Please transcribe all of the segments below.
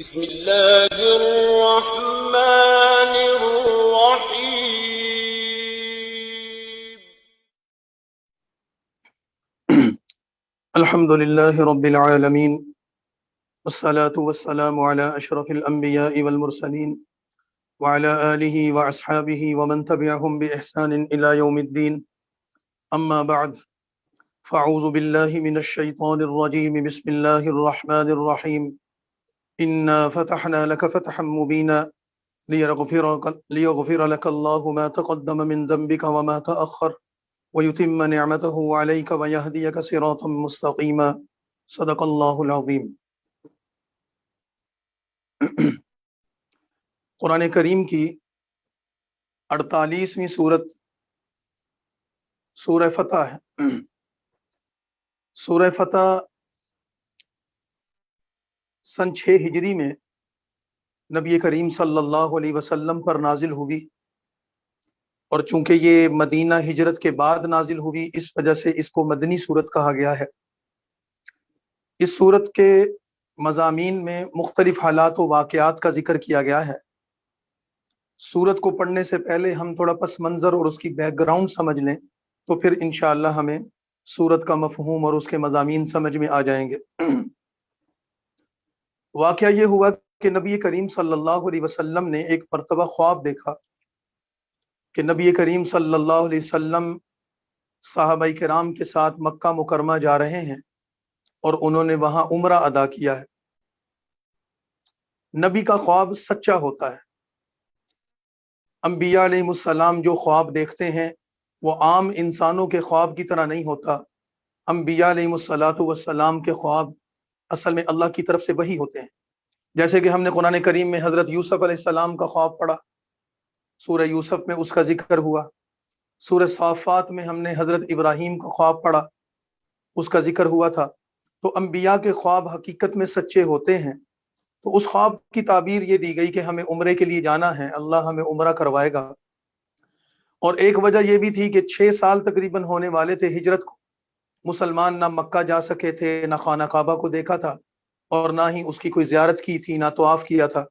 بسم اللہ الرحمن الرحیم الحمد للہ رب العالمین والصلاة والسلام على اشرف الانبیاء والمرسلین وعلى آلہ واصحابہ ومن تبعهم بإحسان الى یوم الدین اما بعد فاعوذ باللہ من الشیطان الرجیم بسم اللہ الرحمن الرحیم انا فتحنا لك فتحا مبینا لیغفر لك اللہ ما تقدم من ذنبك وما تأخر ويتم نعمته عليك ويهديك صراطا مستقيما صدق اللہ العظیم۔ قرآن کریم کی 48ویں سورت سورہ فتح ہے۔ سورہ فتح سن 6 ہجری میں نبی کریم صلی اللہ علیہ وسلم پر نازل ہوئی، اور چونکہ یہ مدینہ ہجرت کے بعد نازل ہوئی اس وجہ سے اس کو مدنی سورت کہا گیا ہے۔ اس سورت کے مضامین میں مختلف حالات و واقعات کا ذکر کیا گیا ہے۔ سورت کو پڑھنے سے پہلے ہم تھوڑا پس منظر اور اس کی بیک گراؤنڈ سمجھ لیں تو پھر انشاءاللہ ہمیں سورت کا مفہوم اور اس کے مضامین سمجھ میں آ جائیں گے۔ واقعہ یہ ہوا کہ نبی کریم صلی اللہ علیہ وسلم نے ایک مرتبہ خواب دیکھا کہ نبی کریم صلی اللہ علیہ وسلم صحابہ کرام کے ساتھ مکہ مکرمہ جا رہے ہیں اور انہوں نے وہاں عمرہ ادا کیا ہے۔ نبی کا خواب سچا ہوتا ہے۔ انبیاء علیہ السلام جو خواب دیکھتے ہیں وہ عام انسانوں کے خواب کی طرح نہیں ہوتا۔ انبیاء علیہ السلام کے خواب اصل میں اللہ کی طرف سے وحی ہوتے ہیں۔ جیسے کہ ہم نے قرآن کریم میں حضرت یوسف علیہ السلام کا خواب پڑھا، سورہ یوسف میں اس کا ذکر ہوا۔ سورہ صافات میں ہم نے حضرت ابراہیم کا خواب پڑھا، اس کا ذکر ہوا تھا۔ تو انبیاء کے خواب حقیقت میں سچے ہوتے ہیں۔ تو اس خواب کی تعبیر یہ دی گئی کہ ہمیں عمرے کے لیے جانا ہے، اللہ ہمیں عمرہ کروائے گا۔ اور ایک وجہ یہ بھی تھی کہ 6 سال تقریباً ہونے والے تھے ہجرت کو، مسلمان نہ مکہ جا سکے تھے، نہ خانہ کعبہ کو دیکھا تھا، اور نہ ہی اس کی کوئی زیارت کی تھی، نہ طواف کیا تھا۔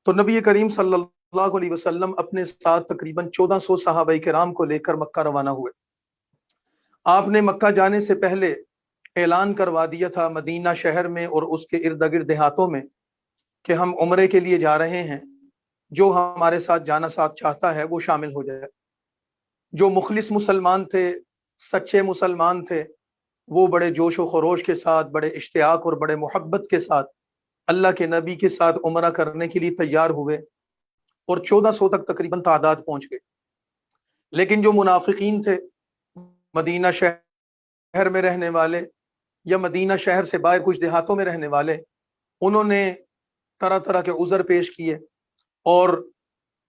تو نبی کریم صلی اللہ علیہ وسلم اپنے ساتھ تقریباً 1400 صحابہ کرام کو لے کر مکہ روانہ ہوئے۔ آپ نے مکہ جانے سے پہلے اعلان کروا دیا تھا مدینہ شہر میں اور اس کے ارد گرد دیہاتوں میں کہ ہم عمرے کے لیے جا رہے ہیں، جو ہمارے ساتھ جانا ساتھ چاہتا ہے وہ شامل ہو جائے۔ جو مخلص مسلمان تھے، سچے مسلمان تھے، وہ بڑے جوش و خروش کے ساتھ، بڑے اشتیاق اور بڑے محبت کے ساتھ اللہ کے نبی کے ساتھ عمرہ کرنے کے لیے تیار ہوئے، اور 1400 تک تقریباً تعداد پہنچ گئے۔ لیکن جو منافقین تھے، مدینہ شہر میں رہنے والے یا مدینہ شہر سے باہر کچھ دیہاتوں میں رہنے والے، انہوں نے طرح طرح کے عذر پیش کیے اور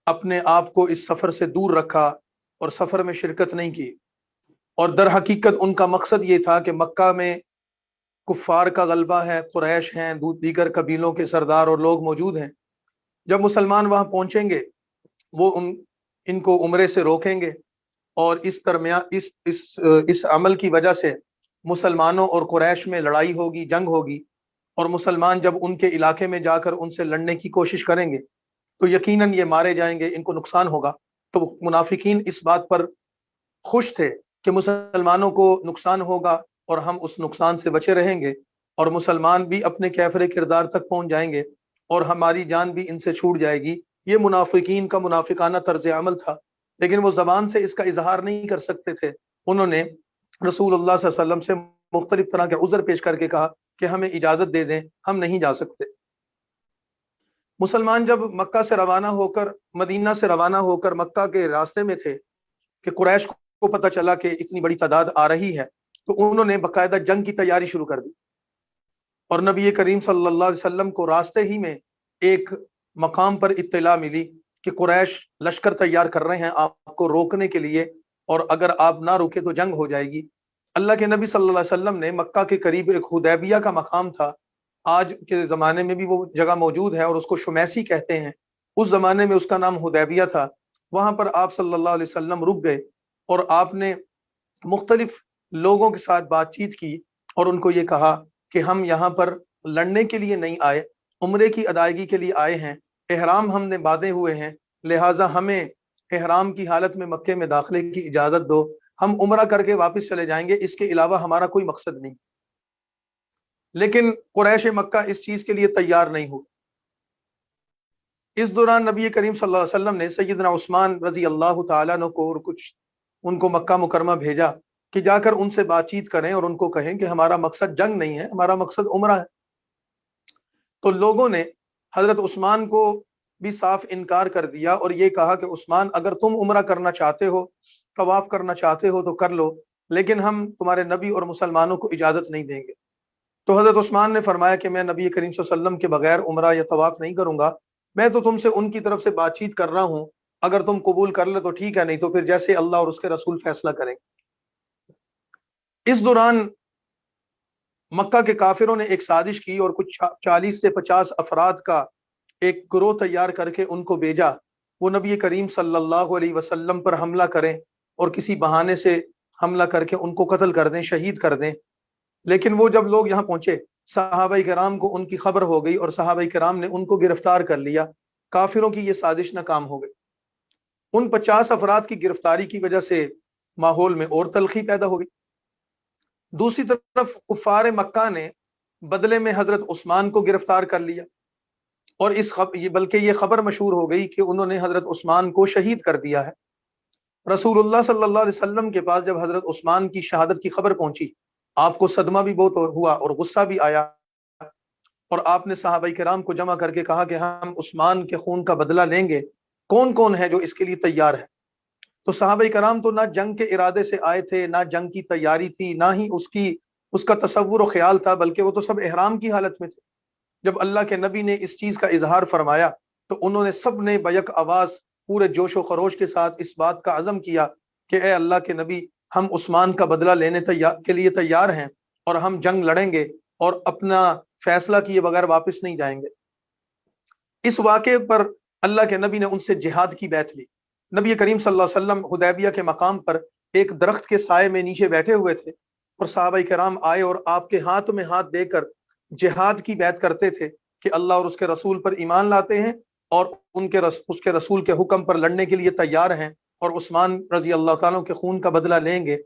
اپنے آپ کو اس سفر سے دور رکھا اور سفر میں شرکت نہیں کی۔ اور در حقیقت ان کا مقصد یہ تھا کہ مکہ میں کفار کا غلبہ ہے، قریش ہیں، دیگر قبیلوں کے سردار اور لوگ موجود ہیں۔ جب مسلمان وہاں پہنچیں گے وہ ان کو عمرے سے روکیں گے، اور اس عمل کی وجہ سے مسلمانوں اور قریش میں لڑائی ہوگی، جنگ ہوگی، اور مسلمان جب ان کے علاقے میں جا کر ان سے لڑنے کی کوشش کریں گے تو یقیناً یہ مارے جائیں گے، ان کو نقصان ہوگا۔ تو منافقین اس بات پر خوش تھے کہ مسلمانوں کو نقصان ہوگا اور ہم اس نقصان سے بچے رہیں گے، اور مسلمان بھی اپنے کیفر کردار تک پہنچ جائیں گے اور ہماری جان بھی ان سے چھوٹ جائے گی۔ یہ منافقین کا منافقانہ طرز عمل تھا، لیکن وہ زبان سے اس کا اظہار نہیں کر سکتے تھے۔ انہوں نے رسول اللہ صلی اللہ علیہ وسلم سے مختلف طرح کے عذر پیش کر کے کہا کہ ہمیں اجازت دے دیں، ہم نہیں جا سکتے۔ مسلمان جب مکہ سے روانہ ہو کر، مدینہ سے روانہ ہو کر مکہ کے راستے میں تھے کہ قریش کو پتہ چلا کہ اتنی بڑی تعداد آ رہی ہے، تو انہوں نے باقاعدہ جنگ کی تیاری شروع کر دی۔ اور نبی کریم صلی اللہ علیہ وسلم کو راستے ہی میں ایک مقام پر اطلاع ملی کہ قریش لشکر تیار کر رہے ہیں آپ کو روکنے کے لیے، اور اگر آپ نہ روکے تو جنگ ہو جائے گی۔ اللہ کے نبی صلی اللہ علیہ وسلم نے مکہ کے قریب ایک حدیبیہ کا مقام تھا، آج کے زمانے میں بھی وہ جگہ موجود ہے اور اس کو شمیسی کہتے ہیں، اس زمانے میں اس کا نام حدیبیہ تھا۔ وہاں پر آپ صلی اللہ علیہ وسلم رک گئے اور آپ نے مختلف لوگوں کے ساتھ بات چیت کی اور ان کو یہ کہا کہ ہم یہاں پر لڑنے کے لیے نہیں آئے، عمرے کی ادائیگی کے لیے آئے ہیں، احرام ہم نے باندھے ہوئے ہیں، لہٰذا ہمیں احرام کی حالت میں مکے میں داخلے کی اجازت دو، ہم عمرہ کر کے واپس چلے جائیں گے، اس کے علاوہ ہمارا کوئی مقصد نہیں۔ لیکن قریش مکہ اس چیز کے لیے تیار نہیں ہوئے۔ اس دوران نبی کریم صلی اللہ علیہ وسلم نے سیدنا عثمان رضی اللہ تعالیٰ عنہ کو اور کچھ ان کو مکہ مکرمہ بھیجا کہ جا کر ان سے بات چیت کریں اور ان کو کہیں کہ ہمارا مقصد جنگ نہیں ہے، ہمارا مقصد عمرہ ہے۔ تو لوگوں نے حضرت عثمان کو بھی صاف انکار کر دیا اور یہ کہا کہ عثمان اگر تم عمرہ کرنا چاہتے ہو، طواف کرنا چاہتے ہو تو کر لو، لیکن ہم تمہارے نبی اور مسلمانوں کو اجازت نہیں دیں گے۔ تو حضرت عثمان نے فرمایا کہ میں نبی کریم صلی اللہ علیہ وسلم کے بغیر عمرہ یا طواف نہیں کروں گا، میں تو تم سے ان کی طرف سے بات چیت کر رہا ہوں، اگر تم قبول کر لے تو ٹھیک ہے، نہیں تو پھر جیسے اللہ اور اس کے رسول فیصلہ کریں۔ اس دوران مکہ کے کافروں نے ایک سازش کی اور کچھ 40 سے 50 افراد کا ایک گروہ تیار کر کے ان کو بھیجا، وہ نبی کریم صلی اللہ علیہ وسلم پر حملہ کریں اور کسی بہانے سے حملہ کر کے ان کو قتل کر دیں، شہید کر دیں۔ لیکن وہ جب لوگ یہاں پہنچے، صحابہ کرام کو ان کی خبر ہو گئی اور صحابہ کرام نے ان کو گرفتار کر لیا، کافروں کی یہ سازش ناکام ہو گئی۔ ان 50 افراد کی گرفتاری کی وجہ سے ماحول میں اور تلخی پیدا ہو گئی۔ دوسری طرف کفار مکہ نے بدلے میں حضرت عثمان کو گرفتار کر لیا اور بلکہ یہ خبر مشہور ہو گئی کہ انہوں نے حضرت عثمان کو شہید کر دیا ہے۔ رسول اللہ صلی اللہ علیہ وسلم کے پاس جب حضرت عثمان کی شہادت کی خبر پہنچی، آپ کو صدمہ بھی بہت ہوا اور غصہ بھی آیا، اور آپ نے صحابہ کرام کو جمع کر کے کہا کہ ہم عثمان کے خون کا بدلہ لیں گے، کون کون ہے جو اس کے لیے تیار ہے؟ تو صحابہ کرام تو نہ جنگ کے ارادے سے آئے تھے، نہ جنگ کی تیاری تھی، نہ ہی اس کا تصور و خیال تھا، بلکہ وہ تو سب احرام کی حالت میں تھے۔ جب اللہ کے نبی نے اس چیز کا اظہار فرمایا تو انہوں نے سب نے بیک آواز پورے جوش و خروش کے ساتھ اس بات کا عزم کیا کہ اے اللہ کے نبی، ہم عثمان کا بدلہ لینے کے لیے تیار ہیں اور ہم جنگ لڑیں گے اور اپنا فیصلہ کیے بغیر واپس نہیں جائیں گے۔ اس واقعے پر اللہ کے نبی نے ان سے جہاد کی بیعت لی۔ نبی کریم صلی اللہ علیہ وسلم حدیبیہ کے مقام پر ایک درخت کے سائے میں نیچے بیٹھے ہوئے تھے اور صحابہ کرام آئے اور آپ کے ہاتھ میں ہاتھ دے کر جہاد کی بیعت کرتے تھے کہ اللہ اور اس کے رسول پر ایمان لاتے ہیں اور اس کے رسول کے حکم پر لڑنے کے لیے تیار ہیں اور عثمان رضی اللہ تعالیٰ کے خون کا بدلہ لیں گے۔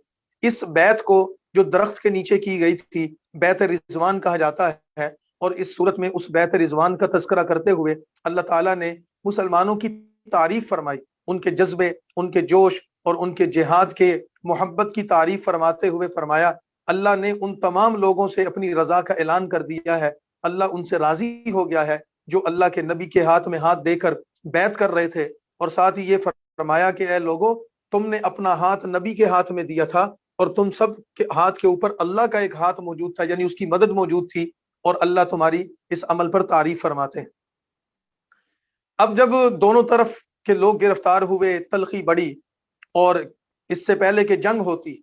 اس بیعت کو جو درخت کے نیچے کی گئی تھی بیعت رضوان کہا جاتا ہے، اور اس صورت میں اس بیعت رضوان کا تذکرہ کرتے ہوئے اللہ تعالیٰ نے مسلمانوں کی تعریف فرمائی، ان کے جذبے، ان کے جوش اور ان کے جہاد کے محبت کی تعریف فرماتے ہوئے فرمایا اللہ نے ان تمام لوگوں سے اپنی رضا کا اعلان کر دیا ہے، اللہ ان سے راضی ہو گیا ہے جو اللہ کے نبی کے ہاتھ میں ہاتھ دے کر بیعت کر رہے تھے، اور ساتھ ہی یہ فرمایا کہ اے لوگوں، تم نے اپنا ہاتھ نبی کے ہاتھ میں دیا تھا اور تم سب کے ہاتھ کے اوپر اللہ کا ایک ہاتھ موجود تھا، یعنی اس کی مدد موجود تھی، اور اللہ تمہاری اس عمل پر تعریف فرماتے ہیں۔ اب جب دونوں طرف کے لوگ گرفتار ہوئے، تلخی بڑی، اور اس سے پہلے کہ جنگ ہوتی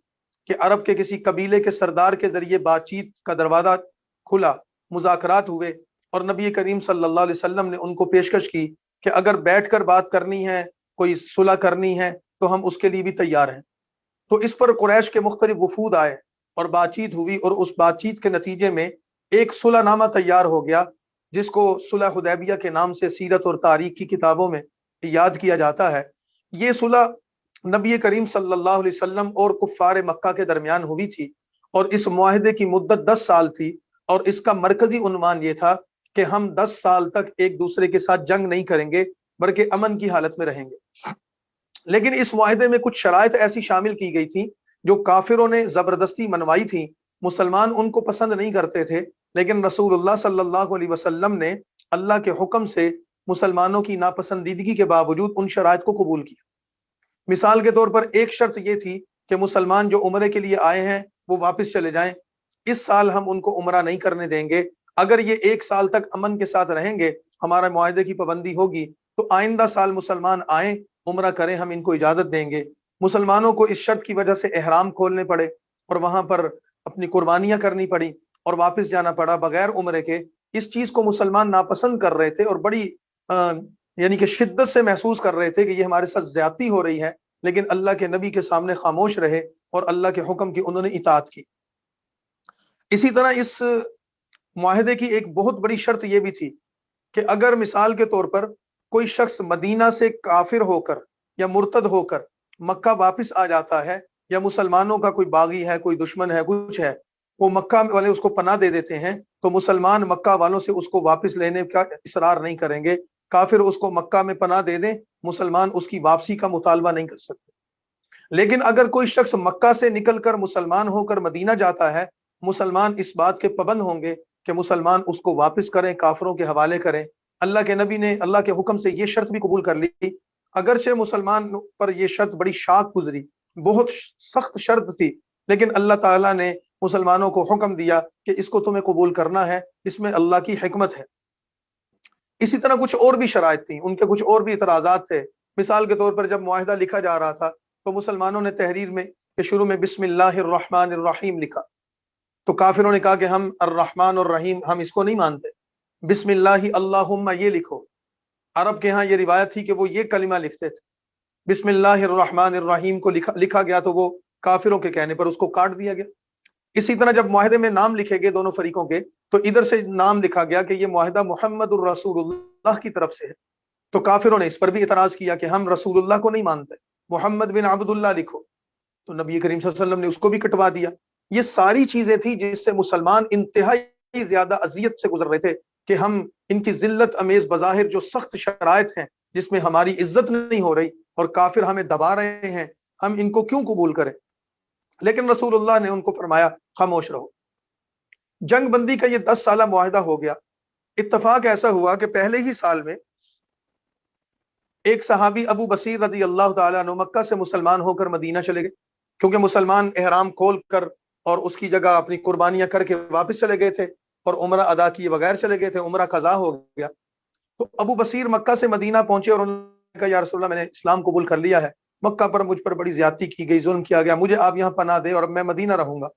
کہ عرب کے کسی قبیلے کے سردار کے ذریعے بات چیت کا دروازہ کھلا، مذاکرات ہوئے اور نبی کریم صلی اللہ علیہ وسلم نے ان کو پیشکش کی کہ اگر بیٹھ کر بات کرنی ہے، کوئی صلح کرنی ہے تو ہم اس کے لیے بھی تیار ہیں۔ تو اس پر قریش کے مختلف وفود آئے اور بات چیت ہوئی، اور اس بات چیت کے نتیجے میں ایک صلح نامہ تیار ہو گیا جس کو صلح حدیبیہ کے نام سے سیرت اور تاریخ کی کتابوں میں یاد کیا جاتا ہے۔ یہ صلح نبی کریم صلی اللہ علیہ وسلم اور کفار مکہ کے درمیان ہوئی تھی، اور اس معاہدے کی مدت 10 سال تھی، اور اس کا مرکزی عنوان یہ تھا کہ ہم 10 سال تک ایک دوسرے کے ساتھ جنگ نہیں کریں گے بلکہ امن کی حالت میں رہیں گے۔ لیکن اس معاہدے میں کچھ شرائط ایسی شامل کی گئی تھی جو کافروں نے زبردستی منوائی تھی، مسلمان ان کو پسند نہیں کرتے تھے، لیکن رسول اللہ صلی اللہ علیہ وسلم نے اللہ کے حکم سے مسلمانوں کی ناپسندیدگی کے باوجود ان شرائط کو قبول کیا۔ مثال کے طور پر ایک شرط یہ تھی کہ مسلمان جو عمرے کے لیے آئے ہیں وہ واپس چلے جائیں، اس سال ہم ان کو عمرہ نہیں کرنے دیں گے، اگر یہ 1 سال تک امن کے ساتھ رہیں گے، ہمارے معاہدے کی پابندی ہوگی، تو آئندہ سال مسلمان آئیں، عمرہ کریں، ہم ان کو اجازت دیں گے۔ مسلمانوں کو اس شرط کی وجہ سے احرام کھولنے پڑے اور وہاں پر اپنی قربانیاں کرنی پڑی اور واپس جانا پڑا بغیر عمرے کے۔ اس چیز کو مسلمان ناپسند کر رہے تھے اور بڑی یعنی کہ شدت سے محسوس کر رہے تھے کہ یہ ہمارے ساتھ زیادتی ہو رہی ہے، لیکن اللہ کے نبی کے سامنے خاموش رہے اور اللہ کے حکم کی انہوں نے اطاعت کی۔ اسی طرح اس معاہدے کی ایک بہت بڑی شرط یہ بھی تھی کہ اگر مثال کے طور پر کوئی شخص مدینہ سے کافر ہو کر یا مرتد ہو کر مکہ واپس آ جاتا ہے، یا مسلمانوں کا کوئی باغی ہے، کوئی دشمن ہے، کچھ ہے، وہ مکہ والے اس کو پناہ دے دیتے ہیں، تو مسلمان مکہ والوں سے اس کو واپس لینے کا اصرار نہیں کریں گے۔ کافر اس کو مکہ میں پناہ دے دیں، مسلمان اس کی واپسی کا مطالبہ نہیں کر سکتے۔ لیکن اگر کوئی شخص مکہ سے نکل کر مسلمان ہو کر مدینہ جاتا ہے، مسلمان اس بات کے پابند ہوں گے کہ مسلمان اس کو واپس کریں، کافروں کے حوالے کریں۔ اللہ کے نبی نے اللہ کے حکم سے یہ شرط بھی قبول کر لی، اگرچہ مسلمان پر یہ شرط بڑی شاق گزری، بہت سخت شرط تھی، لیکن اللہ تعالیٰ نے مسلمانوں کو حکم دیا کہ اس کو تمہیں قبول کرنا ہے، اس میں اللہ کی حکمت ہے۔ اسی طرح کچھ اور بھی شرائط تھیں، ان کے کچھ اور بھی اعتراضات تھے۔ مثال کے طور پر جب معاہدہ لکھا جا رہا تھا تو مسلمانوں نے تحریر میں کہ شروع میں بسم اللہ الرحمن الرحیم لکھا، تو کافروں نے کہا کہ ہم الرحمن الرحیم ہم اس کو نہیں مانتے، بسم اللہ اللہم یہ لکھو۔ عرب کے ہاں یہ روایت تھی کہ وہ یہ کلمہ لکھتے تھے، بسم اللہ الرحمن الرحیم کو لکھا گیا تو وہ کافروں کے کہنے پر اس کو کاٹ دیا گیا۔ اسی طرح جب معاہدے میں نام لکھے گئے دونوں فریقوں کے، تو ادھر سے نام لکھا گیا کہ یہ معاہدہ محمد الرسول اللہ کی طرف سے ہے، تو کافروں نے اس پر بھی اعتراض کیا کہ ہم رسول اللہ کو نہیں مانتے، محمد بن عبد اللہ لکھو، تو نبی کریم صلی اللہ علیہ وسلم نے اس کو بھی کٹوا دیا۔ یہ ساری چیزیں تھیں جس سے مسلمان انتہائی زیادہ اذیت سے گزر رہے تھے کہ ہم ان کی ذلت امیز بظاہر جو سخت شرائط ہیں جس میں ہماری عزت نہیں ہو رہی اور کافر ہمیں دبا رہے ہیں، ہم ان کو کیوں قبول کریں؟ لیکن رسول اللہ نے ان کو فرمایا خاموش رہو۔ جنگ بندی کا یہ 10 سالہ معاہدہ ہو گیا۔ اتفاق ایسا ہوا کہ پہلے ہی سال میں ایک صحابی ابو بصیر رضی اللہ تعالیٰ عنہ مکہ سے مسلمان ہو کر مدینہ چلے گئے، کیونکہ مسلمان احرام کھول کر اور اس کی جگہ اپنی قربانیاں کر کے واپس چلے گئے تھے اور عمرہ ادا کیے بغیر چلے گئے تھے، عمرہ قضا ہو گیا۔ تو ابو بصیر مکہ سے مدینہ پہنچے اور انہوں نے کہا یا رسول اللہ میں نے اسلام قبول کر لیا ہے، مکہ پر مجھ پر بڑی زیادتی کی گئی، ظلم کیا گیا، مجھے آپ یہاں پناہ دے اور میں مدینہ رہوں گا۔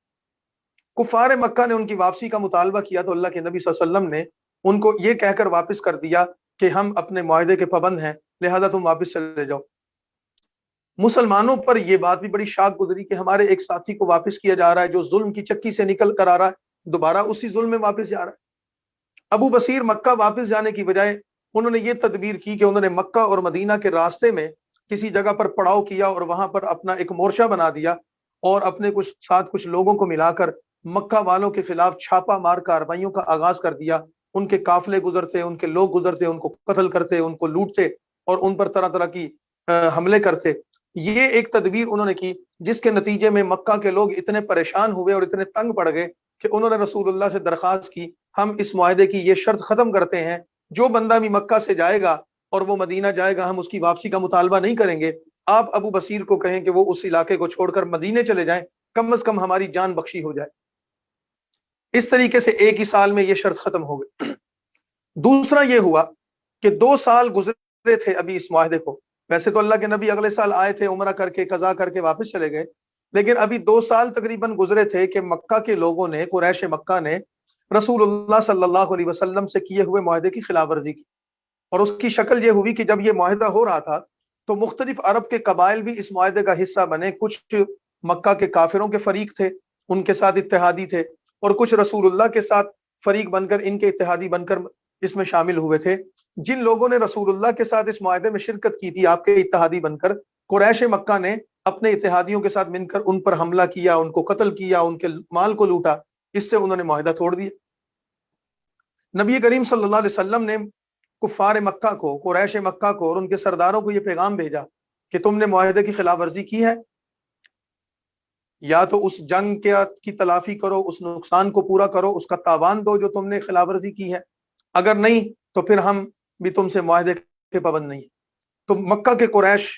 کفار مکہ نے ان کی واپسی کا مطالبہ کیا تو اللہ کے نبی صلی اللہ علیہ وسلم نے ان کو یہ کہہ کر واپس کر دیا کہ ہم اپنے معاہدے کے پابند ہیں، لہذا تم واپس چلے جاؤ۔ مسلمانوں پر یہ بات بھی بڑی شاق گزری کہ ہمارے ایک ساتھی کو واپس کیا جا رہا ہے جو ظلم کی چکی سے نکل کر آ رہا ہے، دوبارہ اسی ظلم میں واپس جا رہا ہے۔ ابو بصیر مکہ واپس جانے کی بجائے انہوں نے یہ تدبیر کی کہ انہوں نے مکہ اور مدینہ کے راستے میں کسی جگہ پر پڑاؤ کیا اور وہاں پر اپنا ایک مورچہ بنا دیا اور اپنے کچھ لوگوں کو ملا کر مکہ والوں کے خلاف چھاپا مار کارروائیوں کا آغاز کر دیا۔ ان کے قافلے گزرتے، ان کے لوگ گزرتے، ان کو قتل کرتے، ان کو لوٹتے اور ان پر طرح طرح کی حملے کرتے۔ یہ ایک تدبیر انہوں نے کی جس کے نتیجے میں مکہ کے لوگ اتنے پریشان ہوئے اور اتنے تنگ پڑ گئے کہ انہوں نے رسول اللہ سے درخواست کی ہم اس معاہدے کی یہ شرط ختم کرتے ہیں، جو بندہ بھی مکہ سے جائے گا اور وہ مدینہ جائے گا ہم اس کی واپسی کا مطالبہ نہیں کریں گے، آپ ابو بصیر کو کہیں کہ وہ اس علاقے کو چھوڑ کر مدینے چلے جائیں، کم از کم ہماری جان بخشی ہو جائے۔ اس طریقے سے ایک ہی سال میں یہ شرط ختم ہو گئی۔ دوسرا یہ ہوا کہ 2 سال گزرے تھے ابھی اس معاہدے کو، ویسے تو اللہ کے نبی اگلے سال آئے تھے، عمرہ کر کے قضا کر کے واپس چلے گئے، لیکن ابھی 2 سال تقریباً گزرے تھے کہ مکہ کے لوگوں نے، قریش مکہ نے رسول اللہ صلی اللہ علیہ وسلم سے کیے ہوئے معاہدے کی خلاف ورزی کی، اور اس کی شکل یہ ہوئی کہ جب یہ معاہدہ ہو رہا تھا تو مختلف عرب کے قبائل بھی اس معاہدے کا حصہ بنے، کچھ مکہ کے کافروں کے فریق تھے، ان کے ساتھ اتحادی تھے، اور کچھ رسول اللہ کے ساتھ فریق بن کر ان کے اتحادی بن کر اس میں شامل ہوئے تھے۔ جن لوگوں نے رسول اللہ کے ساتھ اس معاہدے میں شرکت کی تھی آپ کے اتحادی بن کر، قریش مکہ نے اپنے اتحادیوں کے ساتھ مل کر ان پر حملہ کیا، ان کو قتل کیا، ان کے مال کو لوٹا، اس سے انہوں نے معاہدہ توڑ دیا۔ نبی کریم صلی اللہ علیہ وسلم نے کفار مکہ کو، قریش مکہ کو اور ان کے سرداروں کو یہ پیغام بھیجا کہ تم نے معاہدے کی خلاف ورزی کی ہے، یا تو اس جنگ کی تلافی کرو، اس نقصان کو پورا کرو، اس کا تاوان دو جو تم نے خلاف ورزی کی ہے، اگر نہیں تو پھر ہم بھی تم سے معاہدے کے پابند نہیں۔ تو مکہ کے قریش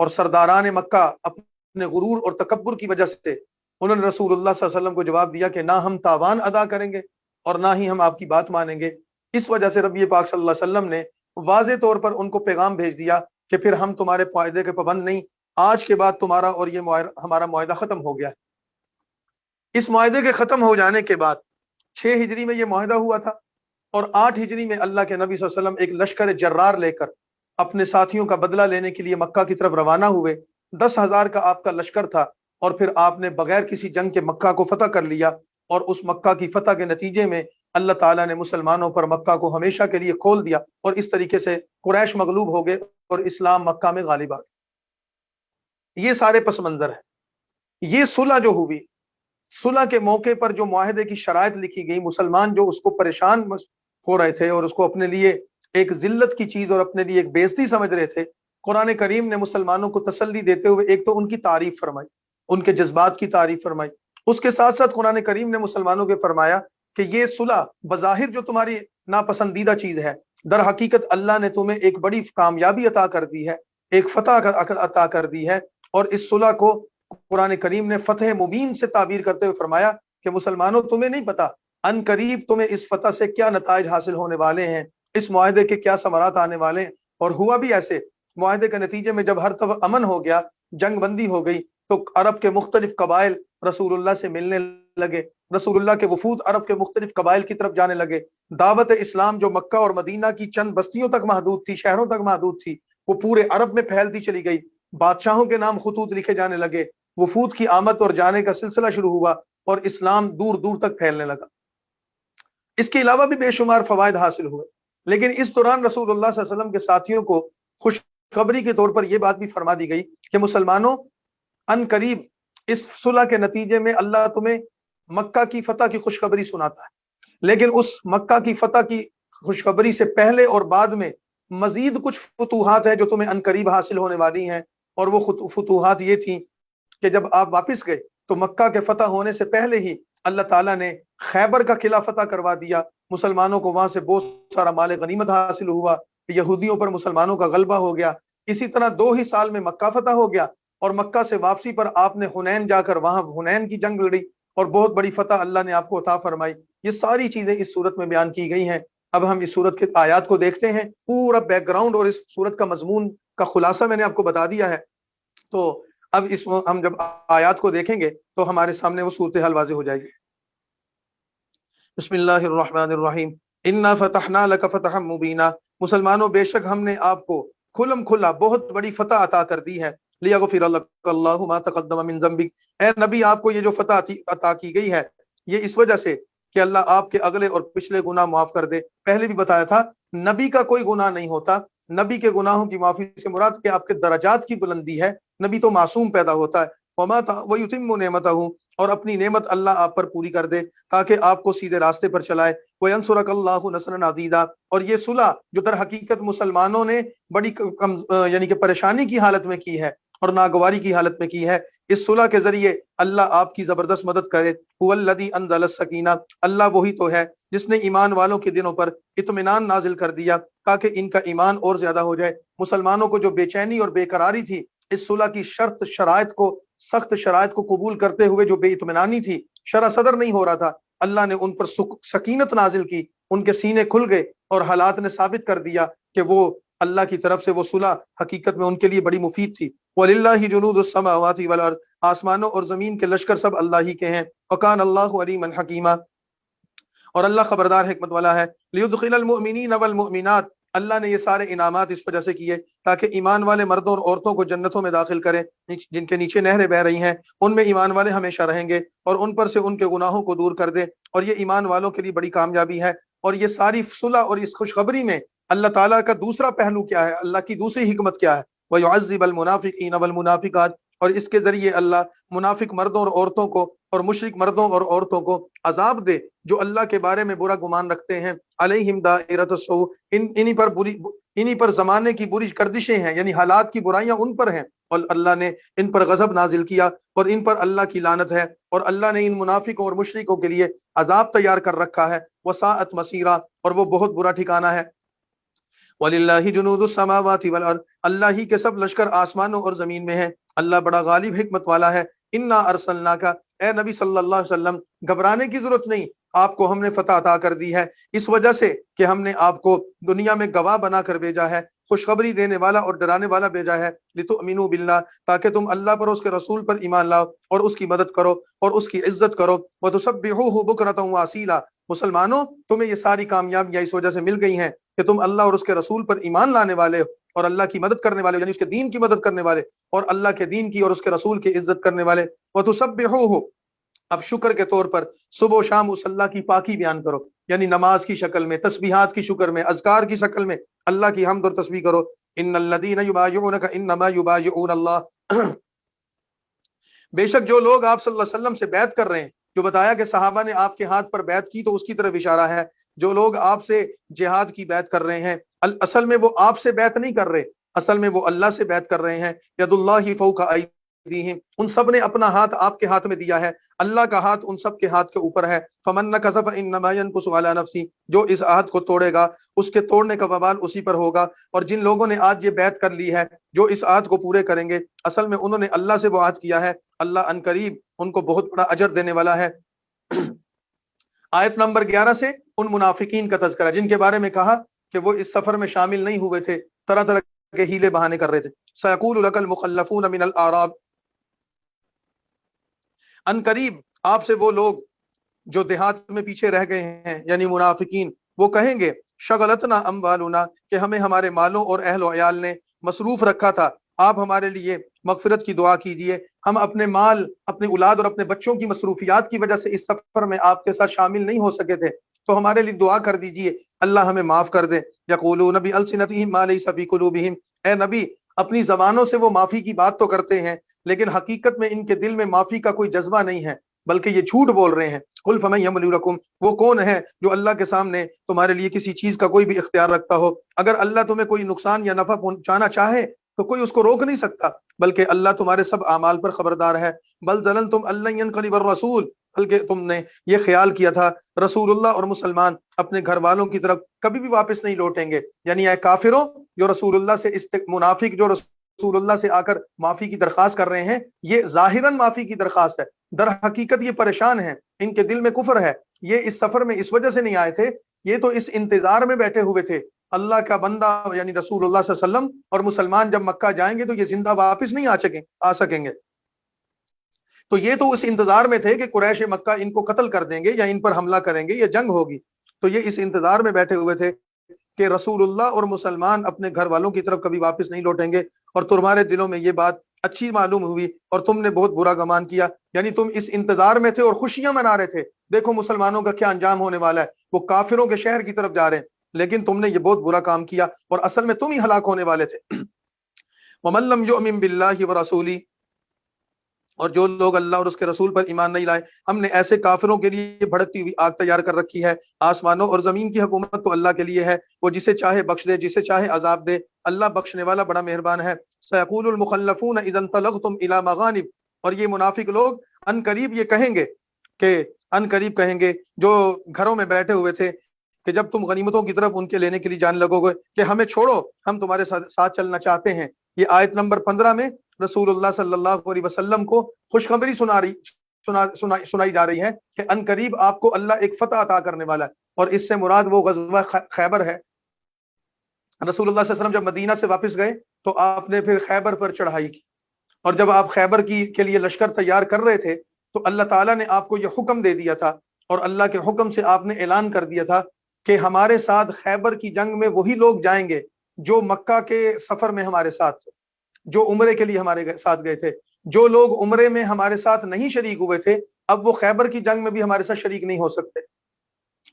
اور سرداران مکہ اپنے غرور اور تکبر کی وجہ سے انہوں نے رسول اللہ صلی اللہ علیہ وسلم کو جواب دیا کہ نہ ہم تاوان ادا کریں گے اور نہ ہی ہم آپ کی بات مانیں گے۔ اس وجہ سے نبی پاک صلی اللہ علیہ وسلم نے واضح طور پر ان کو پیغام بھیج دیا کہ پھر ہم تمہارے معاہدے کے پابند نہیں، آج کے بعد تمہارا اور یہ ہمارا معاہدہ ختم ہو گیا ہے۔ اس معاہدے کے ختم ہو جانے کے بعد 6 ہجری میں یہ معاہدہ ہوا تھا، اور 8 ہجری میں اللہ کے نبی صلی اللہ علیہ وسلم ایک لشکر جرار لے کر اپنے ساتھیوں کا بدلہ لینے کے لیے مکہ کی طرف روانہ ہوئے۔ 10,000 کا آپ کا لشکر تھا، اور پھر آپ نے بغیر کسی جنگ کے مکہ کو فتح کر لیا، اور اس مکہ کی فتح کے نتیجے میں اللہ تعالیٰ نے مسلمانوں پر مکہ کو ہمیشہ کے لیے کھول دیا اور اس طریقے سے قریش مغلوب ہو گئے اور اسلام مکہ میں غالب آ گیا۔ یہ سارے پس منظر ہے۔ یہ صلح جو ہوئی، صلح کے موقع پر جو معاہدے کی شرائط لکھی گئی، مسلمان جو اس کو پریشان ہو رہے تھے اور اس کو اپنے لیے ایک ذلت کی چیز اور اپنے لیے ایک بےزتی سمجھ رہے تھے، قرآن کریم نے مسلمانوں کو تسلی دیتے ہوئے ایک تو ان کی تعریف فرمائی، ان کے جذبات کی تعریف فرمائی، اس کے ساتھ ساتھ قرآن کریم نے مسلمانوں کے فرمایا کہ یہ صلح بظاہر جو تمہاری ناپسندیدہ چیز ہے، در حقیقت اللہ نے تمہیں ایک بڑی کامیابی عطا کر دی ہے، ایک فتح عطا کر دی ہے، اور اس صلح کو قرآن کریم نے فتح مبین سے تعبیر کرتے ہوئے فرمایا کہ مسلمانوں تمہیں نہیں پتا ان قریب تمہیں اس فتح سے کیا نتائج حاصل ہونے والے ہیں، اس معاہدے کے کیا ثمرات آنے والے ہیں۔ اور ہوا بھی ایسے، معاہدے کے نتیجے میں جب ہر طرف امن ہو گیا، جنگ بندی ہو گئی، تو عرب کے مختلف قبائل رسول اللہ سے ملنے لگے، رسول اللہ کے وفود عرب کے مختلف قبائل کی طرف جانے لگے، دعوت اسلام جو مکہ اور مدینہ کی چند بستیوں تک محدود تھی، شہروں تک محدود تھی، وہ پورے عرب میں پھیلتی چلی گئی، بادشاہوں کے نام خطوط لکھے جانے لگے، وفود کی آمد اور جانے کا سلسلہ شروع ہوا اور اسلام دور دور تک پھیلنے لگا۔ اس کے علاوہ بھی بے شمار فوائد حاصل ہوئے، لیکن اس دوران رسول اللہ صلی اللہ علیہ وسلم کے ساتھیوں کو خوشخبری کے طور پر یہ بات بھی فرما دی گئی کہ مسلمانوں ان قریب اس صلح کے نتیجے میں اللہ تمہیں مکہ کی فتح کی خوشخبری سناتا ہے، لیکن اس مکہ کی فتح کی خوشخبری سے پہلے اور بعد میں مزید کچھ فتوحات ہیں جو تمہیں ان قریب حاصل ہونے والی ہیں، اور وہ فتوحات یہ تھیں کہ جب آپ واپس گئے تو مکہ کے فتح ہونے سے پہلے ہی اللہ تعالیٰ نے خیبر کا قلعہ فتح کروا دیا، مسلمانوں کو وہاں سے بہت سارا مال غنیمت حاصل ہوا، یہودیوں پر مسلمانوں کا غلبہ ہو گیا۔ اسی طرح 2 ہی سال میں مکہ فتح ہو گیا، اور مکہ سے واپسی پر آپ نے حنین جا کر وہاں حنین کی جنگ لڑی اور بہت بڑی فتح اللہ نے آپ کو عطا فرمائی۔ یہ ساری چیزیں اس صورت میں بیان کی گئی ہیں۔ اب ہم اس صورت کے آیات کو دیکھتے ہیں، پورا بیک گراؤنڈ اور اس صورت کا مضمون کا خلاصہ میں نے آپ کو بتا دیا ہے۔ تو اب ہم جب آیات کو دیکھیں گے تو ہمارے سامنے وہ صورتحال واضح ہو جائے گی۔ بسم اللہ الرحمن الرحیم، انا فتحنا لک فتحا مبینا، مسلمانوں بے شک ہم نے آپ کو کھلم کھلا بہت بڑی فتح عطا کر دی ہے۔ لیغفر لک اللہ ما تقدم من ذنبک، اے نبی آپ کو یہ جو فتح عطا کی گئی ہے یہ اس وجہ سے کہ اللہ آپ کے اگلے اور پچھلے گناہ معاف کر دے۔ پہلے بھی بتایا تھا نبی کا کوئی گناہ نہیں ہوتا، نبی کے گناہوں کی معافی سے مراد کہ آپ کے درجات کی بلندی ہے، نبی تو معصوم پیدا ہوتا ہے۔ وَيُتِمُّ نِعْمَتَهُ، اور اپنی نعمت اللہ آپ پر پوری کر دے تاکہ آپ کو سیدھے راستے پر چلائے۔ وَيَنْصُرَكَ اللَّهُ نَصْرًا عَزِيزًا، اور یہ صلح جو در حقیقت مسلمانوں نے بڑی یعنی کہ پریشانی کی حالت میں کی ہے اور ناگواری کی حالت میں کی ہے، اس صلح کے ذریعے اللہ آپ کی زبردست مدد کرے۔ هُوَ الَّذِي أَنزَلَ السَّكِينَةَ، اللہ وہی تو ہے جس نے ایمان والوں کے دلوں پر اطمینان نازل کر دیا تاکہ ان کا ایمان اور زیادہ ہو جائے۔ مسلمانوں کو جو بے چینی اور بے قراری تھی، اس صلح کی سخت شرائط کو قبول کرتے ہوئے جو بے اطمینانی تھی، شرح صدر نہیں ہو رہا تھا، اللہ نے ان پر سکینت نازل کی، ان کے سینے کھل گئے اور حالات نے ثابت کر دیا کہ وہ اللہ کی طرف سے وہ صلح حقیقت میں ان کے لیے بڑی مفید تھی۔ وَلِلَّهِ جُنُودُ السَّمَاوَاتِ وَالْأَرْضِ، آسمانوں اور زمین کے لشکر سب اللہ ہی کے ہیں۔ وَكَانَ اللَّهُ عَلِيمًا حَكِيمًا، اور اللہ خبردار حکمت والا ہے۔ لِيُدْخِلَ الْمُؤْمِنِينَ وَالْمُؤْمِنَاتِ، اللہ نے یہ سارے انعامات اس وجہ سے کیے تاکہ ایمان والے مردوں اور عورتوں کو جنتوں میں داخل کرے جن کے نیچے نہریں بہ رہی ہیں، ان میں ایمان والے ہمیشہ رہیں گے، اور ان پر سے ان کے گناہوں کو دور کر دے، اور یہ ایمان والوں کے لیے بڑی کامیابی ہے۔ اور یہ ساری صلح اور اس خوشخبری میں اللہ تعالیٰ کا دوسرا پہلو کیا ہے، اللہ کی دوسری حکمت کیا ہے؟ وَيُعَذِّبَ الْمُنَافِقِينَ وَالْمُنَافِقَاتِ، اور اس کے ذریعے اللہ منافق مردوں اور عورتوں کو اور مشرک مردوں اور عورتوں کو عذاب دے جو اللہ کے بارے میں برا گمان رکھتے ہیں۔ علیہم دائرۃ السوء، انہی پر زمانے کی بری گردشیں ہیں، یعنی حالات کی برائیاں ان پر ہیں، اور اللہ نے ان پر غضب نازل کیا اور ان پر اللہ کی لعنت ہے، اور اللہ نے ان منافقوں اور مشرکوں کے لیے عذاب تیار کر رکھا ہے۔ وساءت مصیرا، اور وہ بہت برا ٹھکانہ ہے۔ وَلِلَّهِ جُنُودُ السَّمَاوَاتِ وَالْأَرْضِ، اللہ ہی کے سب لشکر آسمانوں اور زمین میں ہیں، اللہ بڑا غالب حکمت والا ہے۔ اِنَّا أَرْسَلْنَاكَ، اے نبی صلی اللہ علیہ وسلم گھبرانے کی ضرورت نہیں، آپ کو ہم نے فتح عطا کر دی ہے اس وجہ سے کہ ہم نے آپ کو دنیا میں گواہ بنا کر بھیجا ہے، خوشخبری دینے والا اور ڈرانے والا بھیجا ہے۔ لِتُؤْمِنُوا بِاللَّهِ، تاکہ تم اللہ پر اور اس کے رسول پر ایمان لاؤ اور اس کی مدد کرو اور اس کی عزت کرو۔ وَتُسَبِّحُوهُ بُكْرَةً وَأَصِيلًا، مسلمانوں تمہیں یہ ساری کامیابیاں اس وجہ سے مل گئی ہیں کہ تم اللہ اور اس کے رسول پر ایمان لانے والے ہو اور اللہ کی مدد کرنے والے، یعنی اس کے دین کی مدد کرنے والے، اور اللہ کے دین کی اور اس کے رسول کی عزت کرنے والے۔ وَتُسَبِّحُوهُ، اب شکر کے طور پر صبح و شام اس اللہ کی پاکی بیان کرو، یعنی نماز کی شکل میں، تسبیحات کی شکر میں، اذکار کی شکل میں اللہ کی حمد اور تسبیح کرو۔ ان الذین یبایعونک انما یبایعون اللہ، بے شک جو لوگ آپ صلی اللہ علیہ وسلم سے بیعت کر رہے ہیں، جو بتایا کہ صحابہ نے آپ کے ہاتھ پر بیعت کی تو اس کی طرف اشارہ ہے، جو لوگ آپ سے جہاد کی بیعت کر رہے ہیں اصل میں وہ آپ سے بیعت نہیں کر رہے، اصل میں وہ اللہ سے بیعت کر رہے ہیں۔ ید اللہ فوق ایدیہم، ان سب نے اپنا ہاتھ آپ کے ہاتھ میں دیا ہے، اللہ کا ہاتھ ان سب کے ہاتھ کے اوپر ہے۔ فمن نکث فانما ينكث على نفسه، جو اس عہد کو توڑے گا اس کے توڑنے کا وبال اسی پر ہوگا۔ اور جن لوگوں نے آج یہ بیعت کر لی ہے، جو اس عہد کو پورے کریں گے، اصل میں انہوں نے اللہ سے وہ عہد کیا ہے، اللہ ان قریب ان کو بہت بڑا اجر دینے والا ہے۔ آیت نمبر 11 سے ان منافقین کا تذکرہ جن کے بارے میں کہا کہ وہ اس سفر میں شامل نہیں ہوئے تھے، طرح طرح کے ہیلے بہانے کر رہے تھے۔ سیقول لک المخلفون من الاعراب، ان قریب آپ سے وہ لوگ جو دیہات میں پیچھے رہ گئے ہیں یعنی منافقین، وہ کہیں گے شغلتنا اموالنا، کہ ہمیں ہمارے مالوں اور اہل و عیال نے مصروف رکھا تھا، آپ ہمارے لیے مغفرت کی دعا کیجئے، ہم اپنے مال، اپنے اولاد اور اپنے بچوں کی مصروفیات کی وجہ سے اس سفر میں آپ کے ساتھ شامل نہیں ہو سکے تھے، تو ہمارے لیے دعا کر دیجئے اللہ ہمیں معاف کر دے۔ یقولون بألسنتہم ما لیس فی قلوبہم، اے نبی اپنی زبانوں سے وہ معافی کی بات تو کرتے ہیں لیکن حقیقت میں ان کے دل میں معافی کا کوئی جذبہ نہیں ہے، بلکہ یہ جھوٹ بول رہے ہیں۔ قل فمن یملک لکم، وہ کون ہے جو اللہ کے سامنے تمہارے لیے کسی چیز کا کوئی بھی اختیار رکھتا ہو؟ اگر اللہ تمہیں کوئی نقصان یا نفع پہنچانا چاہے تو کوئی اس کو روک نہیں سکتا، بلکہ اللہ تمہارے سب اعمال پر خبردار ہے۔ بل ظننتم ان لن ينقلب الرسول، بلکہ تم نے یہ خیال کیا تھا رسول اللہ اور مسلمان اپنے گھر والوں کی طرف کبھی بھی واپس نہیں لوٹیں گے، یعنی اے کافروں جو رسول اللہ سے منافق جو رسول اللہ سے آ کر معافی کی درخواست کر رہے ہیں، یہ ظاہراً معافی کی درخواست ہے، در حقیقت یہ پریشان ہیں، ان کے دل میں کفر ہے، یہ اس سفر میں اس وجہ سے نہیں آئے تھے، یہ تو اس انتظار میں بیٹھے ہوئے تھے اللہ کا بندہ یعنی رسول اللہ صلی اللہ علیہ وسلم اور مسلمان جب مکہ جائیں گے تو یہ زندہ واپس نہیں آ سکیں گے، تو یہ تو اس انتظار میں تھے کہ قریش مکہ ان کو قتل کر دیں گے یا ان پر حملہ کریں گے یا جنگ ہوگی، تو یہ اس انتظار میں بیٹھے ہوئے تھے کہ رسول اللہ اور مسلمان اپنے گھر والوں کی طرف کبھی واپس نہیں لوٹیں گے، اور تمہارے دلوں میں یہ بات اچھی معلوم ہوئی اور تم نے بہت برا گمان کیا، یعنی تم اس انتظار میں تھے اور خوشیاں منا رہے تھے دیکھو مسلمانوں کا کیا انجام ہونے والا ہے، وہ کافروں کے شہر کی طرف جا رہے ہیں، لیکن تم نے یہ بہت برا کام کیا اور اصل میں تم ہی ہلاک ہونے والے تھے۔ وَمَن لَّمْ يُؤْمِن بِاللَّهِ وَرَسُولِهِ، اور جو لوگ اللہ اور اس کے رسول پر ایمان نہیں لائے، ہم نے ایسے کافروں کے لیے بھڑکتی ہوئی آگ تیار کر رکھی ہے۔ آسمانوں اور زمین کی حکومت تو اللہ کے لیے ہے، وہ جسے چاہے بخش دے، جسے چاہے عذاب دے، اللہ بخشنے والا بڑا مہربان ہے۔ سیقول المخلفون اذا انطلقتم الى مغانم، اور یہ منافق لوگ ان قریب یہ کہیں گے کہ ان قریب کہیں گے جو گھروں میں بیٹھے ہوئے تھے کہ جب تم غنیمتوں کی طرف ان کے لینے کے لیے جان لگو گے کہ ہمیں چھوڑو ہم تمہارے ساتھ چلنا چاہتے ہیں۔ یہ آیت نمبر 15 میں رسول اللہ صلی اللہ علیہ وسلم کو خوشخبری سنائی جا رہی ہے کہ ان قریب آپ کو اللہ ایک فتح عطا کرنے والا ہے، اور اس سے مراد وہ غزوہ خیبر ہے۔ رسول اللہ صلی اللہ علیہ وسلم جب مدینہ سے واپس گئے تو آپ نے پھر خیبر پر چڑھائی کی، اور جب آپ خیبر کے لیے لشکر تیار کر رہے تھے تو اللہ تعالیٰ نے آپ کو یہ حکم دے دیا تھا، اور اللہ کے حکم سے آپ نے اعلان کر دیا تھا کہ ہمارے ساتھ خیبر کی جنگ میں وہی لوگ جائیں گے جو مکہ کے سفر میں ہمارے ساتھ تھے، جو عمرے کے لیے ہمارے ساتھ گئے تھے۔ جو لوگ عمرے میں ہمارے ساتھ نہیں شریک ہوئے تھے اب وہ خیبر کی جنگ میں بھی ہمارے ساتھ شریک نہیں ہو سکتے۔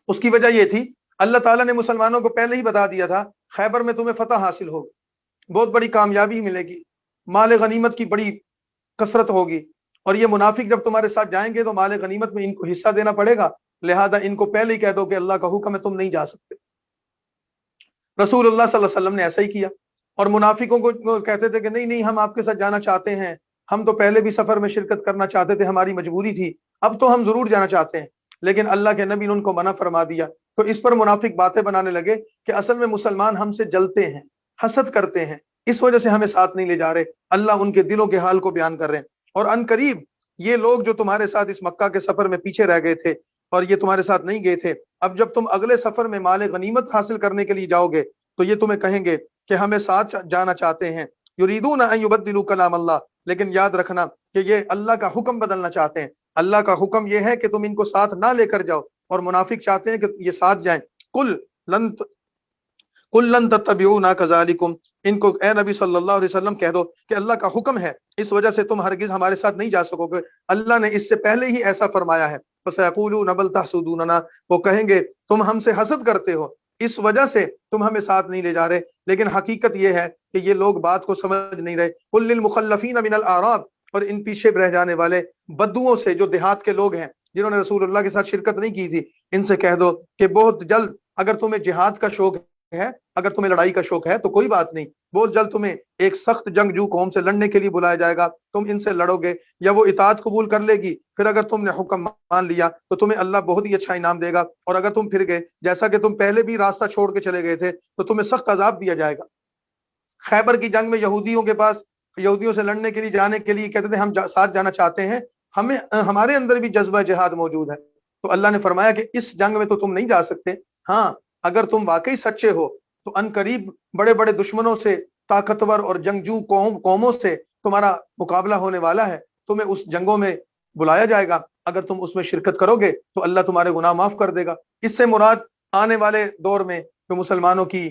اس کی وجہ یہ تھی اللہ تعالیٰ نے مسلمانوں کو پہلے ہی بتا دیا تھا خیبر میں تمہیں فتح حاصل ہوگی، بہت بڑی کامیابی ملے گی، مال غنیمت کی بڑی کثرت ہوگی، اور یہ منافق جب تمہارے ساتھ جائیں گے تو مال غنیمت میں ان کو حصہ دینا پڑے گا، لہذا ان کو پہلے ہی کہہ دو کہ اللہ کا حکم ہے تم نہیں جا سکتے۔ رسول اللہ صلی اللہ علیہ وسلم نے ایسا ہی کیا، اور منافقوں کو کہتے تھے کہ نہیں نہیں ہم آپ کے ساتھ جانا چاہتے ہیں، ہم تو پہلے بھی سفر میں شرکت کرنا چاہتے تھے، ہماری مجبوری تھی، اب تو ہم ضرور جانا چاہتے ہیں، لیکن اللہ کے نبی نے ان کو منع فرما دیا، تو اس پر منافق باتیں بنانے لگے کہ اصل میں مسلمان ہم سے جلتے ہیں، حسد کرتے ہیں، اس وجہ سے ہمیں ساتھ نہیں لے جا رہے۔ اللہ ان کے دلوں کے حال کو بیان کر رہے ہیں، اور ان قریب یہ لوگ جو تمہارے ساتھ اس مکہ کے سفر میں پیچھے رہ گئے تھے اور یہ تمہارے ساتھ نہیں گئے تھے، اب جب تم اگلے سفر میں مال غنیمت حاصل کرنے کے لیے جاؤ گے تو یہ تمہیں کہیں گے کہ ہمیں ساتھ جانا چاہتے ہیں، یریدون ان یبدلوا کلام اللہ، لیکن یاد رکھنا کہ یہ اللہ کا حکم بدلنا چاہتے ہیں، اللہ کا حکم یہ ہے کہ تم ان کو ساتھ نہ لے کر جاؤ، اور منافق چاہتے ہیں کہ یہ ساتھ جائیں۔ قل لن تتبعونا کذالکم، ان کو اے نبی صلی اللہ علیہ وسلم کہہ دو کہ اللہ کا حکم ہے، اس وجہ سے تم ہرگز ہمارے ساتھ نہیں جا سکو گے، اللہ نے اس سے پہلے ہی ایسا فرمایا ہے۔ فَسَيَقُولُونَ بَلْ تَحْسُدُونَنَا، وہ کہیں گے تم ہم سے حسد کرتے ہو، اس وجہ سے تم ہمیں ساتھ نہیں لے جا رہے۔ لیکن حقیقت یہ ہے کہ یہ لوگ بات کو سمجھ نہیں رہے۔ قُل لِّلْمُخَلَّفِينَ مِنَ الْأَعْرَابِ، اور ان پیچھے رہ جانے والے بدوؤں سے، جو دیہات کے لوگ ہیں جنہوں نے رسول اللہ کے ساتھ شرکت نہیں کی تھی، ان سے کہہ دو کہ بہت جلد، اگر تمہیں جہاد کا شوق ہے، اگر تمہیں لڑائی کا شوق ہے تو کوئی بات نہیں، بہت جلد تمہیں ایک سخت جنگجو قوم سے لڑنے کے لیے بلایا جائے گا، تم ان سے لڑو گے یا وہ اطاعت قبول کر لے گی، پھر اگر تم نے حکم مان لیا تو تمہیں اللہ بہت ہی اچھا انعام دے گا، اور اگر تم پھر گئے جیسا کہ تم پہلے بھی راستہ چھوڑ کے چلے گئے تھے تو تمہیں سخت عذاب دیا جائے گا۔ خیبر کی جنگ میں یہودیوں کے پاس، یہودیوں سے لڑنے کے لیے جانے کے لیے کہتے تھے ہم ساتھ جانا چاہتے ہیں، ہمارے اندر بھی جذبہ جہاد موجود ہے، تو اللہ نے فرمایا کہ اس جنگ میں تو تم نہیں جا سکتے، ہاں اگر تم واقعی سچے ہو تو ان قریب بڑے بڑے دشمنوں سے، طاقتور اور جنگجو قوموں سے تمہارا مقابلہ ہونے والا ہے، تمہیں اس جنگوں میں بلایا جائے گا، اگر تم اس میں شرکت کرو گے تو اللہ تمہارے گناہ معاف کر دے گا۔ اس سے مراد آنے والے دور میں جو مسلمانوں کی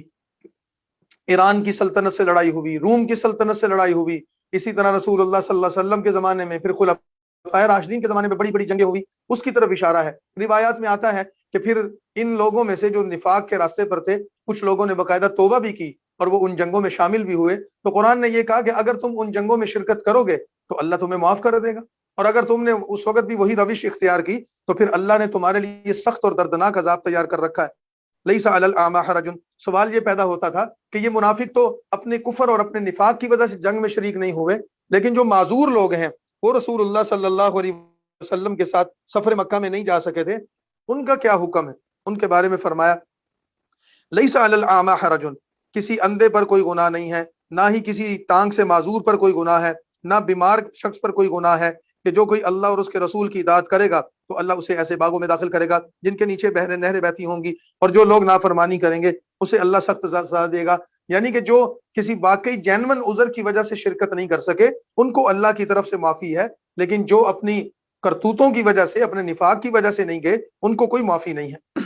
ایران کی سلطنت سے لڑائی ہوئی، روم کی سلطنت سے لڑائی ہوئی، اسی طرح رسول اللہ صلی اللہ علیہ وسلم کے زمانے میں، پھر خلفائے راشدین کے زمانے میں بڑی بڑی جنگیں ہوئی، اس کی طرف اشارہ ہے۔ روایات میں آتا ہے کہ پھر ان لوگوں میں سے جو نفاق کے راستے پر تھے، کچھ لوگوں نے باقاعدہ توبہ بھی کی اور وہ ان جنگوں میں شامل بھی ہوئے، تو قرآن نے یہ کہا کہ اگر تم ان جنگوں میں شرکت کرو گے تو اللہ تمہیں معاف کر دے گا، اور اگر تم نے اس وقت بھی وہی روش اختیار کی تو پھر اللہ نے تمہارے لیے سخت اور دردناک عذاب تیار کر رکھا ہے۔ لیس علی الاعمى حرج، سوال یہ پیدا ہوتا تھا کہ یہ منافق تو اپنے کفر اور اپنے نفاق کی وجہ سے جنگ میں شریک نہیں ہوئے، لیکن جو معذور لوگ ہیں وہ رسول اللہ صلی اللہ علیہ وسلم کے ساتھ سفر مکہ میں نہیں جا سکے تھے، ان کا کیا حکم ہے؟ ان کے بارے میں فرمایا لیس علی الاعمى حرج، کسی اندھے پر کوئی گناہ نہیں ہے، نہ ہی کسی ٹانگ سے معذور پر کوئی گناہ ہے، نہ بیمار شخص پر کوئی گناہ ہے، کہ جو کوئی اللہ اور اس کے رسول کی اطاعت کرے گا تو اللہ اسے ایسے باغوں میں داخل کرے گا جن کے نیچے نہریں بہتی ہوں گی، اور جو لوگ نافرمانی کریں گے اسے اللہ سخت سزا دے گا۔ یعنی کہ جو کسی واقعی جینون عذر کی وجہ سے شرکت نہیں کر سکے ان کو اللہ کی طرف سے معافی ہے، لیکن جو اپنی کرتوتوں کی وجہ سے، اپنے نفاق کی وجہ سے نہیں گئے، ان کو کوئی معافی نہیں ہے۔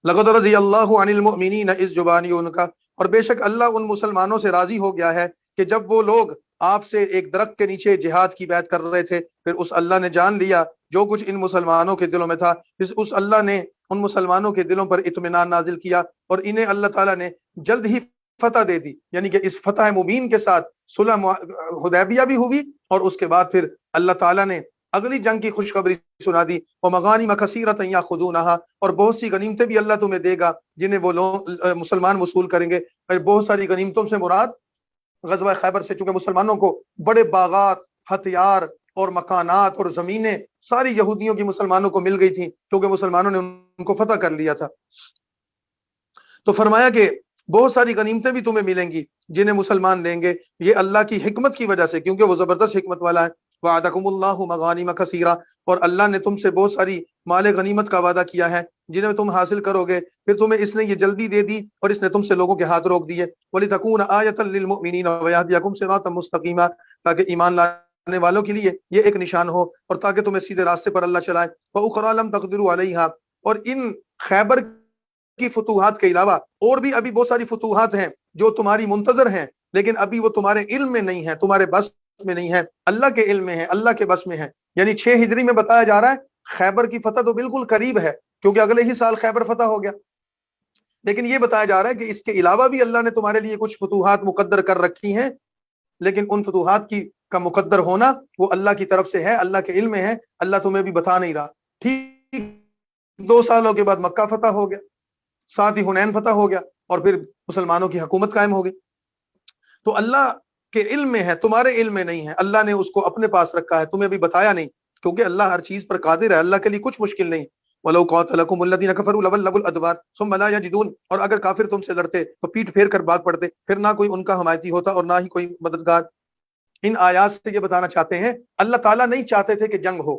لقد رضی اللہ عن المؤمنین اذ جبانیون کا، اور بے شک اللہ ان مسلمانوں سے راضی ہو گیا ہے کہ جب وہ لوگ آپ سے ایک درخت کے نیچے جہاد کی بیعت کر رہے تھے، پھر اس اللہ نے جان لیا جو کچھ ان مسلمانوں کے دلوں میں تھا، پھر اس اللہ نے ان مسلمانوں کے دلوں پر اطمینان نازل کیا اور انہیں اللہ تعالیٰ نے جلد ہی فتح دے دی، یعنی کہ اس فتح مبین کے ساتھ صلح حدیبیہ بھی ہوئی، اور اس کے بعد پھر اللہ تعالیٰ نے اگلی جنگ کی خوشخبری سنا دی، ومغانم کثیرۃ یاخذونھا، اور بہت سی غنیمتیں بھی اللہ تمہیں دے گا جنہیں وہ لوگ مسلمان وصول کریں گے۔ اور بہت ساری غنیمتوں سے مراد غزوہ خیبر سے، چونکہ مسلمانوں کو بڑے باغات، ہتھیار اور مکانات اور زمینیں ساری یہودیوں کی مسلمانوں کو مل گئی تھیں، کیونکہ مسلمانوں نے ان کو فتح کر لیا تھا، تو فرمایا کہ بہت ساری غنیمتیں بھی تمہیں ملیں گی جنہیں مسلمان لیں گے، یہ اللہ کی حکمت کی وجہ سے، کیونکہ وہ زبردست حکمت والا ہے۔ وعدکم اللہ مغانم کثیرہ، اور اللہ نے تم سے بہت ساری مال غنیمت کا وعدہ کیا ہے جنہیں تم حاصل کرو گے، پھر تمہیں اس نے یہ جلدی دے دی اور اس نے تم سے لوگوں کے ہاتھ روک دیے۔ وَلِتَكُونَ آیَةً لِّلْمُؤْمِنِينَ وَيَهْدِيَكُمْ صِرَاطًا مُسْتَقِيمًا، تاکہ ایمان لانے والوں کے لیے یہ ایک نشان ہو اور تاکہ تمہیں سیدھے راستے پر اللہ چلائے۔ وَأُخْرَىٰ لَمْ تَقْدِرُوا عَلَيْهَا، اور ان خیبر کی فتوحات کے علاوہ اور بھی ابھی بہت ساری فتوحات ہیں جو تمہاری منتظر ہیں، لیکن ابھی وہ تمہارے علم میں نہیں ہے، تمہارے بس میں نہیں ہے، اللہ کے علم میں ہے، اللہ کے بس میں ہے۔ یعنی 6 ہجری میں بتایا جا رہا ہے خیبر کی فتح تو بالکل قریب ہے، کیونکہ اگلے ہی سال خیبر فتح ہو گیا، لیکن یہ بتایا جا رہا ہے کہ اس کے علاوہ بھی اللہ نے تمہارے لیے کچھ فتوحات مقدر کر رکھی ہیں، لیکن ان فتوحات کا مقدر ہونا وہ اللہ کی طرف سے ہے، اللہ کے علم میں ہے، اللہ تمہیں بھی بتا نہیں رہا۔ ٹھیک 2 سالوں کے بعد مکہ فتح ہو گیا، ساتھ ہی حنین فتح ہو گیا، اور پھر مسلمانوں کی حکومت قائم ہو گئی۔ تو اللہ کے علم میں ہے، تمہارے علم میں نہیں ہے، اللہ نے اس کو اپنے پاس رکھا ہے، تمہیں بھی بتایا نہیں، کیونکہ اللہ ہر چیز پر قادر ہے، اللہ کے لیے کچھ مشکل نہیں۔ وَلَوْ قَاتَلَكُمُ الَّذِينَ كَفَرُوا لَوَلَّوُا الْأَدْبَارَ ثُمَّ لَا يَجِدُونَ، اور اگر کافر تم سے لڑتے تو پیٹ پھیر کر بھاگ پڑتے، پھر نہ کوئی ان کا حمایتی ہوتا اور نہ ہی کوئی مددگار۔ ان آیات سے یہ بتانا چاہتے ہیں اللہ تعالیٰ نہیں چاہتے تھے کہ جنگ ہو،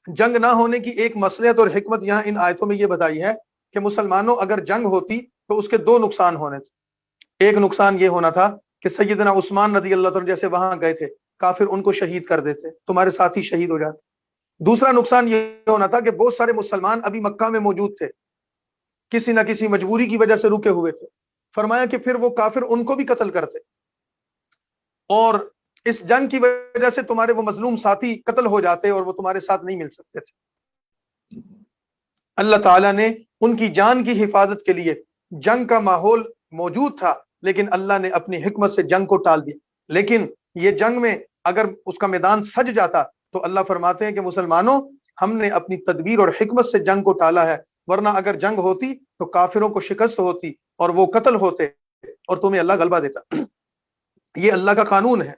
جنگ نہ ہونے کی ایک مصلحت اور حکمت یہاں ان آیتوں میں یہ بتائی ہے کہ مسلمانوں اگر جنگ ہوتی تو اس کے 2 نقصان ہونے تھے۔ ایک نقصان یہ ہونا تھا کہ سیدنا عثمان رضی اللہ عنہ جیسے وہاں گئے تھے، کافر ان کو شہید کر دیتے، تمہارے ساتھی شہید ہو جاتے۔ دوسرا نقصان یہ ہونا تھا کہ بہت سارے مسلمان ابھی مکہ میں موجود تھے، کسی نہ کسی مجبوری کی وجہ سے رکے ہوئے تھے. فرمایا کہ پھر وہ کافر ان کو بھی قتل کرتے، اور اس جنگ کی وجہ سے تمہارے وہ مظلوم ساتھی قتل ہو جاتے اور وہ تمہارے ساتھ نہیں مل سکتے تھے. اللہ تعالیٰ نے ان کی جان کی حفاظت کے لیے جنگ کا ماحول موجود تھا، لیکن اللہ نے اپنی حکمت سے جنگ کو ٹال دیا. لیکن یہ جنگ میں اگر اس کا میدان سج جاتا تو اللہ فرماتے ہیں کہ مسلمانوں، ہم نے اپنی تدبیر اور حکمت سے جنگ کو ٹالا ہے، ورنہ اگر جنگ ہوتی تو کافروں کو شکست ہوتی اور وہ قتل ہوتے اور تمہیں اللہ غلبہ دیتا. یہ اللہ کا قانون ہے.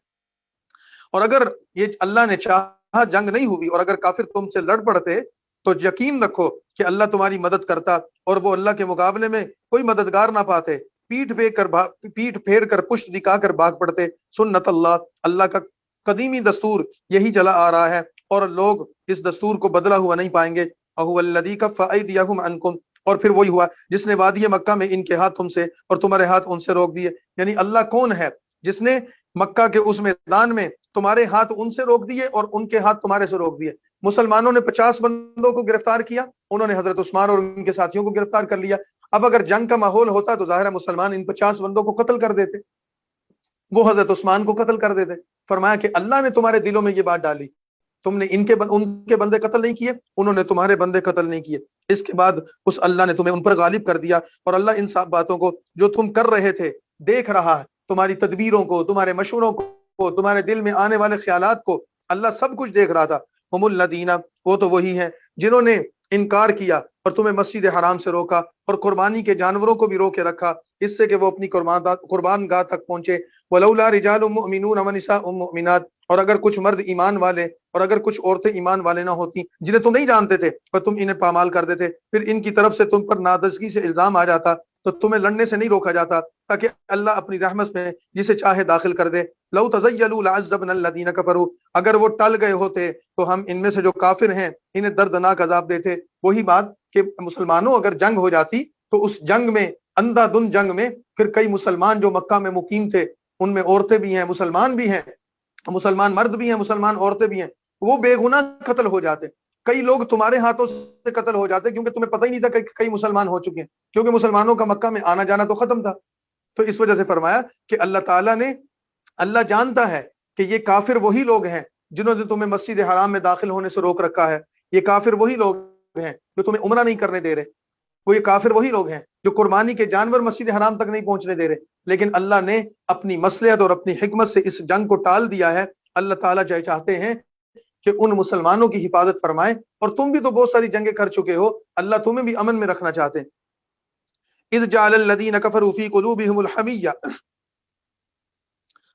اور اگر یہ اللہ نے چاہا جنگ نہیں ہوئی اور اگر کافر تم سے لڑ پڑتے تو یقین رکھو کہ اللہ تمہاری مدد کرتا، اور وہ اللہ کے مقابلے میں کوئی مددگار نہ پاتے. پیٹ پھیر کر پشت دکھا کر بھاگ پڑتے. سنت اللہ، اللہ کا قدیمی دستور یہی چلا آ رہا ہے، اور لوگ اس دستور کو بدلا ہوا نہیں پائیں گے. اهو الذی کف ایدیہم عنکم، اور پھر وہی ہوا جس نے وادی مکہ میں ان کے ہاتھ تم سے اور تمہارے ہاتھ ان سے روک دیے. یعنی اللہ کون ہے؟ جس نے مکہ کے اس میدان میں تمہارے ہاتھ ان سے روک دیے اور ان کے ہاتھ تمہارے سے روک دیے. مسلمانوں نے 50 بندوں کو گرفتار کیا، انہوں نے حضرت عثمان اور ان کے ساتھیوں کو گرفتار کر لیا. اب اگر جنگ کا ماحول ہوتا تو ظاہر ہے مسلمان ان 50 بندوں کو قتل کر دیتے، وہ حضرت عثمان کو قتل کر دیتے. فرمایا کہ اللہ نے تمہارے دلوں میں یہ بات ڈالی، تم نے ان کے بندے قتل نہیں کیے، انہوں نے تمہارے بندے قتل نہیں کیے. اس کے بعد اس اللہ نے تمہیں ان پر غالب کر دیا، اور اللہ ان سب باتوں کو جو تم کر رہے تھے دیکھ رہا ہے، تمہاری تدبیروں کو، تمہارے مشوروں کو، تمہارے دل میں آنے والے خیالات کو اللہ سب کچھ دیکھ رہا تھا. ہم الذین، وہ تو وہی ہیں جنہوں نے انکار کیا اور تمہیں مسجد حرام سے روکا اور قربانی کے جانوروں کو بھی روکے رکھا اس سے کہ وہ اپنی قربان گاہ تک پہنچے. ولولا رجال مؤمنون ونساء مؤمنات، اور اگر کچھ مرد ایمان والے اور اگر کچھ عورتیں ایمان والے نہ ہوتی جنہیں تم نہیں جانتے تھے پر تم انہیں پامال کر دیتے، پھر ان کی طرف سے تم پر نادزگی سے الزام آ جاتا تو تمہیں لڑنے سے نہیں روکا جاتا، تاکہ اللہ اپنی رحمت میں جسے چاہے داخل کر دے. لو تزیلوا لعذبنا الذین کفروا، اگر وہ ٹل گئے ہوتے تو ہم ان میں سے جو کافر ہیں انہیں دردناک عذاب دیتے. وہی بات کہ مسلمانوں اگر جنگ ہو جاتی تو اس جنگ میں، اندھا دھند جنگ میں، پھر کئی مسلمان جو مکہ میں مقیم تھے، ان میں عورتیں بھی ہیں، مسلمان بھی ہیں، مسلمان مرد بھی ہیں، مسلمان عورتیں بھی ہیں، وہ بے گناہ قتل ہو جاتے. کئی لوگ تمہارے ہاتھوں سے قتل ہو جاتے کیونکہ تمہیں پتہ ہی نہیں تھا کہ کئی مسلمان ہو چکے ہیں، کیونکہ مسلمانوں کا مکہ میں آنا جانا تو ختم تھا. تو اس وجہ سے فرمایا کہ اللہ تعالیٰ نے، اللہ جانتا ہے کہ یہ کافر وہی لوگ ہیں جنہوں نے تمہیں مسجد حرام میں داخل ہونے سے روک رکھا ہے. یہ کافر وہی لوگ ہیں جو تمہیں عمرہ نہیں کرنے دے رہے. وہ یہ کافر وہی لوگ ہیں جو قربانی کے جانور مسجد حرام تک نہیں پہنچنے دے رہے. لیکن اللہ نے اپنی مصلحت اور اپنی حکمت سے اس جنگ کو ٹال دیا ہے. اللہ تعالیٰ چاہتے ہیں کہ ان مسلمانوں کی حفاظت فرمائیں، اور تم بھی تو بہت ساری جنگیں کر چکے ہو، اللہ تمہیں بھی امن میں رکھنا چاہتے ہیں. اذ جعل الذین کفروا فی قلوبہم الحمیہ،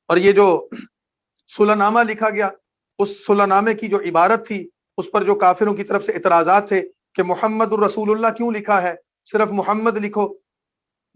اور یہ جو صلح نامہ لکھا گیا، اس صلح نامے کی جو عبارت تھی اس پر جو کافروں کی طرف سے اعتراضات تھے کہ محمد الرسول اللہ کیوں لکھا ہے، صرف محمد لکھو،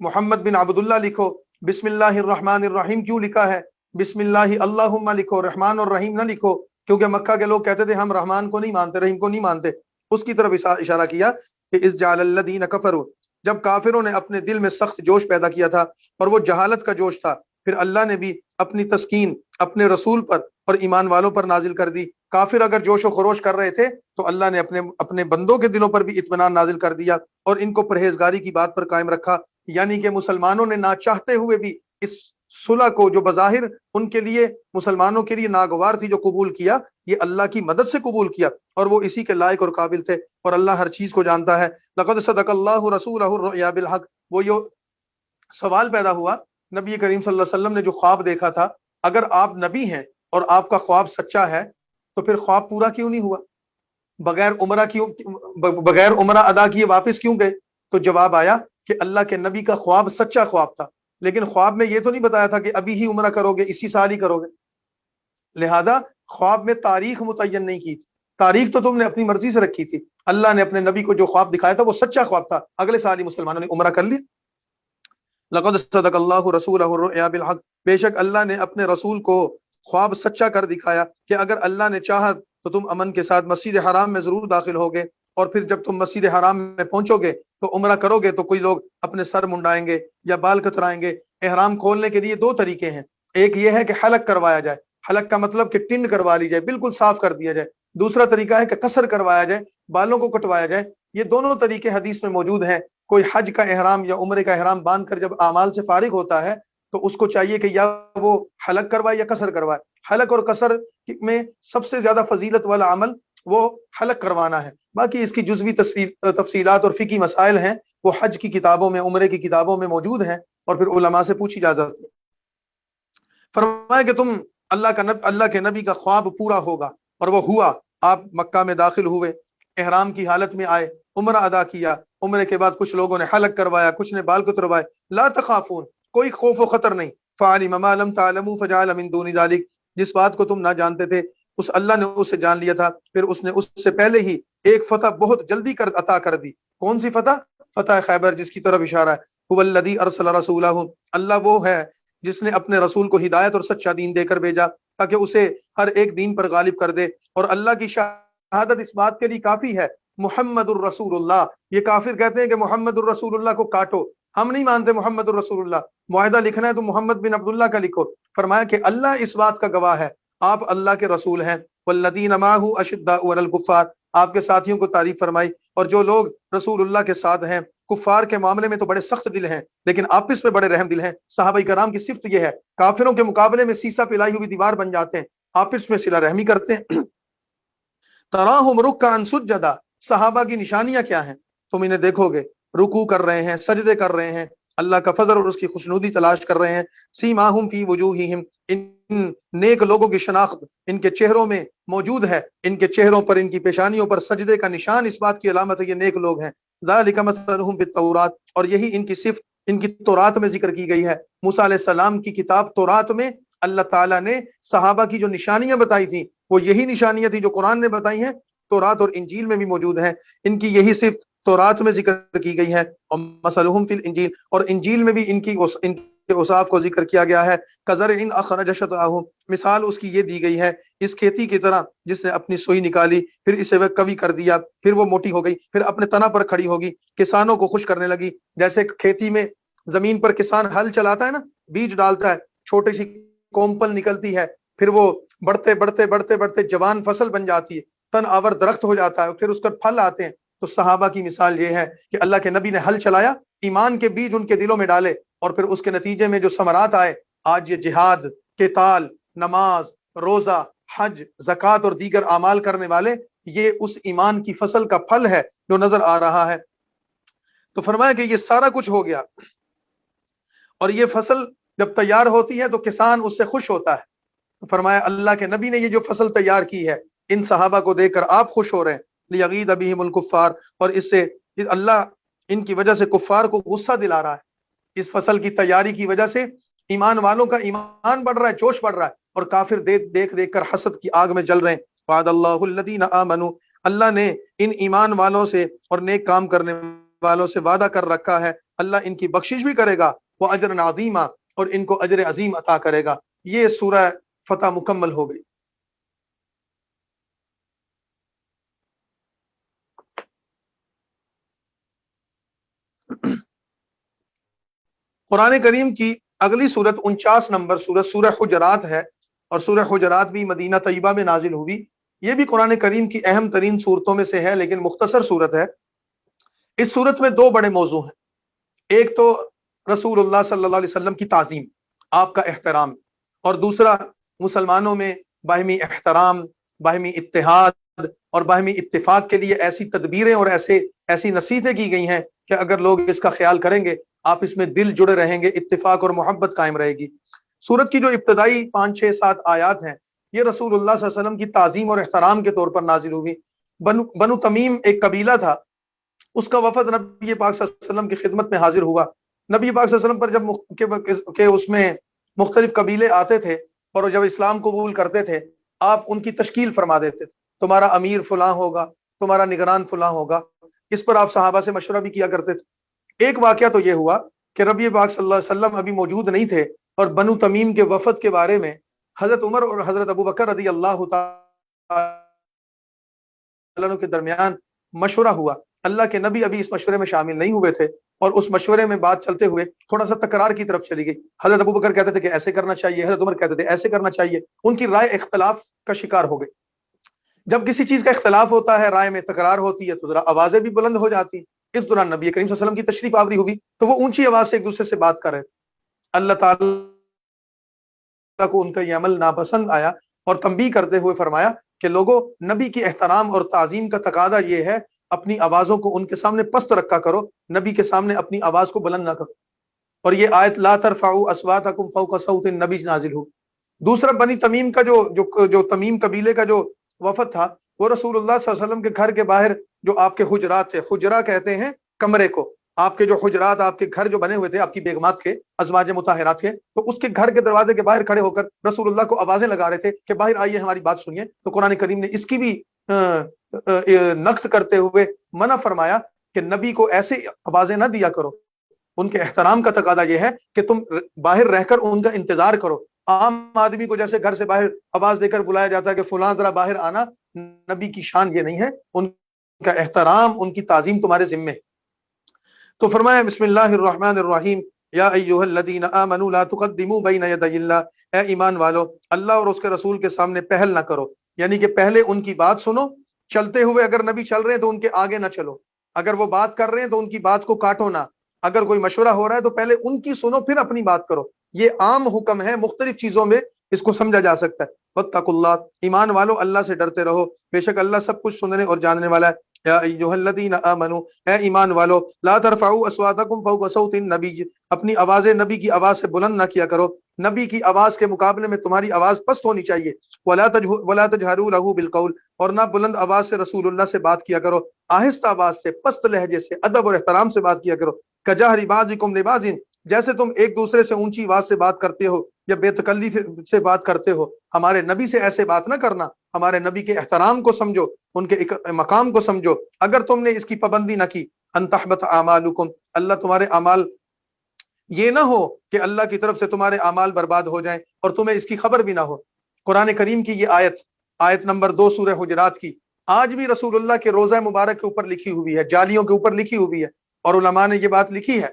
محمد بن عبداللہ لکھو. بسم اللہ الرحمن الرحیم کیوں لکھا ہے، بسم اللہ اللہم لکھو، رحمان اور رحیم نہ لکھو، کیونکہ مکہ کے لوگ کہتے تھے ہم رحمان کو نہیں مانتے، رحیم کو نہیں مانتے. اس کی طرف اشارہ کیا کہ اذ جعل الذین کفروا، جب کافروں نے اپنے دل میں سخت جوش پیدا کیا تھا اور وہ جہالت کا جوش تھا، پھر اللہ نے بھی اپنی تسکین اپنے رسول پر اور ایمان والوں پر نازل کر دی. کافر اگر جوش و خروش کر رہے تھے تو اللہ نے اپنے بندوں کے دلوں پر بھی اطمینان نازل کر دیا اور ان کو پرہیزگاری کی بات پر قائم رکھا. یعنی کہ مسلمانوں نے نہ چاہتے ہوئے بھی اس صلح کو جو بظاہر ان کے لیے، مسلمانوں کے لیے ناگوار تھی، جو قبول کیا، یہ اللہ کی مدد سے قبول کیا، اور وہ اسی کے لائق اور قابل تھے، اور اللہ ہر چیز کو جانتا ہے. لقد صدق اللہ رسولہ الرؤیا بالحق، وہ جو سوال پیدا ہوا، نبی کریم صلی اللہ علیہ وسلم نے جو خواب دیکھا تھا، اگر آپ نبی ہیں اور آپ کا خواب سچا ہے تو پھر خواب پورا کیوں نہیں ہوا؟ بغیر عمرہ ادا کیے واپس کیوں گئے؟ تو جواب آیا کہ اللہ کے نبی کا خواب سچا خواب تھا، لیکن خواب میں یہ تو نہیں بتایا تھا کہ ابھی ہی عمرہ کرو گے، اسی سال ہی کرو گے. لہذا خواب میں تاریخ متعین نہیں کی تھی، تاریخ تو تم نے اپنی مرضی سے رکھی تھی. اللہ نے اپنے نبی کو جو خواب دکھایا تھا وہ سچا خواب تھا، اگلے سال ہی مسلمانوں نے عمرہ کر لیا. لقد صدق اللہ رسولہ الرؤیا بالحق، بے شک اللہ نے اپنے رسول کو خواب سچا کر دکھایا کہ اگر اللہ نے چاہا تو تم امن کے ساتھ مسجد حرام میں ضرور داخل ہوگے، اور پھر جب تم مسجد حرام میں پہنچو گے تو عمرہ کرو گے تو کوئی لوگ اپنے سر منڈائیں گے یا بال کترائیں گے. احرام کھولنے کے لیے دو طریقے ہیں، ایک یہ ہے کہ حلق کروایا جائے، حلق کا مطلب کہ ٹنڈ کروا لی جائے، بالکل صاف کر دیا جائے. دوسرا طریقہ ہے کہ قصر کروایا جائے، بالوں کو کٹوایا جائے. یہ دونوں طریقے حدیث میں موجود ہیں. کوئی حج کا احرام یا عمرے کا احرام باندھ کر جب اعمال سے فارغ ہوتا ہے تو اس کو چاہیے کہ یا وہ حلق کروائے یا قصر کروائے. حلق اور قصر میں سب سے زیادہ فضیلت والا عمل وہ حلق کروانا ہے. باقی اس کی جزوی تفصیلات اور فقہی مسائل ہیں وہ حج کی کتابوں میں، عمرے کی کتابوں میں موجود ہیں، اور پھر علماء سے پوچھی جا سکتی ہے. فرمایا کہ تم اللہ کے نبی کا خواب پورا ہوگا، اور وہ ہوا. آپ مکہ میں داخل ہوئے، احرام کی حالت میں آئے، عمرہ ادا کیا، عمرے کے بعد کچھ لوگوں نے حلق کروایا، کچھ نے بال کتروائے. لا تخافون، کوئی خوف و خطر نہیں. فعلم ما لم تعلموا فجعل من دون ذلك، جس بات کو تم نہ جانتے تھے اس اللہ نے اسے جان لیا تھا، پھر اس نے اس سے پہلے ہی ایک فتح بہت جلدی عطا کر دی. کون سی فتح؟ فتح خیبر، جس کی طرف اشارہ ہے. هو الذی ارسل رسولہ، اللہ وہ ہے جس نے اپنے رسول کو ہدایت اور سچا دین دے کر بھیجا تاکہ اسے ہر ایک دین پر غالب کر دے. اور اللہ کی شہادت اس بات کے لیے کافی ہے، محمد الرسول اللہ. یہ کافر کہتے ہیں کہ محمد الرسول اللہ کو کاٹو، ہم نہیں مانتے محمد الرسول اللہ. معاہدہ لکھنا ہے تو محمد بن عبداللہ کا لکھو. فرمایا کہ اللہ اس بات کا گواہ ہے آپ اللہ کے رسول ہیں. والذین معہ اشداء علی الکفار، آپ کے ساتھیوں کو تعریف فرمائی، اور جو لوگ رسول اللہ کے ساتھ ہیں کفار کے معاملے میں تو بڑے سخت دل ہیں لیکن آپس میں بڑے رحم دل ہیں. صحابہ کرام کی صفت یہ ہے، کافروں کے مقابلے میں سیسا پلائی ہوئی دیوار بن جاتے ہیں، آپس میں صلہ رحمی کرتے ہیں. تراہم رکعا سجدا، صحابہ کی نشانیاں کیا ہیں؟ تم انہیں دیکھو گے رکوع کر رہے ہیں، سجدے کر رہے ہیں، اللہ کا فضل اور اس کی خوشنودی تلاش کر رہے ہیں. سیماہم فی وجوہہم، ان نیک لوگوں کی شناخت ان کے چہروں میں موجود ہے، ان کے چہروں پر، ان کی پیشانیوں پر سجدے کا نشان اس بات کی علامت ہے یہ نیک لوگ ہیں. ذالک مثلہم بالتوراۃ، اور یہی ان کی صفت ان کی تورات میں ذکر کی گئی ہے. موسیٰ علیہ السلام کی کتاب تورات میں اللہ تعالیٰ نے صحابہ کی جو نشانیاں بتائی تھیں وہ یہی نشانیاں تھیں جو قرآن نے بتائی ہیں، تورات اور انجیل میں بھی موجود ہیں. ان کی یہی صفت تورات میں ذکر کی گئی ہے، اور مثلہم فی الانجیل، اور انجیل میں بھی ان کے اوصاف کو ذکر کیا گیا ہے. کزرع اخرج شطأہ، مثال اس کی یہ دی گئی ہے اس کھیتی کی طرح جس نے اپنی سوئی نکالی، پھر اسے وہ کبھی کر دیا، پھر وہ موٹی ہو گئی، پھر اپنے تنا پر کھڑی ہوگی، کسانوں کو خوش کرنے لگی. جیسے کھیتی میں زمین پر کسان ہل چلاتا ہے نا، بیج ڈالتا ہے، چھوٹی سی کومپل نکلتی ہے، پھر وہ بڑھتے بڑھتے بڑھتے بڑھتے جوان فصل بن جاتی ہے، تن آور درخت ہو جاتا ہے، پھر اس پر پھل آتے ہیں. تو صحابہ کی مثال یہ ہے کہ اللہ کے نبی نے ہل چلایا، ایمان کے بیج ان کے دلوں میں ڈالے، اور پھر اس کے نتیجے میں جو ثمرات آئے، آج یہ جہاد، قتال، نماز، روزہ، حج، زکوٰۃ اور دیگر اعمال کرنے والے، یہ اس ایمان کی فصل کا پھل ہے جو نظر آ رہا ہے. تو فرمایا کہ یہ سارا کچھ ہو گیا، اور یہ فصل جب تیار ہوتی ہے تو کسان اس سے خوش ہوتا ہے. تو فرمایا اللہ کے نبی نے یہ جو فصل تیار کی ہے ان صحابہ کو دیکھ کر آپ خوش ہو رہے ہیں. لیغیظ بہم الکفار، اور اس سے اللہ ان کی وجہ سے کفار کو غصہ دلا رہا ہے. اس فصل کی تیاری کی وجہ سے ایمان والوں کا ایمان بڑھ رہا ہے، جوش بڑھ رہا ہے، اور کافر دیکھ دیکھ کر حسد کی آگ میں جل رہے ہیں. وعد اللہ الذین آمنوا، اللہ نے ان ایمان والوں سے اور نیک کام کرنے والوں سے وعدہ کر رکھا ہے اللہ ان کی بخشش بھی کرے گا، وہ اجر عظیما، اور ان کو اجر عظیم عطا کرے گا. یہ سورہ فتح مکمل ہو گئی. قرآن کریم کی اگلی سورت 49 نمبر سورت سورہ حجرات ہے، اور سورہ حجرات بھی مدینہ طیبہ میں نازل ہوئی. یہ بھی قرآن کریم کی اہم ترین سورتوں میں سے ہے لیکن مختصر سورت ہے. اس سورت میں دو بڑے موضوع ہیں، ایک تو رسول اللہ صلی اللہ علیہ وسلم کی تعظیم، آپ کا احترام، اور دوسرا مسلمانوں میں باہمی احترام، باہمی اتحاد اور باہمی اتفاق کے لیے ایسی تدبیریں اور ایسی نصیحتیں کی گئی ہیں کہ اگر لوگ اس کا خیال کریں گے آپس میں دل جڑے رہیں گے، اتفاق اور محبت قائم رہے گی. سورت کی جو ابتدائی 5 6 7 آیات ہیں یہ رسول اللہ صلی اللہ علیہ وسلم کی تعظیم اور احترام کے طور پر نازل ہوئی. بنو تمیم ایک قبیلہ تھا، اس کا وفد نبی پاک صلی اللہ علیہ وسلم کی خدمت میں حاضر ہوا. نبی پاک صلی اللہ علیہ وسلم پر جب اس میں مختلف قبیلے آتے تھے اور جب اسلام قبول کرتے تھے آپ ان کی تشکیل فرما دیتے تھے، تمہارا امیر فلاں ہوگا، تمہارا نگران فلاں ہوگا. اس پر آپ صحابہ سے مشورہ بھی کیا کرتے تھے. ایک واقعہ تو یہ ہوا کہ نبی پاک صلی اللہ علیہ وسلم ابھی موجود نہیں تھے، اور بنو تمیم کے وفد کے بارے میں حضرت عمر اور حضرت ابو بکر رضی اللہ تعالی عنہ کے درمیان مشورہ ہوا. اللہ کے نبی ابھی اس مشورے میں شامل نہیں ہوئے تھے، اور اس مشورے میں بات چلتے ہوئے تھوڑا سا تکرار کی طرف چلی گئی. حضرت ابو بکر کہتے تھے کہ ایسے کرنا چاہیے، حضرت عمر کہتے تھے ایسے کرنا چاہیے. ان کی رائے اختلاف کا شکار ہو گئی. جب کسی چیز کا اختلاف ہوتا ہے، رائے میں تکرار ہوتی ہے تو ذرا آوازیں بھی بلند ہو جاتی ہیں. اس دوران نبی کریم صلی اللہ علیہ وسلم کی تشریف آوری ہوئی تو وہ اونچی آواز سے ایک دوسرے سے بات کر رہے تھے. اللہ تعالیٰ کو ان کا یہ عمل ناپسند آیا اور تنبیہ کرتے ہوئے فرمایا کہ لوگوں، نبی کی احترام اور تعظیم کا تقاضا یہ ہے اپنی آوازوں کو ان کے سامنے پست رکھا کرو، نبی کے سامنے اپنی آواز کو بلند نہ کرو. اور یہ آیت لا ترفعوا اصواتکم فوق صوت النبی نازل ہو. دوسرا بنی تمیم کا جو تمیم قبیلے کا جو وفد تھا، وہ رسول اللہ صلی اللہ علیہ وسلم کے گھر کے باہر جو آپ کے حجرات تھے، حجرہ کہتے ہیں کمرے کو، آپ کے جو حجرات، آپ کے گھر جو بنے ہوئے تھے آپ کی بیگمات کے، ازواج مطہرات کے، تو اس کے گھر کے دروازے کے باہر کھڑے ہو کر رسول اللہ کو آوازیں لگا رہے تھے کہ باہر آئیے ہماری بات سنیے. تو قرآن کریم نے اس کی بھی نقد کرتے ہوئے منع فرمایا کہ نبی کو ایسے آوازیں نہ دیا کرو. ان کے احترام کا تقاضا یہ ہے کہ تم باہر رہ کر ان کا انتظار کرو. عام آدمی کو جیسے گھر سے باہر آواز دے کر بلایا جاتا ہے کہ فلاں ذرا باہر آنا، نبی کی شان یہ نہیں ہے. ان کا احترام، ان کی تعظیم تمہارے ذمے. تو فرمایا بسم اللہ الرحمن الرحیم، یا ایھا الذین آمنوا لا تقدموا بین یدی اللہ، اے ایمان والو اللہ اور اس کے رسول کے سامنے پہل نہ کرو. یعنی کہ پہلے ان کی بات سنو، چلتے ہوئے اگر نبی چل رہے ہیں تو ان کے آگے نہ چلو، اگر وہ بات کر رہے ہیں تو ان کی بات کو کاٹو نہ، اگر کوئی مشورہ ہو رہا ہے تو پہلے ان کی سنو پھر اپنی بات کرو. یہ عام حکم ہے، مختلف چیزوں میں اس کو سمجھا جا سکتا ہے. واتقوا اللہ، ایمان والو اللہ سے ڈرتے رہو، بے شک اللہ سب کچھ سننے اور جاننے والا ہے. یا ایھا الذین آمنوا، اے ایمان والو لا ترفعوا اصواتکم فوق صوت النبی، اپنی آوازیں نبی کی آواز سے بلند نہ کیا کرو. نبی کی آواز کے مقابلے میں تمہاری آواز پست ہونی چاہیے. ولا تجہروا له بالقول، اور نہ بلند آواز سے رسول اللہ سے بات کیا کرو، آہستہ آواز سے، پست لہجے سے، ادب اور احترام سے بات کیا کرو. کجہر بعضکم لبعض، جیسے تم ایک دوسرے سے اونچی آواز سے بات کرتے ہو یا بے تکلف سے بات کرتے ہو. ہمارے نبی سے ایسے بات نہ کرنا. ہمارے نبی کے احترام کو سمجھو، ان کے مقام کو سمجھو. اگر تم نے اس کی پابندی نہ کی، ان تحبط اعمالکم، اللہ تمہارے اعمال، یہ نہ ہو کہ اللہ کی طرف سے تمہارے اعمال برباد ہو جائیں اور تمہیں اس کی خبر بھی نہ ہو. قرآن کریم کی یہ آیت نمبر 2 سورہ حجرات کی، آج بھی رسول اللہ کے روضہ مبارک کے اوپر لکھی ہوئی ہے، جالیوں کے اوپر لکھی ہوئی ہے. اور علماء نے یہ بات لکھی ہے،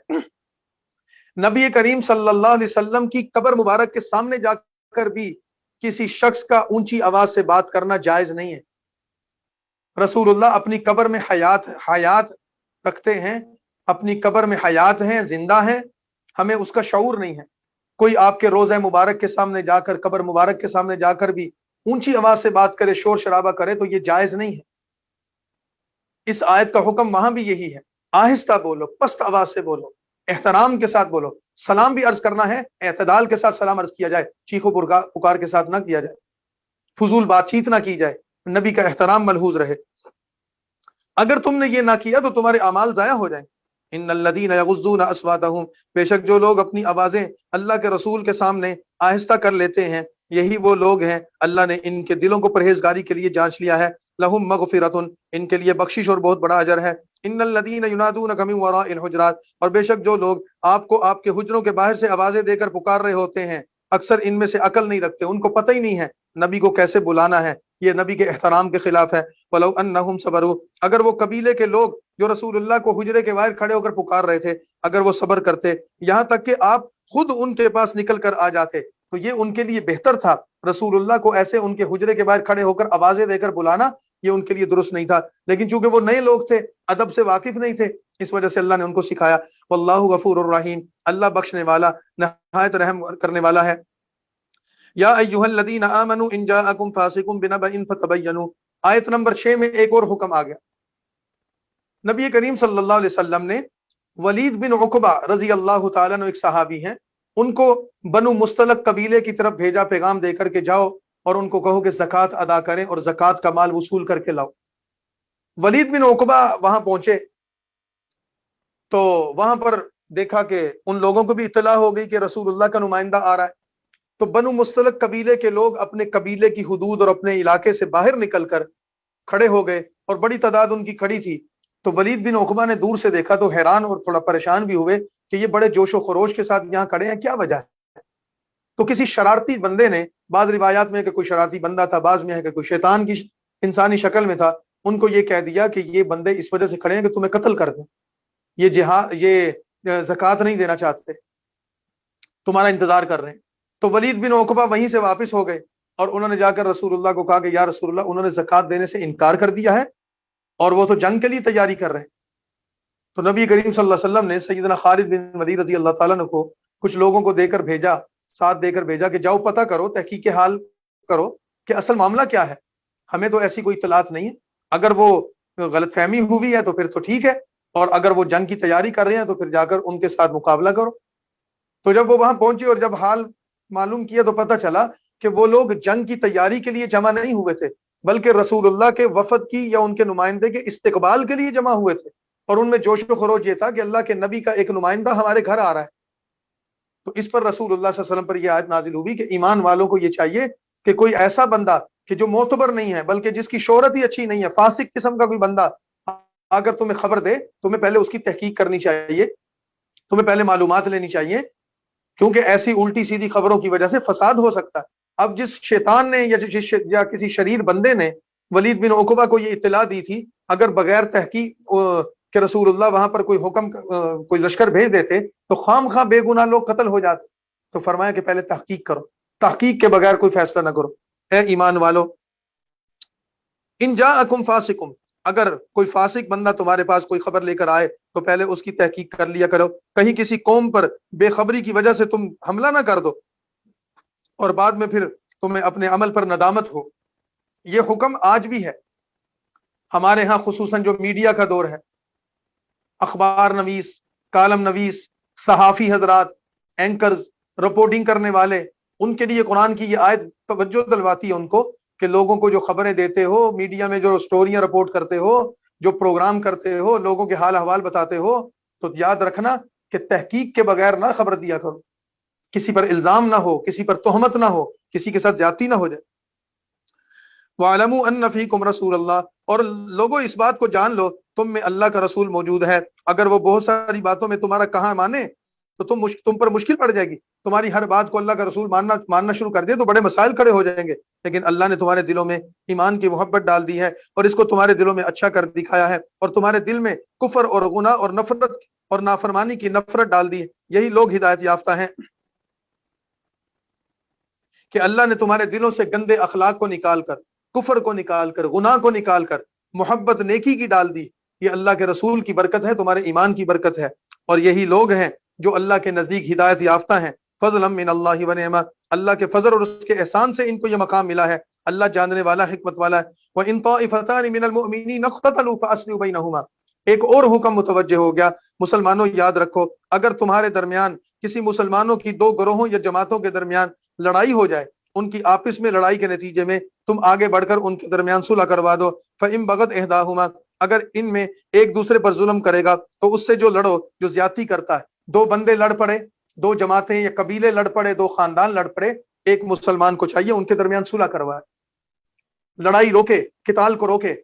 نبی کریم صلی اللہ علیہ وسلم کی قبر مبارک کے سامنے جا کر بھی کسی شخص کا اونچی آواز سے بات کرنا جائز نہیں ہے. رسول اللہ اپنی قبر میں حیات رکھتے ہیں، اپنی قبر میں حیات ہیں، زندہ ہیں، ہمیں اس کا شعور نہیں ہے. کوئی آپ کے روضہ مبارک کے سامنے جا کر، قبر مبارک کے سامنے جا کر بھی اونچی آواز سے بات کرے، شور شرابہ کرے تو یہ جائز نہیں ہے. اس آیت کا حکم وہاں بھی یہی ہے، آہستہ بولو، پست آواز سے بولو، احترام کے ساتھ بولو. سلام بھی عرض کرنا ہے، اعتدال کے ساتھ سلام عرض کیا جائے، چیخ و پکار کے ساتھ نہ کیا جائے، فضول بات چیت نہ کی جائے، نبی کا احترام ملحوظ رہے. اگر تم نے یہ نہ کیا تو تمہارے اعمال ضائع ہو جائیں. ان الذین یغضون اصواتهم، بے شک جو لوگ اپنی آوازیں اللہ کے رسول کے سامنے آہستہ کر لیتے ہیں، یہی وہ لوگ ہیں اللہ نے ان کے دلوں کو پرہیزگاری کے لیے جانچ لیا ہے. لہم مغفرۃ، ان کے لیے بخشش اور بہت بڑا اجر ہے. ان الذین ینادونک من وراء الحجرات، اور بے شک جو لوگ آپ کو آپ کے حجروں کے باہر سے آوازیں دے کر پکار رہے ہوتے ہیں، اکثر ان میں سے عقل نہیں رکھتے، ان کو پتہ ہی نہیں ہے نبی کو کیسے بلانا ہے. یہ نبی کے احترام کے خلاف ہے. ولو انہم صبروا، اگر وہ قبیلے کے لوگ جو رسول اللہ کو حجرے کے باہر کھڑے ہو کر پکار رہے تھے، اگر وہ صبر کرتے یہاں تک کہ آپ خود ان کے پاس نکل کر آ جاتے تو یہ ان کے لیے بہتر تھا. رسول اللہ کو ایسے ان کے حجرے کے باہر کھڑے ہو کر آوازیں دے کر بلانا یہ ان کے لیے درست نہیں تھا. لیکن چونکہ وہ نئے لوگ تھے، ادب سے واقف نہیں تھے، اس وجہ سے اللہ نے ان کو سکھایا. واللہ غفور الرحیم، اللہ بخشنے والا، نہایت رحم کرنے والا ہے. یا ایھا الذین آمنوا ان جاءکم فاسق بنبأ فتبینوا، آیت نمبر 6 میں ایک اور حکم آ گیا. نبی کریم صلی اللہ علیہ وسلم نے ولید بن عقبہ رضی اللہ تعالیٰ عنہ، ایک صحابی ہیں، ان کو بنو مستلق قبیلے کی طرف بھیجا پیغام دے کر کے جاؤ اور ان کو کہو کہ زکوٰۃ ادا کریں اور زکوٰۃ کا مال وصول کر کے لاؤ. ولید بن عقبہ وہاں پہنچے تو وہاں پر دیکھا کہ ان لوگوں کو بھی اطلاع ہو گئی کہ رسول اللہ کا نمائندہ آ رہا ہے. تو بنو مستلق قبیلے کے لوگ اپنے قبیلے کی حدود اور اپنے علاقے سے باہر نکل کر کھڑے ہو گئے اور بڑی تعداد ان کی کھڑی تھی. تو ولید بن عقبہ نے دور سے دیکھا تو حیران اور تھوڑا پریشان بھی ہوئے کہ یہ بڑے جوش و خروش کے ساتھ یہاں کھڑے ہیں، کیا وجہ ہے؟ تو کسی شرارتی بندے نے، بعض روایات میں ہے کہ کوئی شرارتی بندہ تھا، بعض میں ہے کہ کوئی شیطان کی انسانی شکل میں تھا، ان کو یہ کہہ دیا کہ یہ بندے اس وجہ سے کھڑے ہیں کہ تمہیں قتل کر دیں، یہ زکوٰۃ نہیں دینا چاہتے، تمہارا انتظار کر رہے ہیں. تو ولید بن عقبہ وہیں سے واپس ہو گئے اور انہوں نے جا کر رسول اللہ کو کہا کہ یا رسول اللہ، انہوں نے زکوٰۃ دینے سے انکار کر دیا ہے اور وہ تو جنگ کے لیے تیاری کر رہے ہیں. تو نبی کریم صلی اللہ علیہ وسلم نے سیدنا خالد بن ولید رضی اللہ تعالیٰ عنہ کو کچھ لوگوں کو دے کر بھیجا، ساتھ دے کر بھیجا کہ جاؤ پتہ کرو، تحقیق حال کرو کہ اصل معاملہ کیا ہے، ہمیں تو ایسی کوئی اطلاعات نہیں ہے، اگر وہ غلط فہمی ہوئی ہے تو پھر تو ٹھیک ہے، اور اگر وہ جنگ کی تیاری کر رہے ہیں تو پھر جا کر ان کے ساتھ مقابلہ کرو۔ تو جب وہ وہاں پہنچے اور جب حال معلوم کیا تو پتہ چلا کہ وہ لوگ جنگ کی تیاری کے لیے جمع نہیں ہوئے تھے، بلکہ رسول اللہ کے وفد کی یا ان کے نمائندے کے استقبال کے لیے جمع ہوئے تھے، اور ان میں جوش و خروش یہ تھا کہ اللہ کے نبی کا ایک نمائندہ ہمارے گھر آ رہا ہے۔ تو اس پر رسول اللہ صلی اللہ علیہ وسلم پر یہ آیت نازل ہوئی کہ ایمان والوں کو یہ چاہیے کہ کوئی ایسا بندہ کہ جو معتبر نہیں ہے بلکہ جس کی شہرت ہی اچھی نہیں ہے، فاسق قسم کا کوئی بندہ اگر تمہیں خبر دے، تمہیں پہلے اس کی تحقیق کرنی چاہیے، تمہیں پہلے معلومات لینی چاہیے، کیونکہ ایسی الٹی سیدھی خبروں کی وجہ سے فساد ہو سکتا ہے۔ اب جس شیطان نے یا کسی شریر بندے نے ولید بن عقبہ کو یہ اطلاع دی تھی، اگر بغیر تحقیق کہ رسول اللہ وہاں پر کوئی حکم کوئی لشکر بھیج دیتے تو خام خواہ بے گناہ لوگ قتل ہو جاتے، تو فرمایا کہ پہلے تحقیق کرو، تحقیق کے بغیر کوئی فیصلہ نہ کرو۔ اے ایمان والو، ان جاءکم فاسقم، اگر کوئی فاسق بندہ تمہارے پاس کوئی خبر لے کر آئے تو پہلے اس کی تحقیق کر لیا کرو، کہیں کسی قوم پر بے خبری کی وجہ سے تم حملہ نہ کر دو اور بعد میں پھر تمہیں اپنے عمل پر ندامت ہو۔ یہ حکم آج بھی ہے ہمارے ہاں، خصوصاً جو میڈیا کا دور ہے، اخبار نویس، کالم نویس، صحافی حضرات، اینکرز، رپورٹنگ کرنے والے، ان کے لیے قرآن کی یہ آیت توجہ دلواتی ہے ان کو کہ لوگوں کو جو خبریں دیتے ہو، میڈیا میں جو سٹوریاں رپورٹ کرتے ہو، جو پروگرام کرتے ہو، لوگوں کے حال احوال بتاتے ہو، تو یاد رکھنا کہ تحقیق کے بغیر نہ خبر دیا کرو، کسی پر الزام نہ ہو، کسی پر تہمت نہ ہو، کسی کے ساتھ زیادتی نہ ہو جائے۔ وَاعْلَمُوا أَنَّ فِيكُمْ رَسُولَ اللَّهِ، اور لوگوں اس بات کو جان لو تم میں اللہ کا رسول موجود ہے۔ اگر وہ بہت ساری باتوں میں تمہارا کہاں مانے تو تم پر مشکل پڑ جائے گی، تمہاری ہر بات کو اللہ کا رسول ماننا شروع کر دے تو بڑے مسائل کھڑے ہو جائیں گے، لیکن اللہ نے تمہارے دلوں میں ایمان کی محبت ڈال دی ہے اور اس کو تمہارے دلوں میں اچھا کر دکھایا ہے، اور تمہارے دل میں کفر اور گناہ اور نفرت اور نافرمانی کی نفرت ڈال دی ہے۔ یہی لوگ ہدایت یافتہ ہیں کہ اللہ نے تمہارے دلوں سے گندے اخلاق کو نکال کر، کفر کو نکال کر، گناہ کو نکال کر محبت نیکی کی ڈال دی۔ یہ اللہ کے رسول کی برکت ہے، تمہارے ایمان کی برکت ہے، اور یہی لوگ ہیں جو اللہ کے نزدیک ہدایت یافتہ ہیں۔ فضلا من اللہ و نعمہ، اللہ کے فضل اور اس کے احسان سے ان کو یہ مقام ملا ہے۔ اللہ جاننے والا، حکمت والا ہے۔ وَإِن طَائِفَتَانِ مِنَ الْمُؤْمِنِينَ اقْتَتَلُوا فَأَصْلِحُوا بَيْنَهُمَا، ایک اور حکم متوجہ ہو گیا، مسلمانوں یاد رکھو، اگر تمہارے درمیان کسی مسلمانوں کی دو گروہوں یا جماعتوں کے درمیان لڑائی ہو جائے، ان کی آپس میں لڑائی کے نتیجے میں تم آگے بڑھ کر ان کے درمیان صلح کروا دو۔ فَإِن بَغَتْ إِحْدَاهُمَا، اگر ان میں ایک دوسرے پر ظلم کرے گا تو اس سے جو لڑو، جو زیادتی کرتا ہے، دو بندے لڑ پڑے، دو جماعتیں یا قبیلے لڑ پڑے، دو خاندان لڑ پڑے، ایک مسلمان کو چاہیے ان کے درمیان صلح کروائے، لڑائی روکے، قتال کو روکے،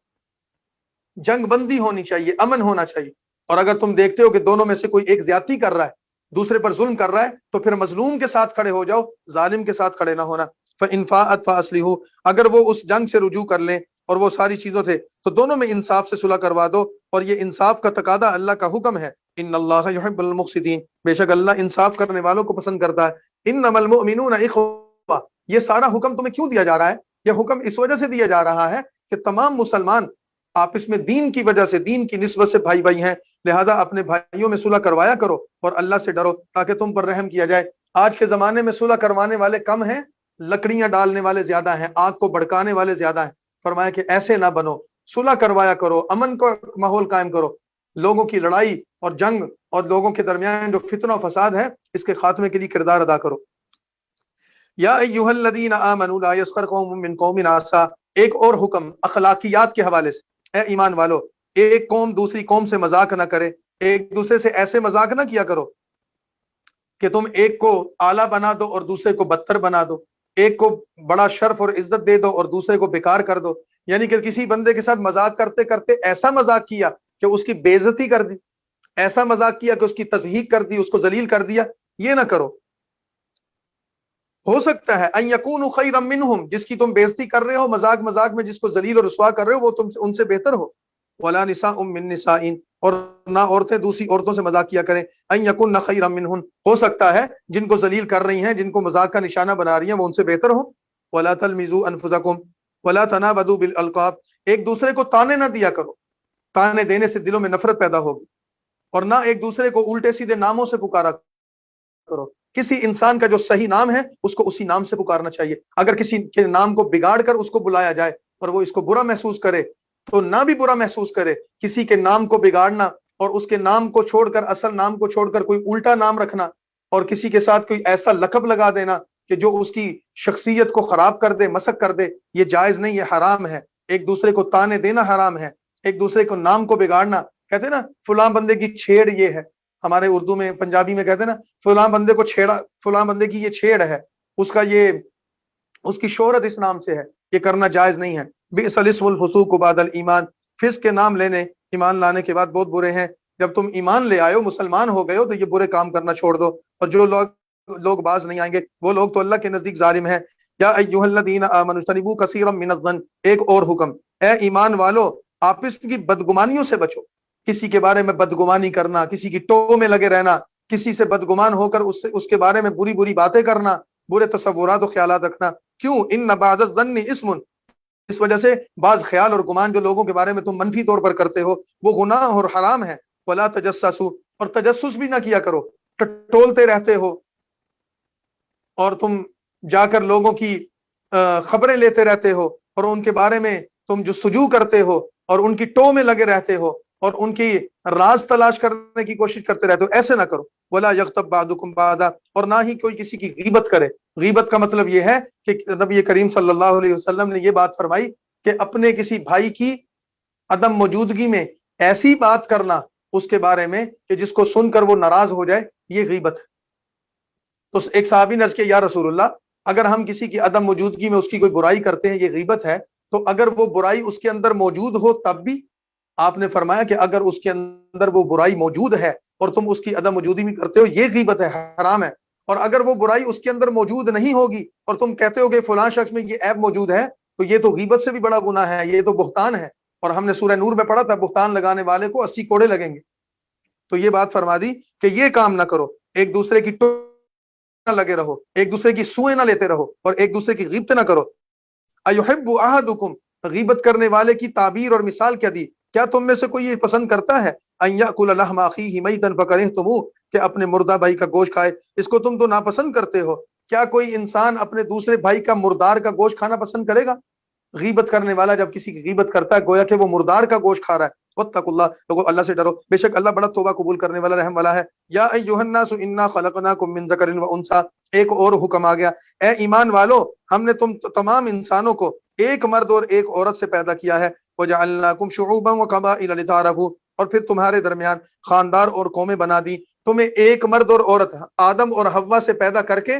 جنگ بندی ہونی چاہیے، امن ہونا چاہیے۔ اور اگر تم دیکھتے ہو کہ دونوں میں سے کوئی ایک زیادتی کر رہا ہے، دوسرے پر ظلم کر رہا ہے، تو پھر مظلوم کے ساتھ کھڑے ہو جاؤ، ظالم کے ساتھ کھڑے نہ ہونا۔ فَإِن فَاءَتْ فَأَصْلِحُوا، اگر وہ اس جنگ سے رجوع کر لیں اور وہ ساری چیزوں سے، تو دونوں میں انصاف سے صلح کروا دو، اور یہ انصاف کا تقاضا اللہ کا حکم ہے۔ ان اللہ یحب المقسطین، بے شک اللہ انصاف کرنے والوں کو پسند کرتا ہے۔ انما المؤمنون اخوہ، یہ سارا حکم تمہیں کیوں دیا جا رہا ہے؟ یہ حکم اس وجہ سے دیا جا رہا ہے کہ تمام مسلمان آپس میں دین کی وجہ سے، دین کی نسبت سے بھائی بھائی ہیں، لہذا اپنے بھائیوں میں صلح کروایا کرو اور اللہ سے ڈرو تاکہ تم پر رحم کیا جائے۔ آج کے زمانے میں صلح کروانے والے کم ہیں، لکڑیاں ڈالنے والے زیادہ ہیں، آگ کو بھڑکانے والے زیادہ ہیں۔ فرمایا کہ ایسے نہ بنو، صلح کروایا کرو، امن کا ماحول قائم کرو، لوگوں کی لڑائی اور جنگ اور لوگوں کے درمیان جو فتنہ و فساد ہے اس کے خاتمے کے لیے کردار ادا کرو۔ یا ایھا الذین آمنوا لا یسخر قوم من قوم عسیٰ، ایک اور حکم اخلاقیات کے حوالے سے، اے ایمان والو، ایک قوم دوسری قوم سے مذاق نہ کرے، ایک دوسرے سے ایسے مذاق نہ کیا کرو کہ تم ایک کو اعلیٰ بنا دو اور دوسرے کو بدتر بنا دو، ایک کو بڑا شرف اور عزت دے دو اور دوسرے کو بیکار کر دو، یعنی کہ کسی بندے کے ساتھ مذاق کرتے کرتے ایسا مذاق کیا کہ اس کی بے عزتی کر دی، ایسا مذاق کیا کہ اس کی تضحیق کر دی، اس کو ذلیل کر دیا، یہ نہ کرو۔ ہو سکتا ہے ان یکونوا خیرا منہم، جس کی تم بے عزتی کر رہے ہو مذاق میں، جس کو ذلیل اور رسوا کر رہے ہو، وہ تم سے ان سے بہتر ہو۔ ولا نساء من نساء، اور نہ عورتیں دوسری عورتوں سے مذاق کیا کریں، ان یکن خیرا منہن، ہو سکتا ہے جن کو ذلیل کر رہی ہیں، جن کو مذاق کا نشانہ بنا رہی ہیں، وہ ان سے بہتر ہو۔ ولا تلمزوا انفسکم ولا تنابذوا بالالقاب، ایک دوسرے کو تانے نہ دیا کرو، تانے دینے سے دلوں میں نفرت پیدا ہوگی۔ اور نہ ایک دوسرے کو الٹے سیدھے ناموں سے پکارا کرو. کسی انسان کا جو صحیح نام ہے اس کو اسی نام سے پکارنا چاہیے. اگر کسی کے نام کو بگاڑ کر اس کو بلایا جائے اور وہ اس کو برا محسوس کرے تو نہ بھی برا محسوس کرے. کسی کے نام کو بگاڑنا اور اس کے نام کو چھوڑ کر اصل نام کو چھوڑ کر کوئی الٹا نام رکھنا اور کسی کے ساتھ کوئی ایسا لقب لگا دینا کہ جو اس کی شخصیت کو خراب کر دے، مسخ کر دے، یہ جائز نہیں، یہ حرام ہے. ایک دوسرے کو تانے دینا حرام ہے. ایک دوسرے کو نام کو بگاڑنا، کہتے ہیں نا فلاں بندے کی چھیڑ یہ ہے، ہمارے اردو میں پنجابی میں کہتے ہیں نا فلاں بندے کو چھیڑا، فلاں بندے کی یہ چھیڑ ہے، اس کا یہ اس کی شہرت اس نام سے ہے، یہ کرنا جائز نہیں ہے. بئس الاسم الفسوق بعد الایمان، فسق کے نام لینے ایمان لانے کے بعد بہت برے ہیں. جب تم ایمان لے آئے ہو، مسلمان ہو گئے ہو، تو یہ برے کام کرنا چھوڑ دو. اور جو لوگ باز نہیں آئیں گے وہ لوگ تو اللہ کے نزدیک ظالم ہیں. یا ایھا الذین آمنوا اجتنبوا کثیرا من الظن، ایک اور حکم، اے ایمان والو آپس کی بدگمانیوں سے بچو. کسی کے بارے میں بدگمانی کرنا، کسی کی ٹو میں لگے رہنا، کسی سے بدگمان ہو کر اس کے بارے میں بری بری باتیں کرنا، برے تصورات و خیالات رکھنا. کیوں؟ ان بعض الظن اسم، اس وجہ سے بعض خیال اور گمان جو لوگوں کے بارے میں تم منفی طور پر کرتے ہو وہ گناہ اور حرام ہے. ولا تجسسوا، اور تجسس بھی نہ کیا کرو، ٹٹولتے رہتے ہو اور تم جا کر لوگوں کی خبریں لیتے رہتے ہو اور ان کے بارے میں تم جستجو کرتے ہو اور ان کی ٹو میں لگے رہتے ہو اور ان کی راز تلاش کرنے کی کوشش کرتے رہتے ہو. ایسے نہ کرو. ولا یغتب بعضکم بعضا، اور نہ ہی کوئی کسی کی غیبت کرے. غیبت کا مطلب یہ ہے کہ نبی کریم صلی اللہ علیہ وسلم نے یہ بات فرمائی کہ اپنے کسی بھائی کی عدم موجودگی میں ایسی بات کرنا اس کے بارے میں کہ جس کو سن کر وہ ناراض ہو جائے، یہ غیبت ہے. تو ایک صحابی نے عرض کیا یا رسول اللہ، اگر ہم کسی کی عدم موجودگی میں اس کی کوئی برائی کرتے ہیں یہ غیبت ہے، تو اگر وہ برائی اس کے اندر موجود ہو تب بھی؟ آپ نے فرمایا کہ اگر اس کے اندر وہ برائی موجود ہے اور تم اس کی عدم موجودگی میں کرتے ہو یہ غیبت ہے، حرام ہے. اور اگر وہ برائی اس کے اندر موجود نہیں ہوگی اور تم کہتے ہو کہ فلاں شخص میں یہ عیب موجود ہے، تو یہ تو غیبت سے بھی بڑا گناہ ہے، یہ تو بہتان ہے. اور ہم نے سورہ نور میں پڑھا تھا بہتان لگانے والے کو 80 کوڑے لگیں گے. تو یہ بات فرما دی کہ یہ کام نہ کرو. ایک دوسرے کی نہ لگے رہو، ایک دوسرے کی سوئیں نہ لیتے رہو اور ایک دوسرے کی غیبت نہ کرو. ایحب احدکم، غیبت کرنے والے کی تعبیر اور مثال کیا دی؟ کیا تم میں سے کوئی یہ پسند کرتا ہے ان یاکل لحم اخیہ میتا فکرہتموہ، کہ اپنے مردہ بھائی کا گوشت کھائے، اس کو تم تو ناپسند کرتے ہو. کیا کوئی انسان اپنے دوسرے بھائی کا مردار کا گوشت کھانا پسند کرے گا؟ غیبت کرنے والا جب کسی کی غیبت کرتا ہے گویا کہ وہ مردار کا گوشت کھا رہا ہے. واتقوا اللہ، لوگوں اللہ سے ڈرو، بے شک اللہ بڑا توبہ قبول کرنے والا، رحم والا ہے. یا ایھا الناس انا خلقناکم من ذکر و انثی، ایک اور حکم آ گیا، اے ایمان والو ہم نے تم تمام انسانوں کو ایک مرد اور ایک عورت سے پیدا کیا ہے. وجعلناکم شعوبا وقبائل لتعارفوا، اور پھر تمہارے درمیان خاندار اور قومیں بنا دی. تمہیں ایک مرد اور عورت آدم اور حوا سے پیدا کر کے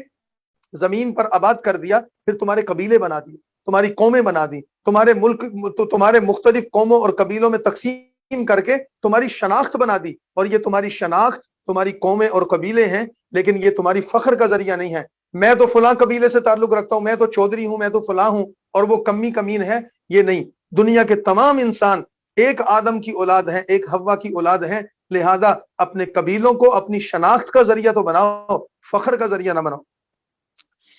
زمین پر آباد کر دیا، پھر تمہارے قبیلے بنا دیے، تمہاری قومیں بنا دی، تمہارے ملک تو تمہارے مختلف قوموں اور قبیلوں میں تقسیم کر کے تمہاری شناخت بنا دی. اور یہ تمہاری شناخت تمہاری قومیں اور قبیلے ہیں، لیکن یہ تمہاری فخر کا ذریعہ نہیں ہے. میں تو فلاں قبیلے سے تعلق رکھتا ہوں، میں تو چودھری ہوں، میں تو فلاں ہوں، اور وہ کمی کمین ہے، یہ نہیں. دنیا کے تمام انسان ایک آدم کی اولاد ہیں، ایک حوا کی اولاد ہیں. لہذا اپنے قبیلوں کو اپنی شناخت کا ذریعہ تو بناؤ، فخر کا ذریعہ نہ بناؤ.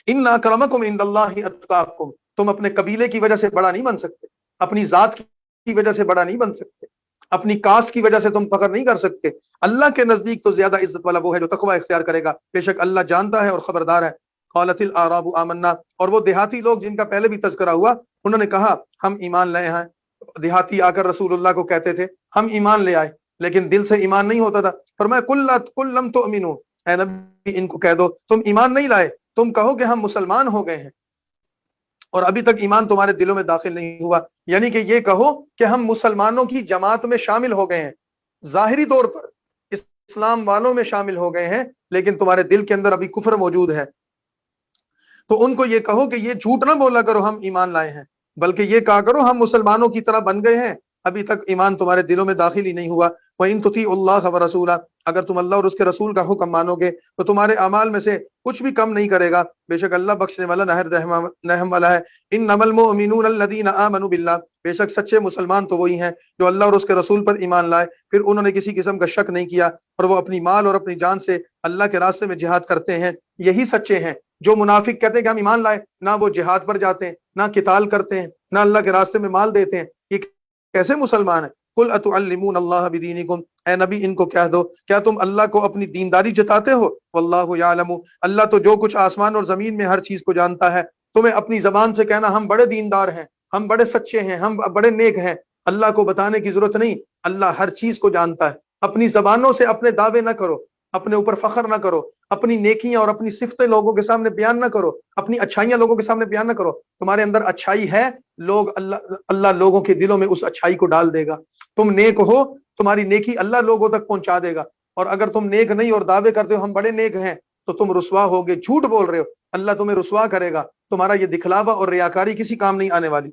ان اکرمکم عند اللہ اتقاکم، تم اپنے قبیلے کی وجہ سے بڑا نہیں بن سکتے، اپنی ذات کی وجہ سے بڑا نہیں بن سکتے، اپنی کاسٹ کی وجہ سے تم فخر نہیں کر سکتے. اللہ کے نزدیک تو زیادہ عزت والا وہ ہے جو تقوی اختیار کرے گا، بے شک اللہ جانتا ہے اور خبردار ہے. قالت الاعراب آمنا، اور وہ دیہاتی لوگ جن کا پہلے بھی تذکرہ ہوا انہوں نے کہا ہم ایمان لائے ہیں. دیہاتی آ کر رسول اللہ کو کہتے تھے ہم ایمان لے آئے، لیکن دل سے ایمان نہیں ہوتا تھا. فرمایا قل لم تؤمنوا، اے نبی ان کو کہہ دو تم ایمان نہیں لائے، تم کہو کہ ہم مسلمان ہو گئے ہیں اور ابھی تک ایمان تمہارے دلوں میں داخل نہیں ہوا. یعنی کہ یہ کہو کہ ہم مسلمانوں کی جماعت میں شامل ہو گئے ہیں، ظاہری طور پر اسلام والوں میں شامل ہو گئے ہیں، لیکن تمہارے دل کے اندر ابھی کفر موجود ہے. تو ان کو یہ کہو کہ یہ جھوٹ نہ بولا کرو ہم ایمان لائے ہیں، بلکہ یہ کہا کرو ہم مسلمانوں کی طرح بن گئے ہیں، ابھی تک ایمان تمہارے دلوں میں داخل ہی نہیں ہوا. وَإِن تُطِيعُوا اللَّهَ وَرَسُولَهُ، اگر تم اللہ اور اس کے رسول کا حکم مانو گے تو تمہارے اعمال میں سے کچھ بھی کم نہیں کرے گا، بے شک اللہ بخشنے والا رحم والا ہے. انما المؤمنون الذين آمنوا بالله، بے شک سچے مسلمان تو وہی ہیں جو اللہ اور اس کے رسول پر ایمان لائے، پھر انہوں نے کسی قسم کا شک نہیں کیا اور وہ اپنی مال اور اپنی جان سے اللہ کے راستے میں جہاد کرتے ہیں. یہی سچے ہیں. جو منافق کہتے ہیں کہ ہم ایمان لائے، نہ وہ جہاد پر جاتے ہیں، نہ قتال کرتے ہیں، نہ اللہ کے راستے میں مال دیتے ہیں، یہ کیسے مسلمان ہیں؟ قل اتعلمون اللہ بدینکم، اے نبی ان کو کہہ دو کیا تم اللہ کو اپنی دینداری جتاتے ہو؟ واللہ یعلم، اللہ تو جو کچھ آسمان اور زمین میں ہر چیز کو جانتا ہے۔ تمہیں اپنی زبان سے کہنا ہم بڑے دیندار ہیں، ہم بڑے سچے ہیں، ہم بڑے نیک ہیں، اللہ کو بتانے کی ضرورت نہیں، اللہ ہر چیز کو جانتا ہے۔ اپنی زبانوں سے اپنے دعوے نہ کرو، اپنے اوپر فخر نہ کرو، اپنی نیکیاں اور اپنی صفتیں لوگوں کے سامنے بیان نہ کرو، اپنی اچھائیاں لوگوں کے سامنے بیان نہ کرو۔ تمہارے اندر اچھائی ہے، اللہ لوگوں کے دلوں میں اس اچھائی کو ڈال دے گا۔ تم نیک ہو، تمہاری نیکی اللہ لوگوں تک پہنچا دے گا، اور اگر تم نیک نہیں اور دعوے کرتے ہو ہم بڑے نیک ہیں تو تم رسوا ہوگے، جھوٹ بول رہے ہو، اللہ تمہیں رسوا کرے گا۔ تمہارا یہ دکھلاوا اور ریاکاری کسی کام نہیں آنے والی۔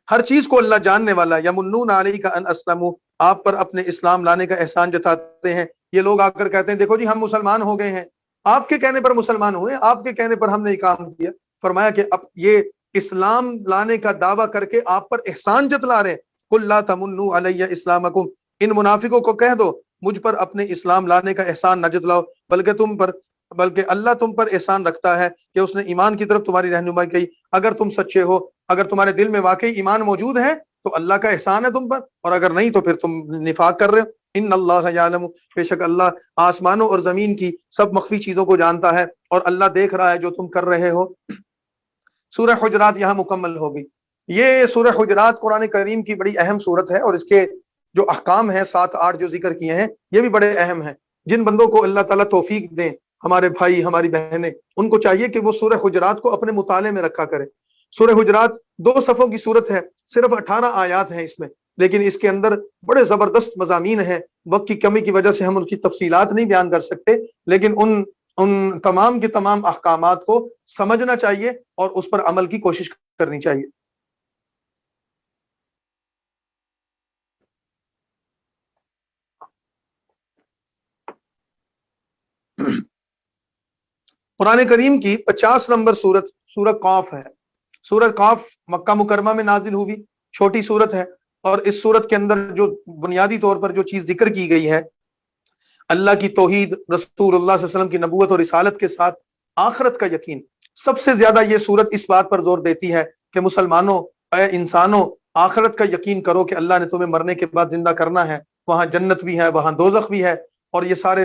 ہر چیز کو اللہ جاننے والا۔ یمنون علیک ان اسلموا، آپ پر اپنے اسلام لانے کا احسان جتاتے ہیں۔ یہ لوگ آ کر کہتے ہیں دیکھو جی ہم مسلمان ہو گئے ہیں، آپ کے کہنے پر مسلمان ہوئے، آپ کے کہنے پر ہم نے یہ کام کیا۔ فرمایا کہ اب یہ اسلام لانے کا دعویٰ کر کے آپ پر احسان جتلا رہے ہیں۔ قل لا تمنوا علی اسلامکم، ان منافقوں کو کہہ دو مجھ پر اپنے اسلام لانے کا احسان نہ جتلاؤ، بلکہ اللہ تم پر احسان رکھتا ہے کہ اس نے ایمان کی طرف تمہاری رہنمائی کی۔ اگر تم سچے ہو، اگر تمہارے دل میں واقعی ایمان موجود ہے تو اللہ کا احسان ہے تم پر، اور اگر نہیں تو پھر تم نفاق کر رہے ہو۔ ان اللہ یعلم، بے شک اللہ آسمانوں اور زمین کی سب مخفی چیزوں کو جانتا ہے، اور اللہ دیکھ رہا ہے جو تم کر رہے ہو۔ سورہ حجرات یہاں مکمل ہو گئی۔ یہ سورہ حجرات قرآن کریم کی بڑی اہم سورت ہے، اور اس کے جو احکام ہیں 7-8 جو ذکر کیے ہیں یہ بھی بڑے اہم ہیں۔ جن بندوں کو اللہ تعالیٰ توفیق دیں، ہمارے بھائی ہماری بہنیں، ان کو چاہیے کہ وہ سورہ حجرات کو اپنے مطالعے میں رکھا کرے۔ سورہ حجرات 2 صفوں کی صورت ہے، صرف 18 آیات ہیں اس میں، لیکن اس کے اندر بڑے زبردست مضامین ہیں۔ وقت کی کمی کی وجہ سے ہم ان کی تفصیلات نہیں بیان کر سکتے، لیکن ان تمام کے تمام احکامات کو سمجھنا چاہیے اور اس پر عمل کی کوشش کرنی چاہیے۔ قرآن کریم کی 50 نمبر سورت سورہ قاف ہے۔ سورہ قاف مکہ مکرمہ میں نازل ہوئی، چھوٹی سورت ہے، اور اس سورت کے اندر جو بنیادی طور پر جو چیز ذکر کی گئی ہے اللہ کی توحید، رسول اللہ صلی اللہ علیہ وسلم کی نبوت اور رسالت کے ساتھ آخرت کا یقین۔ سب سے زیادہ یہ سورت اس بات پر زور دیتی ہے کہ مسلمانوں، اے انسانوں، آخرت کا یقین کرو کہ اللہ نے تمہیں مرنے کے بعد زندہ کرنا ہے، وہاں جنت بھی ہے، وہاں دوزخ بھی ہے، اور یہ سارے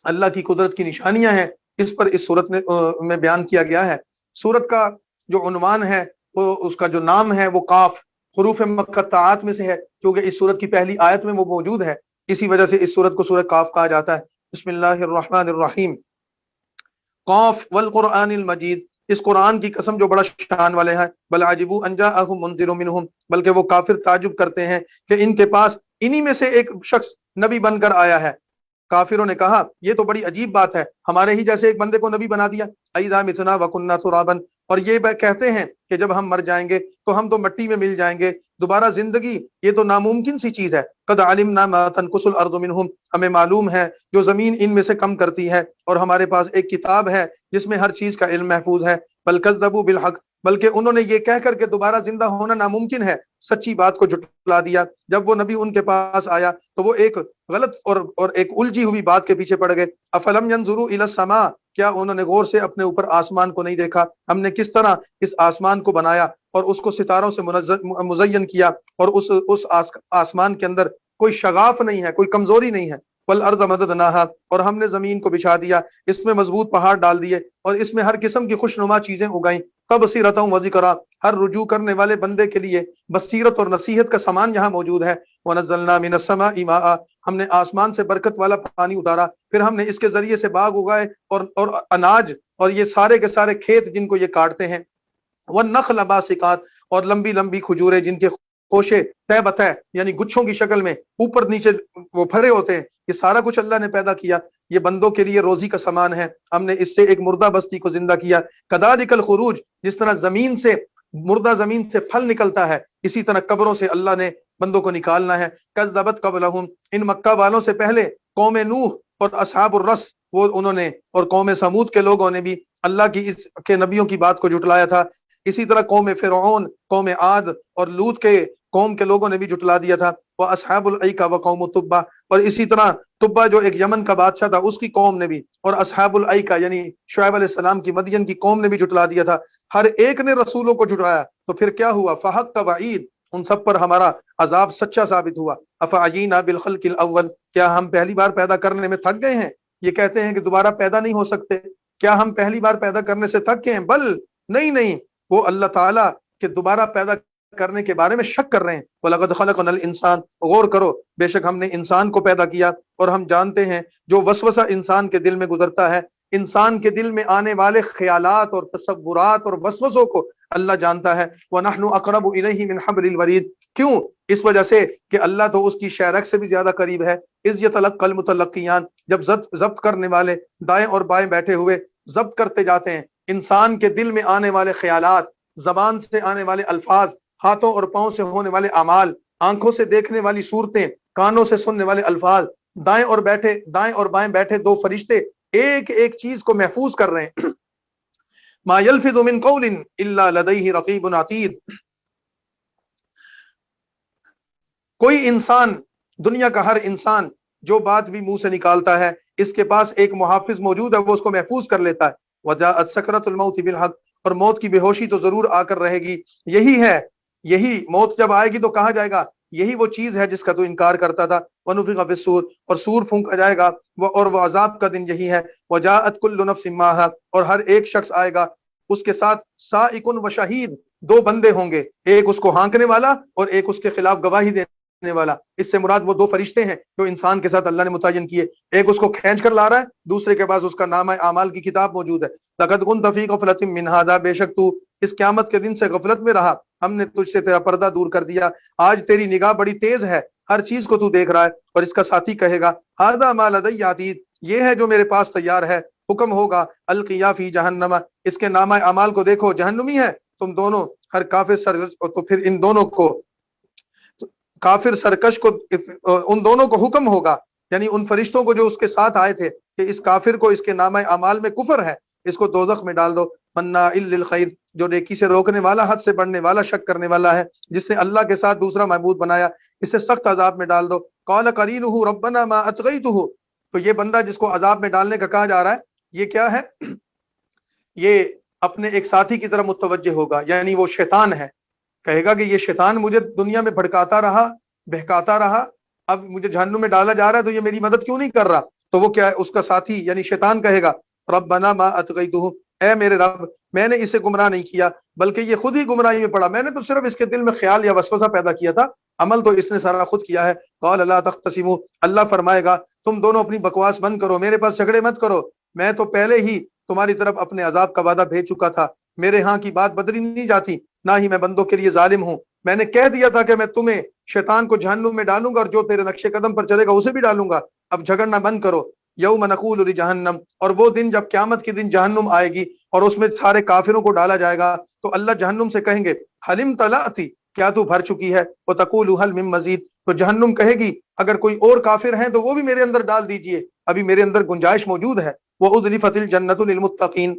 اللہ کی قدرت کی نشانیاں ہیں۔ اس پر اس صورت میں بیان کیا گیا ہے۔ سورت کا جو عنوان ہے، وہ اس کا جو نام ہے وہ قاف، حروف مقطعات میں سے ہے، کیونکہ اس سورت کی پہلی آیت میں وہ موجود ہے، اسی وجہ سے اس سورت کو سورہ قاف کہا جاتا ہے۔ بسم اللہ الرحمن الرحیم، قاف والقرآن المجید، اس قرآن کی قسم جو بڑا شان والے ہیں۔ بل عجبوا ان جاءهم منذر منهم، بلکہ وہ کافر تعجب کرتے ہیں کہ ان کے پاس انہی میں سے ایک شخص نبی بن کر آیا ہے۔ کافروں نے کہا یہ تو بڑی عجیب بات ہے، ہمارے ہی جیسے ایک بندے کو نبی بنا دیا۔ اذا متنا وکنا ترابا، اور یہ کہتے ہیں کہ جب ہم مر جائیں گے تو ہم تو مٹی میں مل جائیں گے، دوبارہ زندگی یہ تو ناممکن سی چیز ہے۔ قد علمنا ما تنقص الارض منهم، ہمیں معلوم ہے جو زمین ان میں سے کم کرتی ہے، اور ہمارے پاس ایک کتاب ہے جس میں ہر چیز کا علم محفوظ ہے۔ بل کذبوا بالحق، بلکہ انہوں نے یہ کہہ کر کے دوبارہ زندہ ہونا ناممکن ہے، سچی بات کو جھٹلا دیا۔ جب وہ نبی ان کے پاس آیا تو وہ ایک غلط اور ایک الجھی ہوئی بات کے پیچھے پڑ گئے۔ افلم ينظروا الى السماء، کیا انہوں نے غور سے اپنے اوپر آسمان کو نہیں دیکھا؟ ہم نے کس طرح اس آسمان کو بنایا اور اس کو ستاروں سے مزین کیا، اور اس آسمان کے اندر کوئی شغاف نہیں ہے، کوئی کمزوری نہیں ہے۔ والارض مددناها، اور ہم نے زمین کو بچھا دیا، اس میں مضبوط پہاڑ ڈال دیے، اور اس میں ہر قسم کی خوشنما چیزیں اگائیں۔ تبصرۃ و ذکرا، ہر رجوع کرنے والے بندے کے لیے بصیرت اور نصیحت کا سامان یہاں موجود ہے۔ ونزلنا من السماء ماء، ہم نے آسمان سے برکت والا پانی اتارا، پھر ہم نے اس کے ذریعے سے باغ اگائے اور اناج، اور یہ سارے کے سارے کھیت جن کو یہ کاٹتے ہیں۔ والنخل باسقات، اور لمبی لمبی کھجوریں جن کے خوشے طے بتہ یعنی گچھوں کی شکل میں اوپر نیچے وہ بھرے ہوتے ہیں۔ یہ سارا کچھ اللہ نے پیدا کیا، یہ بندوں کے لیے روزی کا سامان ہے۔ ہم نے اس سے ایک مردہ بستی کو زندہ کیا۔ کذالک الخروج، جس طرح زمین سے مردہ زمین سے پھل نکلتا ہے، اسی طرح قبروں سے اللہ نے بندوں کو نکالنا ہے۔ کذبت قبلہم، ان مکہ والوں سے پہلے قوم نوح اور اصحاب الرس، وہ انہوں نے، اور قوم سمود کے لوگوں نے بھی اللہ کی اس کے نبیوں کی بات کو جھٹلایا تھا۔ اسی طرح قوم فرعون، قوم عاد اور لوط کے قوم کے لوگوں نے بھی جھٹلا دیا تھا۔ وہ اصحاب الایکہ و قوم تبا، اور اسی طرح تبا جو ایک یمن کا بادشاہ تھا اس کی قوم نے بھی، اور اصحاب الایکہ یعنی شعیب علیہ السلام کی مدین کی قوم نے بھی جھٹلا دیا تھا۔ ہر ایک نے رسولوں کو جھٹلایا، تو پھر کیا ہوا؟ فحق وعید، ان سب پر ہمارا عذاب سچا ثابت ہوا۔ افعینا بالخلق الاول، کیا ہم پہلی بار پیدا کرنے میں تھک گئے ہیں؟ یہ کہتے ہیں کہ دوبارہ پیدا نہیں ہو سکتے، کیا ہم پہلی بار پیدا کرنے سے تھک گئے ہیں؟ بل نہیں، وہ اللہ تعالیٰ کے دوبارہ پیدا کرنے کے بارے میں شک کر رہے ہیں۔ وَلَقَدْ خَلَقْنَا الْإِنسَانَ، غور کرو بے شک ہم نے انسان کو پیدا کیا، اور ہم جانتے ہیں جو وسوسہ انسان کے دل میں گزرتا ہے، انسان کے دل میں آنے والے خیالات اور تصورات اور وسوسوں کو اللہ جانتا ہے۔ وَنَحْنُ أَقْرَبُ إِلَيْهِ مِنْ حَبْلِ الْوَرِيدِ، کیوں؟ اس وجہ سے کہ اللہ تو اس کی شہرک سے بھی زیادہ قریب ہے۔ اِذْ يَتَلَقَّى الْمُتَلَقِّيَانِ، جب ضبط کرنے والے دائیں اور بائیں بیٹھے ہوئے ضبط کرتے جاتے ہیں انسان کے دل میں آنے والے خیالات، زبان سے آنے والے الفاظ، ہاتھوں اور پاؤں سے ہونے والے اعمال، آنکھوں سے دیکھنے والی صورتیں، کانوں سے سننے والے الفاظ، دائیں اور بائیں بیٹھے دو فرشتے ایک ایک چیز کو محفوظ کر رہے ہیں۔ ما یلفظ من قول الا لدیہ رقیب عتید، کوئی انسان، دنیا کا ہر انسان جو بات بھی منہ سے نکالتا ہے اس کے پاس ایک محافظ موجود ہے، وہ اس کو محفوظ کر لیتا ہے۔ وجاءت سکرۃ الموت بالحق، اور موت کی بے ہوشی تو ضرور آ کر رہے گی، یہی موت جب آئے گی تو کہا جائے گا یہی وہ چیز ہے جس کا تو انکار کرتا تھا۔ ونفخ فی الصور، اور سور پھونکا جائے گا، اور وہ عذاب کا دن یہی ہے۔ وجاءت کل نفس ماہا، اور ہر ایک شخص آئے گا اس کے ساتھ سائق و شہید، دو بندے ہوں گے، ایک اس کو ہانکنے والا اور ایک اس کے خلاف گواہی دینے والا۔ اس سے مراد وہ دو فرشتے ہیں جو انسان کے ساتھ اللہ نے متعین کیے، ایک اس کو کھینچ کر لا رہا ہے، دوسرے کے پاس اس کا نامہ اعمال کی کتاب موجود ہے۔ لقد كنت في غفلة من هذا، بے شک تو اس قیامت کے دن سے غفلت میں رہا، ہم نے تجھ سے تیرا پردہ دور کر دیا، آج تیری نگاہ بڑی تیز ہے، ہر چیز کو تو دیکھ رہا ہے۔ اور اس کا ساتھی کہے گا هذا ما لدي عتید، یہ ہے جو میرے پاس تیار ہے۔ حکم ہوگا القیا فی جہنم، اس کے نامہ اعمال کو دیکھو، جہنمی ہے تم دونوں، ہر کافر تو پھر ان دونوں کو، کافر سرکش کو، ان دونوں کو حکم ہوگا، یعنی ان فرشتوں کو جو اس کے ساتھ آئے تھے، کہ اس کافر کو اس کے نامہ اعمال میں کفر ہے، اس کو دوزخ میں ڈال دو۔ مناع للخیر، جو نیکی سے روکنے والا، حد سے بڑھنے والا، شک کرنے والا ہے، جس نے اللہ کے ساتھ دوسرا معبود بنایا، اسے سخت عذاب میں ڈال دو۔ قال قرینہ ربنا ما اطغیتہ، تو یہ بندہ جس کو عذاب میں ڈالنے کا کہا جا رہا ہے یہ کیا ہے؟ یہ اپنے ایک ساتھی کی طرف متوجہ ہوگا، یعنی وہ شیطان ہے، کہے گا کہ یہ شیطان مجھے دنیا میں بھڑکاتا رہا، بہکاتا رہا، اب مجھے جہنم میں ڈالا جا رہا ہے تو یہ میری مدد کیوں نہیں کر رہا؟ تو وہ کیا ہے؟ اس کا ساتھی یعنی شیطان کہے گا ربنا ما اطغیتہ، اے میرے رب میں نے اسے گمراہ نہیں کیا بلکہ یہ خود ہی گمراہی میں پڑا، میں نے تو صرف اس کے دل میں خیال یا وسوسہ پیدا کیا تھا، عمل تو اس نے سارا خود کیا ہے۔ قال لا تختصموا، اللہ فرمائے گا تم دونوں اپنی بکواس بند کرو، میرے پاس جھگڑے مت کرو، میں تو پہلے ہی تمہاری طرف اپنے عذاب کا وعدہ بھیج چکا تھا، میرے ہاں کی بات بدلی نہیں جاتی، نہ ہی میں بندوں کے لیے ظالم ہوں، میں نے کہہ دیا تھا کہ میں تمہیں شیطان کو جہنم میں ڈالوں گا اور جو تیرے نقش قدم پر چلے گا اسے بھی ڈالوں گا، اب جھگڑنا بند کرو۔ یوم نقول لجہنم، اور وہ دن جب قیامت کے دن جہنم آئے گی اور اس میں سارے کافروں کو ڈالا جائے گا، تو اللہ جہنم سے کہیں گے حلم طلعتی، کیا تو بھر چکی ہے؟ وتقول هل من مزید، تو جہنم کہے گی اگر کوئی اور کافر ہیں تو وہ بھی میرے اندر ڈال دیجئے، ابھی میرے اندر گنجائش موجود ہے۔ وَأُزْلِفَتِ الْجَنَّةُ لِلْمُتَّقِينَ،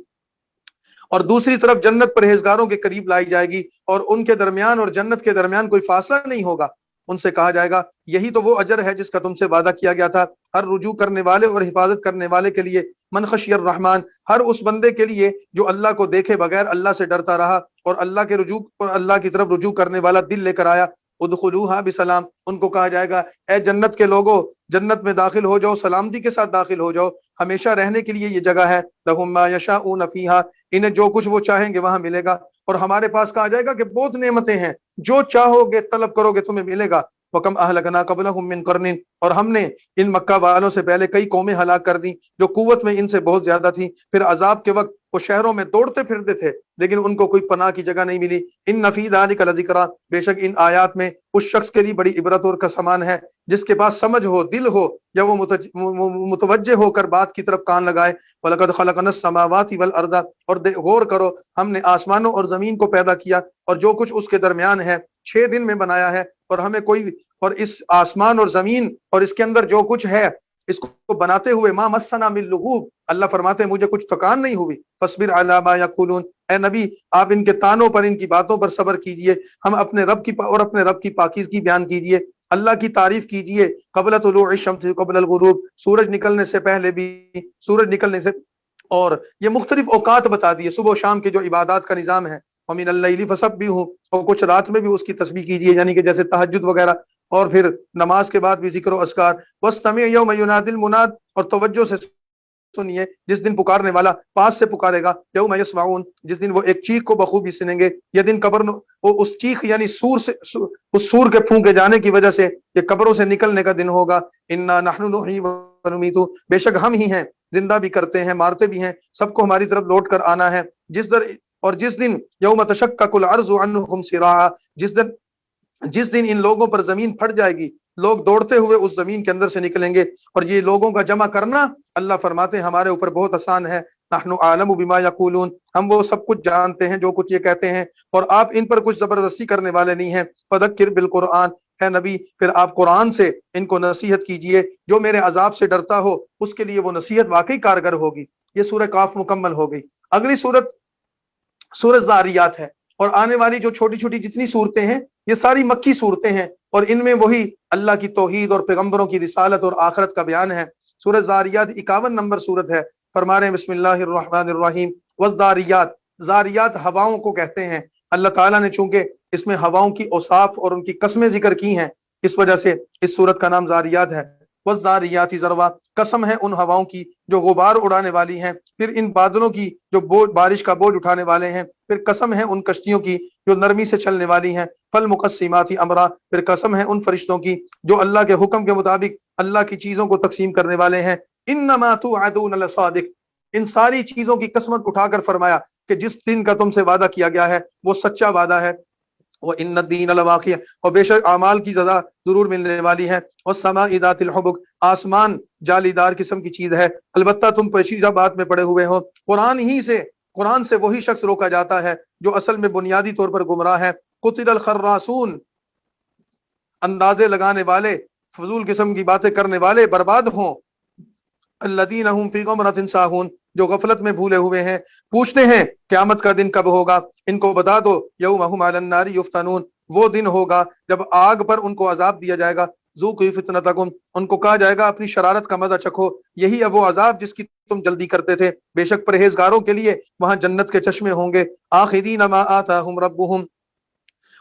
اور دوسری طرف جنت پرہیزگاروں کے قریب لائی جائے گی، اور ان کے درمیان اور جنت کے درمیان کوئی فاصلہ نہیں ہوگا، ان سے کہا جائے گا یہی تو وہ اجر ہے جس کا تم سے وعدہ کیا گیا تھا، ہر رجوع کرنے والے اور حفاظت کرنے والے کے لیے، من خشی الرحمن، ہر اس بندے کے لیے جو اللہ کو دیکھے بغیر اللہ سے ڈرتا رہا اور اللہ کی طرف رجوع کرنے والا دل لے کر آیا۔ ادخلوها بسلام، ان کو کہا جائے گا اے جنت کے لوگوں جنت میں داخل ہو جاؤ، سلامتی کے ساتھ داخل ہو جاؤ، ہمیشہ رہنے کے لیے یہ جگہ ہے، لہم ما یشاؤون فیہا، انہیں جو کچھ وہ چاہیں گے وہاں ملے گا، اور ہمارے پاس کہا جائے گا کہ بہت نعمتیں ہیں، جو چاہو گے طلب کرو گے تمہیں ملے گا۔ وَكَمْ أَهْلَكْنَا قَبْلَهُمْ مِنْ قَرْنٍ، اور ہم نے ان مکہ والوں سے پہلے کئی قومیں ہلاک کر دیں جو قوت میں ان سے بہت زیادہ تھیں، پھر عذاب کے وقت وہ شہروں میں دوڑتے پھرتے تھے لیکن ان کو کوئی پناہ کی جگہ نہیں ملی۔ ان فی ذلک لذکریٰ، بے شک ان آیات میں اس شخص کے لیے بڑی عبرت اور کا سامان ہے جس کے پاس سمجھ ہو، دل ہو، یا وہ متوجہ ہو کر بات کی طرف کان لگائے۔ وَلَقَدْ خَلَقْنَا السَّمَاوَاتِ وَالْأَرْضَ، اور غور کرو ہم نے آسمانوں اور زمین کو پیدا کیا اور جو کچھ اس کے درمیان ہے 6 دن میں بنایا ہے، اور اس آسمان اور زمین اور اس کے اندر جو کچھ ہے اس کو بناتے ہوئے ما مسنا من لغوب، اللہ فرماتے ہیں مجھے کچھ تھکان نہیں ہوئی۔ فاصبر علی ما یقولون، اے نبی آپ ان کے طعنوں پر، ان کی باتوں پر صبر کیجئے، ہم اپنے رب کی پاکیزگی بیان کیجئے، اللہ کی تعریف کیجئے، قبل طلوع الشمس قبل الغروب، سورج نکلنے سے پہلے بھی، سورج نکلنے سے، اور یہ مختلف اوقات بتا دیے، صبح و شام کے جو عبادات کا نظام ہے، ومن اللیل فسبحہ، اور کچھ رات میں بھی اس کی تسبیح کیجئے، یعنی کہ جیسے تہجد وغیرہ، اور پھر نماز کے بعد بھی ذکر و اذکار. واستمع یوم ینادی المناد، اور توجہ سے سنیے جس دن پکارنے والا پاس سے پکارے گا. یوم یسمعون، جس دن وہ ایک چیخ کو بخوبی سنیں گے. یہ دن قبر وہ اس چیخ یعنی سور سے اس سور کے پھونکے جانے کی وجہ سے یہ قبروں سے نکلنے کا دن ہوگا. انا نحن نحیی و نمیت، بے شک ہم ہی ہیں، زندہ بھی کرتے ہیں مارتے بھی ہیں، سب کو ہماری طرف لوٹ کر آنا ہے. جس دن یوم تشقق الارض عنہم سراعا، جس دن ان لوگوں پر زمین پھٹ جائے گی، لوگ دوڑتے ہوئے اس زمین کے اندر سے نکلیں گے. اور یہ لوگوں کا جمع کرنا اللہ فرماتے ہیں ہمارے اوپر بہت آسان ہے. نحن اعلم بما یقولون، ہم وہ سب کچھ جانتے ہیں جو کچھ یہ کہتے ہیں، اور آپ ان پر کچھ زبردستی کرنے والے نہیں ہیں. فذکر بالقرآن، اے نبی پھر آپ قرآن سے ان کو نصیحت کیجئے. جو میرے عذاب سے ڈرتا ہو اس کے لیے وہ نصیحت واقعی کارگر ہوگی. یہ سورہ کاف مکمل ہو گئی. اگلی سورۃ زاریات ہے، اور آنے والی جو چھوٹی چھوٹی جتنی صورتیں ہیں یہ ساری مکی صورتیں ہیں، اور ان میں وہی اللہ کی توحید اور پیغمبروں کی رسالت اور آخرت کا بیان ہے. سورۃ زاریات 51 نمبر سورت ہے. فرما رہے ہیں بسم اللہ الرحمن الرحیم. والزاریات، زاریات ہواؤں کو کہتے ہیں. اللہ تعالیٰ نے چونکہ اس میں ہواؤں کی اوصاف اور ان کی قسمیں ذکر کی ہیں، اس وجہ سے اس سورت کا نام زاریات ہے. والزاریات ذروا، قسم ہے ان ہواؤں کی جو غبار اڑانے والی ہیں، پھر ان بادلوں کی جو بارش کا بوجھ اٹھانے والے ہیں، پھر قسم ہے ان کشتیوں کی جو نرمی سے چلنے والی ہیں. فالمقسمات امرا، پھر قسم ہے ان فرشتوں کی جو اللہ کے حکم کے مطابق اللہ کی چیزوں کو تقسیم کرنے والے ہیں. انما توعدون لصادق، ان ساری چیزوں کی قسمت اٹھا کر فرمایا کہ جس دن کا تم سے وعدہ کیا گیا ہے وہ سچا وعدہ ہے. وَإِنَّ الدِّينَ لَوَاقِعٌ، اور بے شک اعمال کی سزا ضرور ملنے والی ہے. وَالسَّمَاءِ ذَاتِ الْحُبُكِ، آسمان جالی دار قسم کی چیز ہے. البتہ تم پیچیدہ بات میں پڑے ہوئے ہو. قرآن سے وہی شخص روکا جاتا ہے جو اصل میں بنیادی طور پر گمراہ ہے. قُتِلَ الْخَرَّاصُونَ، اندازے لگانے والے، فضول قسم کی باتیں کرنے والے برباد ہوں. الذین هم فی غمرۃ ساہون، جو غفلت میں بھولے ہوئے ہیں. پوچھتے ہیں قیامت کا دن کب ہوگا، ان کو بتا دو یوم هم علی النار یفتنون، وہ دن ہوگا جب آگ پر ان کو عذاب دیا جائے گا. ذوقوا فتنتکم، ان کو کہا جائے گا اپنی شرارت کا مزہ چکھو، یہی ہے وہ عذاب جس کی تم جلدی کرتے تھے. بے شک پرہیزگاروں کے لیے وہاں جنت کے چشمے ہوں گے. آخذین ما آتاہم ربہم،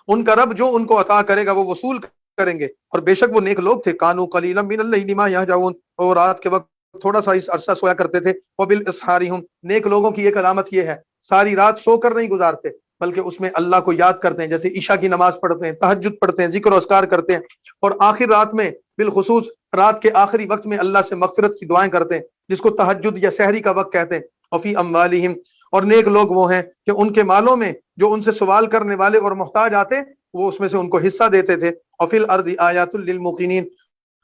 ان کا رب جو ان کو عطا کرے گا وہ وصول کریں گے. اور بے شک وہ نیک لوگ تھے. کانوا قلیلا من اللیل ما یہجعون، اور رات کے وقت تھوڑا سا اس عرصہ سویا کرتے تھے. وبالاسحار هم، نیک لوگوں کی ایک علامت یہ ہے ساری رات سو کر نہیں گزارتے بلکہ اس میں اللہ کو یاد کرتے ہیں، جیسے عشاء کی نماز پڑھتے ہیں، تہجد پڑھتے ہیں، ذکر و اذکار کرتے ہیں، اور آخر رات میں بالخصوص رات کے آخری وقت میں اللہ سے مغفرت کی دعائیں کرتے ہیں جس کو تہجد یا سحری کا وقت کہتے ہیں. وفی اموالہم، اور نیک لوگ وہ ہیں کہ ان کے مالوں میں جو ان سے سوال کرنے والے اور محتاج آتے وہ اس میں سے ان کو حصہ دیتے تھے. وفی الارض آیات للموقنین،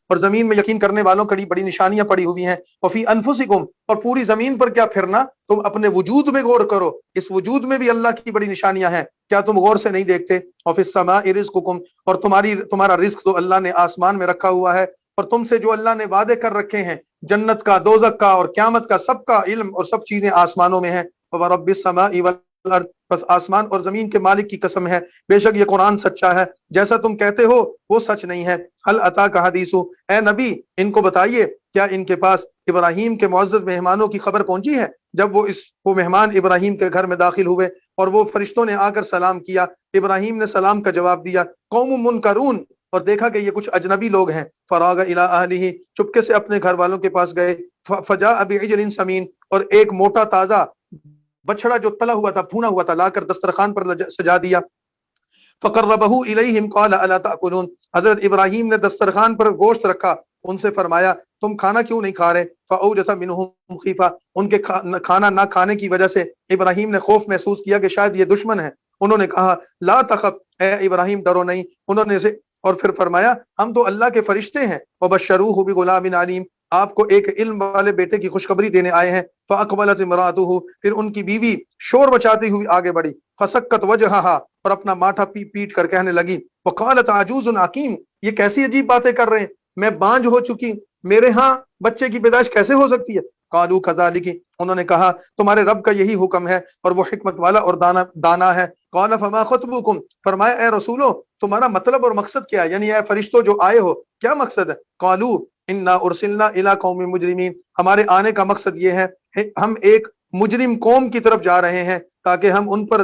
اور زمین میں یقین کرنے والوں کے لیے بڑی نشانیاں پڑی ہوئی ہیں. وفی انفسکم، اور پوری زمین پر کیا پھرنا، تم اپنے وجود میں غور کرو، اس وجود میں بھی اللہ کی بڑی نشانیاں ہیں، کیا تم غور سے نہیں دیکھتے. وفی السماء رزقکم، اور تمہارا رزق تو اللہ نے آسمان میں رکھا ہوا ہے، اور تم سے جو اللہ نے وعدے کر رکھے ہیں جنت کا، دوزخ کا اور قیامت کا، سب کا علم اور سب چیزیں آسمانوں میں ہیں. ورب السماء والارض، بس آسمان اور زمین کے مالک کی قسم ہے، بے شک یہ قرآن سچا ہے، جیسا تم کہتے ہو وہ سچ نہیں ہے. هل اتاک حدیث، اے نبی ان کو بتائیے کیا ان کے پاس ابراہیم کے معزز مہمانوں کی خبر پہنچی ہے، جب وہ مہمان ابراہیم کے گھر میں داخل ہوئے اور وہ فرشتوں نے آ کر سلام کیا، ابراہیم نے سلام کا جواب دیا. قوم منکرون، اور دیکھا کہ یہ کچھ اجنبی لوگ ہیں. فراغ الی اہلہ، چپکے سے اپنے گھر والوں کے پاس گئے. فجاء بعجل سمین، اور ایک موٹا تازہ بچڑا جو تلا ہوا تھا، بھونا ہوا تھا، لا کر دسترخوان پر سجا دیا. فقربہ الیہم قال الا تاکلون، حضرت ابراہیم نے دسترخوان پر گوشت رکھا، ان سے فرمایا تم کھانا کیوں نہیں کھا رہے. فاوجس منہم خیفہ، ان کے کھانا نہ کھانے کی وجہ سے ابراہیم نے خوف محسوس کیا کہ شاید یہ دشمن ہے. انہوں نے کہا لا تخف، اے ابراہیم ڈرو نہیں. انہوں نے اور پھر فرمایا ہم تو اللہ کے فرشتے ہیں. وبشروہ بغلام علیم، آپ کو ایک علم والے بیٹے کی خوشخبری دینے آئے ہیں. فاقبلت امرأتہ، پھر ان کی بیوی شور مچاتی ہوئی آگے بڑھی. فسکت وجہہا، اور اپنا ماتھا پیٹ کر کہنے لگی. وقالت عجوز عقیم، یہ کیسی عجیب باتیں کر رہے ہیں، میں بانجھ ہو چکی، میرے ہاں بچے کی پیدائش کیسے ہو سکتی ہے. قالوا کذالک، انہوں نے کہا تمہارے رب کا یہی حکم ہے اور وہ حکمت والا اور دانا ہے. قال فما خطبکم، فرمایا اے رسولو تمہارا مطلب اور مقصد کیا ہے، یعنی اے فرشتوں جو آئے ہو کیا مقصد ہے. قالوا انا ارسلنا الی قوم مجرمین، ہمارے آنے کا مقصد یہ ہے ہم ایک مجرم قوم کی طرف جا رہے ہیں تاکہ ہم ان پر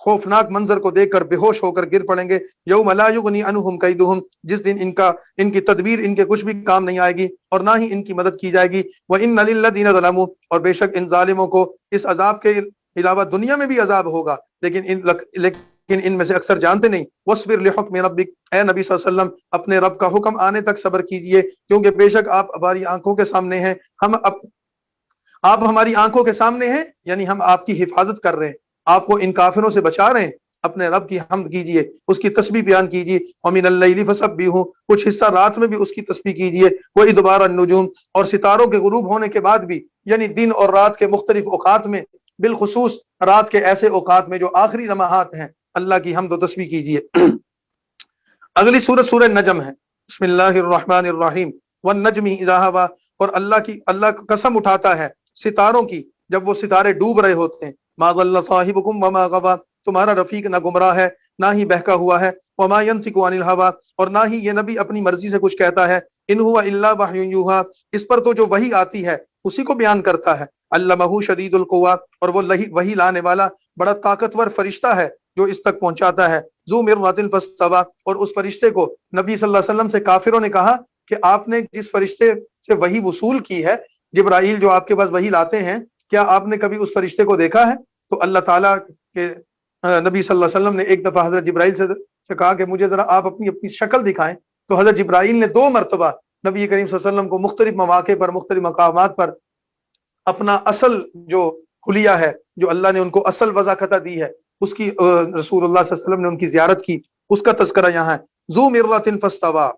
خوفناک منظر کو دیکھ کر بے ہوش ہو کر گر پڑیں گے. یوم لا یغنی عنہم کیدہم، جس دن ان کی تدبیر ان کے کچھ بھی کام نہیں آئے گی اور نہ ہی ان کی مدد کی جائے گی. وَإِنَّ لِلَّذِينَ ظَلَمُوا، اور بے شک ان ظالموں کو اس عذاب کے علاوہ دنیا میں بھی عذاب ہوگا، لیکن ان میں سے اکثر جانتے نہیں. وَاصْبِرْ لِحُکْمِ رَبِّکَ، اے نبی صلی اللہ علیہ وسلم اپنے رب کا حکم آنے تک صبر کیجئے، کیونکہ بے شک آپ ہماری آنکھوں کے سامنے ہیں. آپ ہماری آنکھوں کے سامنے ہیں، یعنی ہم آپ کی حفاظت کر رہے ہیں، آپ کو ان کافروں سے بچا رہے ہیں. اپنے رب کی حمد کیجئے، اس کی تسبیح بیان کیجئے. وَمِنَ اللَّيْلِ فَسَبِّحُوهُ، کچھ حصہ رات میں بھی اس کی تسبیح کیجئے. وَإِدْبَارَ النُّجُومِ، اور ستاروں کے غروب ہونے کے بعد بھی، یعنی دن اور رات کے مختلف اوقات میں، بالخصوص رات کے ایسے اوقات میں جو آخری لمحات ہیں، اللہ کی حمد و تسبیح کیجئے. اگلی سورت سورہ نجم ہے. بسم اللہ الرحمن الرحیم. وَالنَّجْمِ إِذَا هَوَىٰ، اور اللہ قسم اٹھاتا ہے ستاروں کی جب وہ ستارے ڈوب رہے ہوتے ہیں. مَا ضَلَّ صَاحِبُكُمْ وَمَا غَوَىٰ، تمہارا رفیق نہ گمراہ ہے نہ ہی بہکا ہوا ہے. وَمَا يَنطِقُ عَنِ الْهَوَىٰ، اور نہ ہی یہ نبی اپنی مرضی سے کچھ کہتا ہے. إِنْ هُوَ إِلَّا وَحْيٌ يُوحَىٰ، اس پر تو جو وحی آتی ہے اسی کو بیان کرتا ہے. عَلَّمَهُ شَدِيدُ الْقُوَىٰ، اور وہ وحی لانے والا بڑا طاقتور فرشتہ ہے جو اس تک پہنچاتا ہے. ذُو مِرَّةٍ فَاسْتَوَىٰ، اور اس فرشتے کو نبی صلی اللہ علیہ وسلم سے کافروں نے کہا کہ آپ نے جس فرشتے سے وحی وصول کی ہے، جبرائیل جو آپ کے پاس وحی لاتے ہیں، کیا آپ نے کبھی اس فرشتے کو دیکھا ہے؟ تو اللہ تعالیٰ کے نبی صلی اللہ علیہ وسلم نے ایک دفعہ حضرت جبرائیل سے کہا کہ مجھے ذرا آپ اپنی شکل دکھائیں. تو حضرت جبرائیل نے 2 مرتبہ نبی کریم صلی اللہ علیہ وسلم کو مختلف مواقع پر، مختلف مقامات پر اپنا اصل جو حلیہ ہے، جو اللہ نے ان کو اصل وضاحت دی ہے، اس کی رسول اللہ صلی اللہ علیہ وسلم نے ان کی زیارت کی، اس کا تذکرہ یہاں ہے. ذو مرۃ فاستویٰ،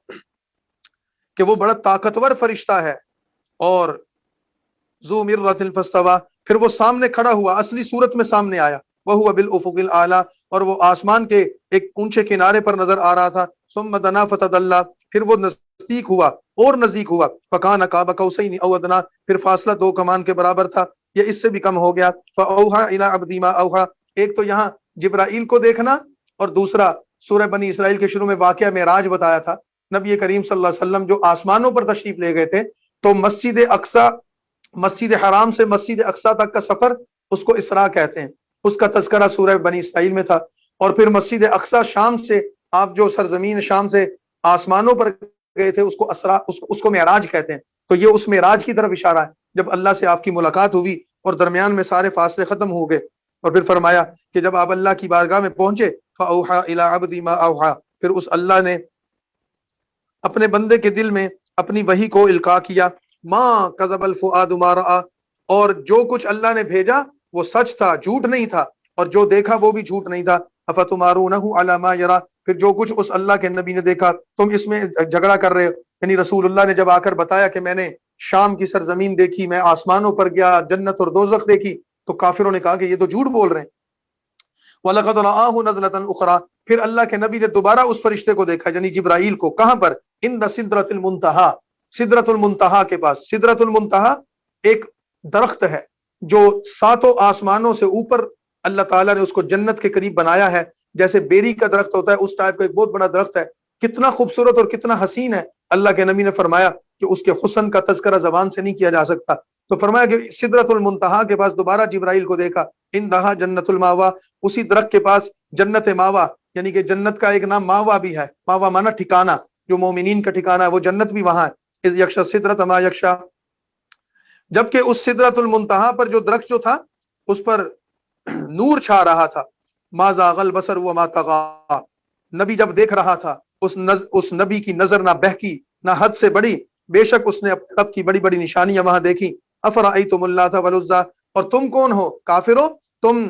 کہ وہ بڑا طاقتور فرشتہ ہے. اور ذو مرۃ فاستویٰ، پھر وہ سامنے کھڑا ہوا، اصلی صورت میں سامنے آیا. وہو بالافق الاعلی، اور وہ آسمان کے ایک اونچے کنارے پر نظر آ رہا تھا. ثم دنا فتدلی، پھر وہ نزدیک ہوا اور نزدیک ہوا. فکان قاب قوسین او ادنی، پھر فاصلہ 2 کمان کے برابر تھا یا اس سے بھی کم ہو گیا. فاوحى الی عبدی ما اوحى، ایک تو یہاں جبرائیل کو دیکھنا، اور دوسرا سورہ بنی اسرائیل کے شروع میں واقعہ معراج بتایا تھا. نبی کریم صلی اللہ علیہ وسلم جو آسمانوں پر تشریف لے گئے تھے، تو مسجد اقصی، مسجد حرام سے مسجد اقصی تک کا سفر اس کو اسراء کہتے ہیں. اس کا تذکرہ سورہ بنی اسرائیل میں تھا. اور پھر مسجد اقصی شام سے، آپ جو سرزمین شام سے آسمانوں پر گئے تھے، اس کو اسراء، اس کو معراج کہتے ہیں. تو یہ اس معراج کی طرف اشارہ ہے، جب اللہ سے آپ کی ملاقات ہوئی اور درمیان میں سارے فاصلے ختم ہو گئے. اور پھر فرمایا کہ جب آپ اللہ کی بارگاہ میں پہنچے، فاوحى الی عبدی ما اوحى، پھر اس اللہ نے اپنے بندے کے دل میں اپنی وحی کو القاء کیا. ما کذب الفؤاد ما رأى، اور جو کچھ اللہ نے بھیجا وہ سچ تھا، جھوٹ نہیں تھا، اور جو دیکھا وہ بھی جھوٹ نہیں تھا. افتمارونہ علی ما یرا، پھر جو کچھ اس اللہ کے نبی نے دیکھا تم اس میں جھگڑا کر رہے ہو. یعنی رسول اللہ نے جب آ کر بتایا کہ میں نے شام کی سرزمین دیکھی، میں آسمانوں پر گیا، جنت اور دوزخ دیکھی، تو کافروں نے کہا کہ یہ تو جھوٹ بول رہے ہیں. وَلَقَدْ رَآهُ نَزْلَةً أُخْرَىٰ، پھر اللہ کے نبی نے دوبارہ اس فرشتے کو دیکھا، یعنی جبرائیل کو. کہاں پر؟ عند سدرۃ المنتہا، سدرۃ المنتہا کے پاس. سدرۃ المنتہا ایک درخت ہے جو 7 آسمانوں سے اوپر اللہ تعالیٰ نے اس کو جنت کے قریب بنایا ہے. جیسے بیری کا درخت ہوتا ہے، اس ٹائپ کا ایک بہت بڑا درخت ہے. کتنا خوبصورت اور کتنا حسین ہے. اللہ کے نبی نے فرمایا کہ اس کے حسن کا تذکرہ زبان سے نہیں کیا جا سکتا. تو فرمایا کہ سدرۃ المنتہا کے پاس دوبارہ جبرائیل کو دیکھا. اندہا جنت الماوا، اسی درخت کے پاس جنت ماوا، یعنی کہ جنت کا ایک نام ماوا بھی ہے. ماوا مانا ٹھکانہ، جو مومنین کا ٹھکانہ ہے، وہ جنت بھی وہاں ہے. اذ یغشی السدرۃ ما یغشی، جبکہ اس سدرۃ المنتہا پر جو درخت جو تھا اس پر نور چھا رہا تھا. ما زاغ البصر وما طغى، نبی جب دیکھ رہا تھا اس نبی کی نظر نہ بہکی نہ حد سے بڑی، بے شک اس نے اپنے رب کی بڑی بڑی نشانیاں وہاں دیکھی. افرأیتم اللات والعزی، اور تم کون ہو کافرو، تم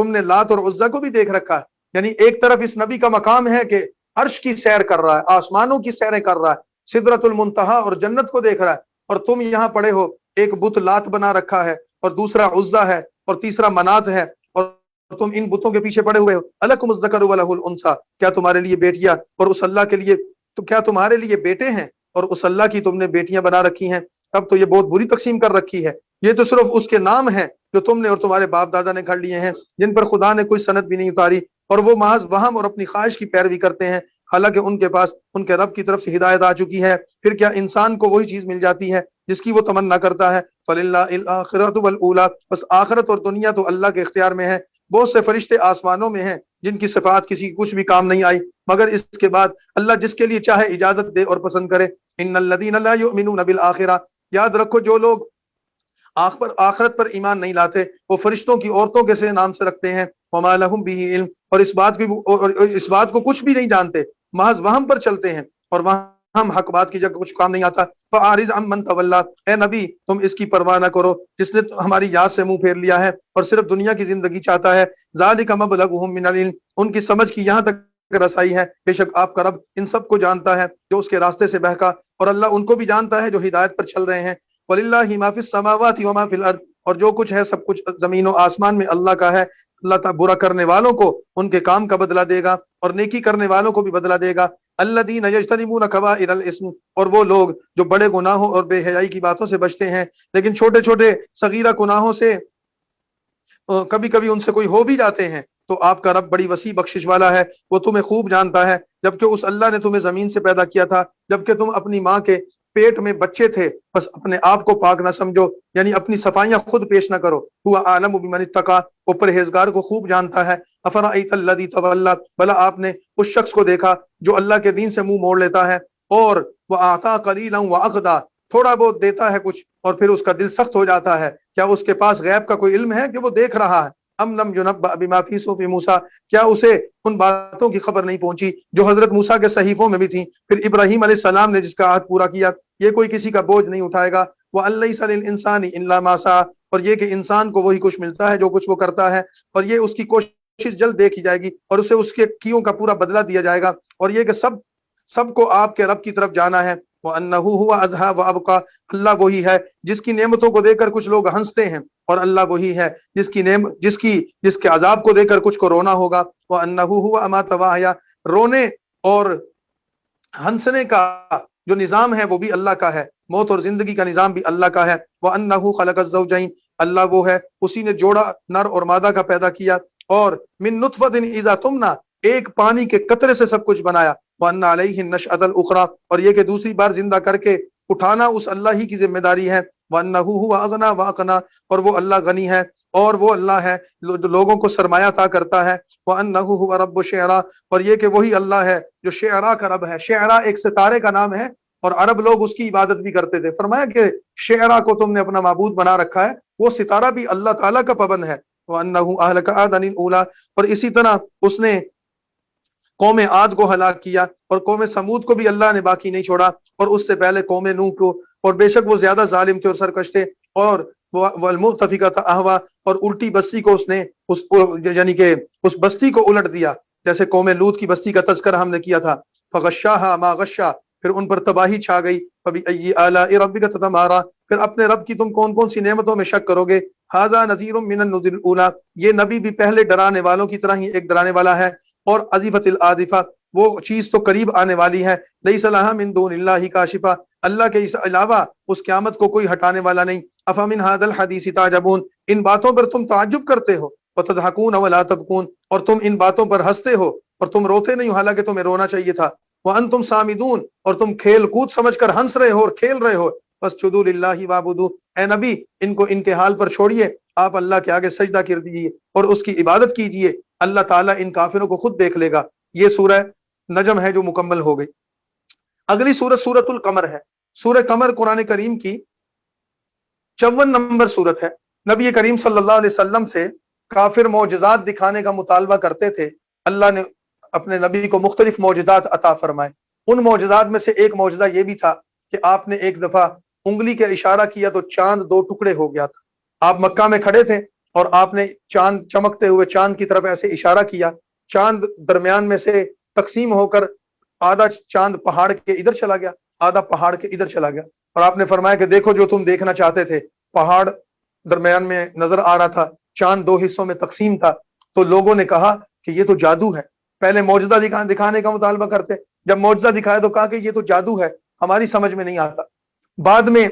نے لات اور عزی کو بھی دیکھ رکھا ہے. یعنی ایک طرف اس نبی کا مقام ہے کہ عرش کی سیر کر رہا ہے، آسمانوں کی سیریں کر رہا ہے، سدرۃ المنتہا اور جنت کو دیکھ رہا ہے. اور تم یہاں پڑے ہو، ایک بت لات بنا رکھا ہے، اور دوسرا عزی ہے، اور تیسرا منات ہے، اور تم ان بتوں کے پیچھے پڑے ہوئے ہو. الکم الذکر ولہ الانثی، کیا تمہارے لیے بیٹیاں اور اس اللہ کے لیے، تو کیا تمہارے لیے بیٹے ہیں اور اس اللہ کی تم نے بیٹیاں بنا رکھی ہیں؟ اب تو یہ بہت بری تقسیم کر رکھی ہے. یہ تو صرف اس کے نام ہیں جو تم نے اور تمہارے باپ دادا نے گھڑ لیے ہیں، جن پر خدا نے کوئی سند بھی نہیں اتاری، اور وہ محض وہم اور اپنی خواہش کی پیروی کرتے ہیں، حالانکہ ان کے پاس ان کے رب کی طرف سے ہدایت آ چکی ہے. پھر کیا انسان کو وہی چیز مل جاتی ہے جس کی وہ تمنا کرتا ہے؟ فللہ الآخرۃ والأولیٰ، بس آخرت اور دنیا تو اللہ کے اختیار میں ہے. بہت سے فرشتے آسمانوں میں ہیں جن کی صفات کسی کی کچھ بھی کام نہیں آئی، مگر اس کے بعد اللہ جس کے لیے چاہے اجازت دے اور پسند کرے۔ ان الذین لا یؤمنون بالآخرہ، یاد رکھو جو لوگ آخرت پر ایمان نہیں لاتے وہ فرشتوں کی عورتوں کے سے نام سے رکھتے ہیں، وما لہم بہ علم، اور اس بات کو کچھ بھی نہیں جانتے، محض وہم پر چلتے ہیں، اور وہم حق بات کی جگہ کچھ کام نہیں آتا۔ فاعرض عمن تولی، اے نبی تم اس کی پرواہ نہ کرو جس نے ہماری یاد سے منہ پھیر لیا ہے اور صرف دنیا کی زندگی چاہتا ہے۔ ذالک مبلغہم من العلم، ان کی سمجھ کی یہاں تک رسائی ہے، بے شک آپ کا رب ان سب کو جانتا ہے جو اس کے راستے سے بہکا، اور اللہ ان کو بھی جانتا ہے جو ہدایت پر چل رہے ہیں۔ وَلِلَّهِ مَا فِي السَّمَاوَاتِ وَمَا فِي الْأَرْضِ، اور جو کچھ ہے سب کچھ زمین و آسمان میں اللہ کا ہے۔ اللہ تعالیٰ برا کرنے والوں کو ان کے کام کا بدلہ دے گا اور نیکی کرنے والوں کو بھی بدلہ دے گا۔ الَّذِينَ يَجْتَنِبُونَ كَبَائِرَ الْإِثْمِ، اور وہ لوگ جو بڑے گناہوں اور بے حیائی کی باتوں سے بچتے ہیں، لیکن چھوٹے چھوٹے صغیرہ گناہوں سے کبھی کبھی ان سے کوئی ہو بھی جاتے ہیں، تو آپ کا رب بڑی وسیع بخشش والا ہے، وہ تمہیں خوب جانتا ہے۔ جبکہ اس اللہ نے تمہیں زمین سے پیدا کیا تھا جبکہ تم اپنی ماں کے پیٹ میں بچے تھے، بس اپنے آپ کو پاک نہ سمجھو، یعنی اپنی صفائیاں خود پیش نہ کرو۔ ہوا عالم بمن اتقی، وہ پرہیزگار کو خوب جانتا ہے۔ افرأیت الذی تولی، بھلا آپ نے اس شخص کو دیکھا جو اللہ کے دین سے منہ موڑ لیتا ہے، اور وَأَعْطَىٰ قَلِيلًا وَأَقْدَىٰ، تھوڑا بہت دیتا ہے کچھ اور پھر اس کا دل سخت ہو جاتا ہے، کیا اس کے پاس غیب کا کوئی علم ہے کہ وہ دیکھ رہا ہے؟ ام لم ينبأ بما فی صحف موسیٰ، کیا اسے ان باتوں کی خبر نہیں پہنچی جو حضرت موسیٰ کے صحیفوں میں بھی تھیں؟ پھر ابراہیم علیہ السلام نے جس کا عہد پورا کیا، یہ کوئی کسی کا بوجھ نہیں اٹھائے گا۔ وَأَن لَّيْسَ لِلْإِنسَانِ إِلَّا مَا سَعَىٰ، اور یہ کہ انسان کو وہی کچھ ملتا ہے جو کچھ وہ کرتا ہے، اور یہ اس کی کوشش جلد دیکھی جائے گی اور اسے اس کے کیوں کا پورا بدلہ دیا جائے گا، اور یہ کہ سب کو آپ کے رب کی طرف جانا ہے۔ وَأَنَّهُ هُوَ أَضْحَىٰ وَأَبْقَىٰ، اللہ وہی ہے جس کی نعمتوں کو دیکھ کر کچھ لوگ ہنستے ہیں، اور اللہ وہی ہے جس کے عذاب کو دیکھ کر کچھ کو رونا ہوگا۔ وَأَنَّهُ هُوَ أَمَاتَ وَأَحْيَا، رونے اور ہنسنے کا جو نظام ہے وہ بھی اللہ کا ہے، موت اور زندگی کا نظام بھی اللہ کا ہے۔ وَأَنَّهُ خَلَقَ الزَّوْجَيْنِ، اللہ وہ ہے اسی نے جوڑا نر اور مادہ کا پیدا کیا، اور من نطفۃ اذا تمنا، ایک پانی کے قطرے سے سب کچھ بنایا۔ وَأَنَّ عَلَيْهِ النَّشْأَةَ الْأُخْرَىٰ، اور یہ کہ دوسری بار زندہ کر کے اٹھانا اس اللہ ہی کی ذمہ داری ہے۔ وَأَنَّهُ هُوَ أَغْنَىٰ وَأَقْنَىٰ، اور وہ اللہ غنی ہے اور وہ اللہ ہے جو لوگوں کو سرمایہ عطا کرتا ہے۔ وَأَنَّهُ هُوَ رَبُّ الشِّعْرَىٰ، اور یہ کہ وہی اللہ ہے جو شعراء کا رب ہے۔ شعراء ایک ستارے کا نام ہے اور عرب لوگ اس کی عبادت بھی کرتے تھے۔ فرمایا کہ شعراء کو تم نے اپنا معبود بنا رکھا ہے، وہ ستارہ بھی اللہ تعالیٰ کا پابند ہے۔ وَأَنَّهُ أَهْلَكَ عَادًا الْأُولَىٰ، اور اسی طرح اس نے قوم عاد کو ہلاک کیا، اور قوم سمود کو بھی اللہ نے باقی نہیں چھوڑا، اور اس سے پہلے قوم نوح کو، اور بے شک وہ زیادہ ظالم تھے اور سرکش تھے۔ اور والمؤتفکۃ اہوا، اور الٹی بستی کو اس نے یعنی کہ اس بستی کو الٹ دیا، جیسے قوم لوط کی بستی کا تذکرہ ہم نے کیا تھا۔ فغشاها ما غشا، پھر ان پر تباہی چھا گئی۔ فبأي آلاء ربك تتمارى، پھر اپنے رب کی تم کون کون سی نعمتوں میں شک کرو گے۔ هذا نذير من النذر الاولى، یہ نبی بھی پہلے ڈرانے والوں کی طرح ہی ایک ڈرانے والا ہے۔ اور ازفت الازفہ، وہ چیز تو قریب آنے والی ہے۔ لیس لها من دون اللہ کاشفہ، اللہ کے علاوہ اس قیامت کو کوئی ہٹانے والا نہیں۔ افمن هذا الحدیث تعجبون، ان باتوں پر تم تعجب کرتے ہو۔ وتضحکون ولا تبکون، اور تم ان باتوں پر ہنستے ہو اور تم روتے نہیں ہو حالانکہ تمہیں رونا چاہیے تھا۔ وانتم سامدون، اور تم کھیل کود سمجھ کر ہنس رہے ہو اور کھیل رہے ہو۔ فاسجدوا للہ وعبدوا، اے نبی ان کو ان کے حال پر چھوڑیے، آپ اللہ کے آگے سجدہ کر دیجیے اور اس کی عبادت کیجیے، اللہ تعالیٰ ان کافروں کو خود دیکھ لے گا۔ یہ سورہ نجم ہے جو مکمل ہو گئی۔ اگلی سورت سورۃ القمر ہے۔ سورہ قمر قرآن کریم کی 54 نمبر سورت ہے۔ نبی کریم صلی اللہ علیہ وسلم سے کافر معجزات دکھانے کا مطالبہ کرتے تھے، اللہ نے اپنے نبی کو مختلف معجزات عطا فرمائے۔ ان معجزات میں سے ایک معجزہ یہ بھی تھا کہ آپ نے ایک دفعہ انگلی کے اشارہ کیا تو چاند دو ٹکڑے ہو گیا تھا۔ آپ مکہ میں کھڑے تھے اور آپ نے چاند چمکتے ہوئے چاند کی طرف ایسے اشارہ کیا، چاند درمیان میں سے تقسیم ہو کر آدھا چاند پہاڑ کے ادھر چلا گیا، آدھا پہاڑ کے ادھر چلا گیا، اور آپ نے فرمایا کہ دیکھو جو تم دیکھنا چاہتے تھے، پہاڑ درمیان میں نظر آ رہا تھا، چاند دو حصوں میں تقسیم تھا۔ تو لوگوں نے کہا کہ یہ تو جادو ہے۔ پہلے معجزہ دکھانے کا مطالبہ کرتے، جب معجزہ دکھایا تو کہا کہ یہ تو جادو ہے، ہماری سمجھ میں نہیں آتا۔ بعد میں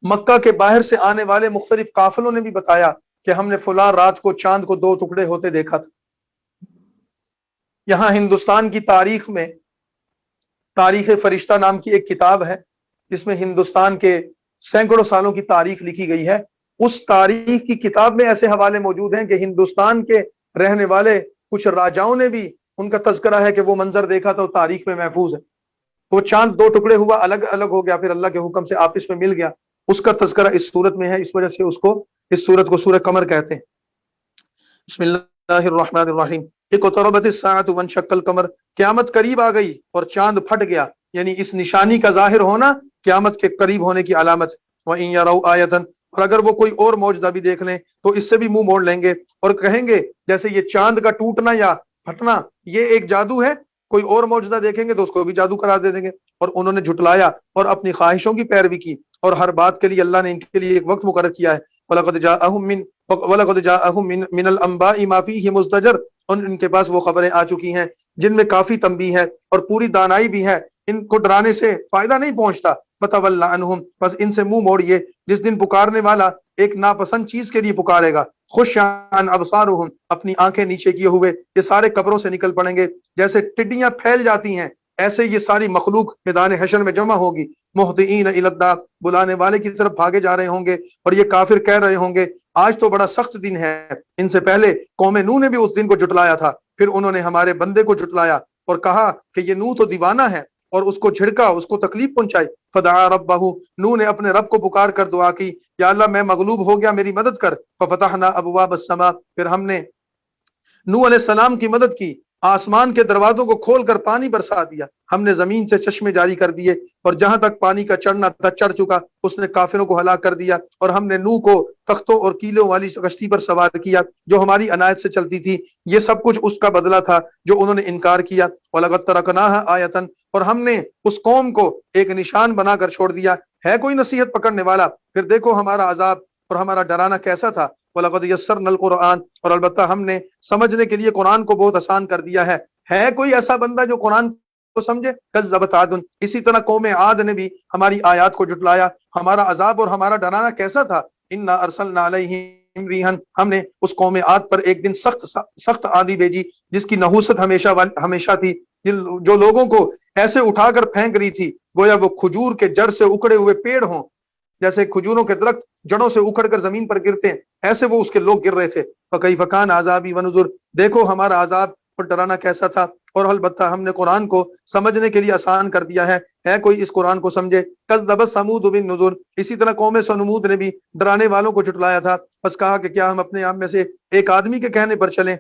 مکہ کے باہر سے آنے والے مختلف قافلوں نے بھی بتایا کہ ہم نے فلاں رات کو چاند کو دو ٹکڑے ہوتے دیکھا تھا۔ یہاں ہندوستان کی تاریخ میں تاریخ فرشتہ نام کی ایک کتاب ہے جس میں ہندوستان کے سینکڑوں سالوں کی تاریخ لکھی گئی ہے۔ اس تاریخ کی کتاب میں ایسے حوالے موجود ہیں کہ ہندوستان کے رہنے والے کچھ راجاؤں نے بھی ان کا تذکرہ ہے کہ وہ منظر دیکھا تو تاریخ میں محفوظ ہے. وہ چاند دو ٹکڑے ہوا، الگ الگ ہو گیا، پھر اللہ کے حکم سے آپس میں مل گیا، اس کا تذکرہ اس صورت میں ہے. اس وجہ سے اس صورت کو سورہ قمر کہتے ہیں. بسم اللہ الرحمن الرحیم. اقتربت الساعۃ وانشق القمر، قیامت قریب آ گئی اور چاند پھٹ گیا، یعنی اس نشانی کا ظاہر ہونا قیامت کے قریب ہونے کی علامت. وَإِن يَرَوْا آیَةً، اور اگر وہ کوئی اور معجزہ بھی دیکھ لیں تو اس سے بھی منہ موڑ لیں گے اور کہیں گے جیسے یہ چاند کا ٹوٹنا یا پھٹنا یہ ایک جادو ہے، کوئی اور معجزہ دیکھیں گے تو اس کو بھی جادو قرار دے دیں گے. اور انہوں نے جھٹلایا اور اپنی خواہشوں کی پیروی کی، اور ہر بات کے لیے اللہ نے ان کے لیے ایک وقت مقرر کیا ہے. وَلَقَدْ جَاءَهُم مِّنَ الْأَنبَاءِ مَا فِيهِ مُزْدَجَرٌ، اور ان کے پاس وہ خبریں آ چکی ہیں جن میں کافی تنبیہ ہے اور پوری دانائی بھی ہے، ان کو ڈرانے سے فائدہ نہیں پہنچتا. فَتَوَلَّ عَنْهُمْ، بس ان سے منہ موڑیے. جس دن پکارنے والا ایک ناپسند چیز کے لیے پکارے گا. خُشَّ عَنْ أَبْصَارُهُمْ، اپنی آنکھیں نیچے کیے ہوئے یہ سارے قبروں سے نکل پڑیں گے. جیسے ٹڈیاں پھیل جاتی ہیں ایسے یہ ساری مخلوق میدان حشر میں جمع ہوگی. مہطعین الی الداع، بلانے والے کی طرف بھاگے جا رہے ہوں گے. اور یہ کافر کہہ رہے ہوں گے آج تو بڑا سخت دن ہے. ان سے پہلے قوم نوح نے بھی اس دن کو جھٹلایا تھا، پھر انہوں نے ہمارے بندے کو جھٹلایا اور کہا کہ یہ نوح تو دیوانہ ہے، اور اس کو جھڑکا، اس کو تکلیف پہنچائی. فدعا ربہ، نوح نے اپنے رب کو پکار کر دعا کی، یا اللہ میں مغلوب ہو گیا، میری مدد کر. ففتحنا ابواب السماء، پھر ہم نے نوح علیہ السلام کی مدد کی، آسمان کے دروازوں کو کھول کر پانی برسا دیا. ہم نے زمین سے چشمے جاری کر دیے، اور جہاں تک پانی کا چڑھنا تھا چڑھ چکا. اس نے کافروں کو ہلاک کر دیا، اور ہم نے نوح کو تختوں اور کیلوں والی کشتی پر سوار کیا جو ہماری عنایت سے چلتی تھی. یہ سب کچھ اس کا بدلہ تھا جو انہوں نے انکار کیا. وَلَقَدْ تَرَكْنَاهَا آیَةً، اور ہم نے اس قوم کو ایک نشان بنا کر چھوڑ دیا. ہے کوئی نصیحت پکڑنے والا؟ پھر دیکھو ہمارا عذاب اور ہمارا ڈرانا کیسا تھا. وَلَقَدْ يَسَّرْنَا الْقُرْآنَ، اور البتہ ہم نے سمجھنے کے لیے قرآن کو بہت آسان کر دیا ہے. ہے کوئی ایسا بندہ جو قرآن کو سمجھے؟ کذبت عاد، اسی طرح قوم عاد نے بھی ہماری آیات کو جھٹلایا. ہمارا عذاب اور ہمارا ڈرانا کیسا تھا. انا ارسلنا علیہم ریحا، ہم نے اس قوم عاد پر ایک دن سخت آندھی بھیجی جس کی نحوست ہمیشہ تھی، جو لوگوں کو ایسے اٹھا کر پھینک رہی تھی گویا وہ کھجور کے جڑ سے اکھڑے ہوئے پیڑ ہوں. جیسے کھجوروں کے درخت جڑوں سے اکھڑ کر زمین پر گرتے ہیں ایسے وہ اس کے لوگ گر رہے تھے. فکیف کان عذابی ونذر، دیکھو ہمارا عذاب اور ڈرانا کیسا تھا. اور البتہ ہم نے قرآن کو سمجھنے کے لیے آسان کر دیا ہے کوئی اس قرآن کو سمجھے. کذبت ثمود بالنذر، اسی طرح قوم ثمود نے بھی ڈرانے والوں کو جھٹلایا تھا. بس کہا کہ کیا ہم اپنے آپ میں سے ایک آدمی کے کہنے پر چلیں.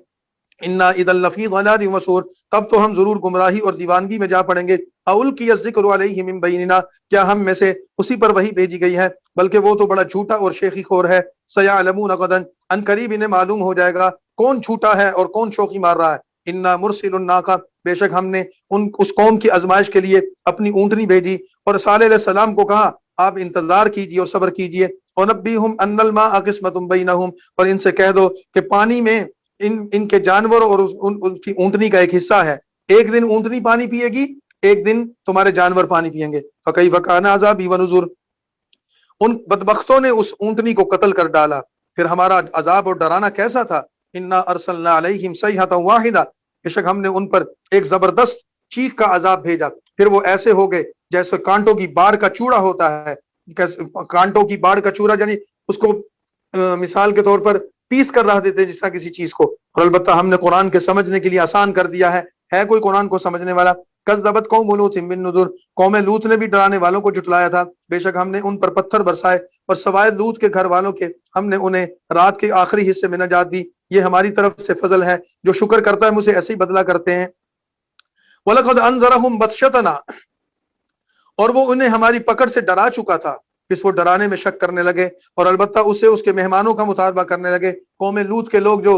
انا اذا لفی ضلال وسعور، تب تو ہم ضرور گمراہی اور دیوانگی میں جا پڑیں گے. اولقی الذکر علیہ من بیننا، کیا ہم میں سے اسی پر وحی بھیجی گئی ہے، بلکہ وہ تو بڑا جھوٹا اور شیخی خور ہے. سیعلمون غدا، ان قریب انہیں معلوم ہو جائے گا کون جھوٹا ہے اور کون شوخی مار رہا ہے. انا مرسل الناقہ، بے شک ہم نے اس قوم کی آزمائش کے لیے اپنی اونٹنی بھیجی. اور صالح علیہ السلام کو کہا آپ انتظار کیجیے اور صبر کیجیے. ونبئہم ان الماء قسمۃ بینہم، اور ان سے کہہ دو کہ پانی میں ان کے جانوروں اور ان کی اونٹنی کا ایک حصہ ہے. ایک دن اونٹنی پانی پیے گی، ایک دن تمہارے جانور پانی پیئیں گے. فکیف کان عذابی ونذر، ان بدبختوں نے اس اونٹنی کو قتل کر ڈالا، پھر ہمارا عذاب اور ڈرانا کیسا تھا. انا ارسلنا علیہم صیحۃ واحدہ، بے شک ہم نے ان پر ایک زبردست چیخ کا عذاب بھیجا. پھر وہ ایسے ہو گئے جیسے کانٹوں کی باڑ کا چوڑا ہوتا ہے. کانٹوں کی باڑ کا چوڑا یعنی اس کو مثال کے طور پر پیس کر رکھ دیتے جس طرح کسی چیز کو. اور البتہ ہم نے قرآن کے سمجھنے کے لیے آسان کر دیا ہے کوئی قرآن کو سمجھنے والا. کذبت قوم لوط بالنذر، قوم لوط نے بھی ڈرانے والوں کو جھٹلایا تھا. بے شک ہم نے ان پر پتھر برسائے، اور سوائے لوط کے گھر والوں کے ہم نے انہیں رات کے آخری حصے میں نجات دی. یہ ہماری طرف سے فضل ہے، جو شکر کرتا ہے مجھے ایسے ہی بدلہ کرتے ہیں. وَلَقَدْ أَنذَرَهُمْ بَطْشَتَنَا، اور وہ انہیں ہماری پکڑ سے ڈرا چکا تھا، پھر وہ ڈرانے میں شک کرنے لگے اور البتہ اسے اس کے مہمانوں کا مطالبہ کرنے لگے. قوم لوط کے لوگ جو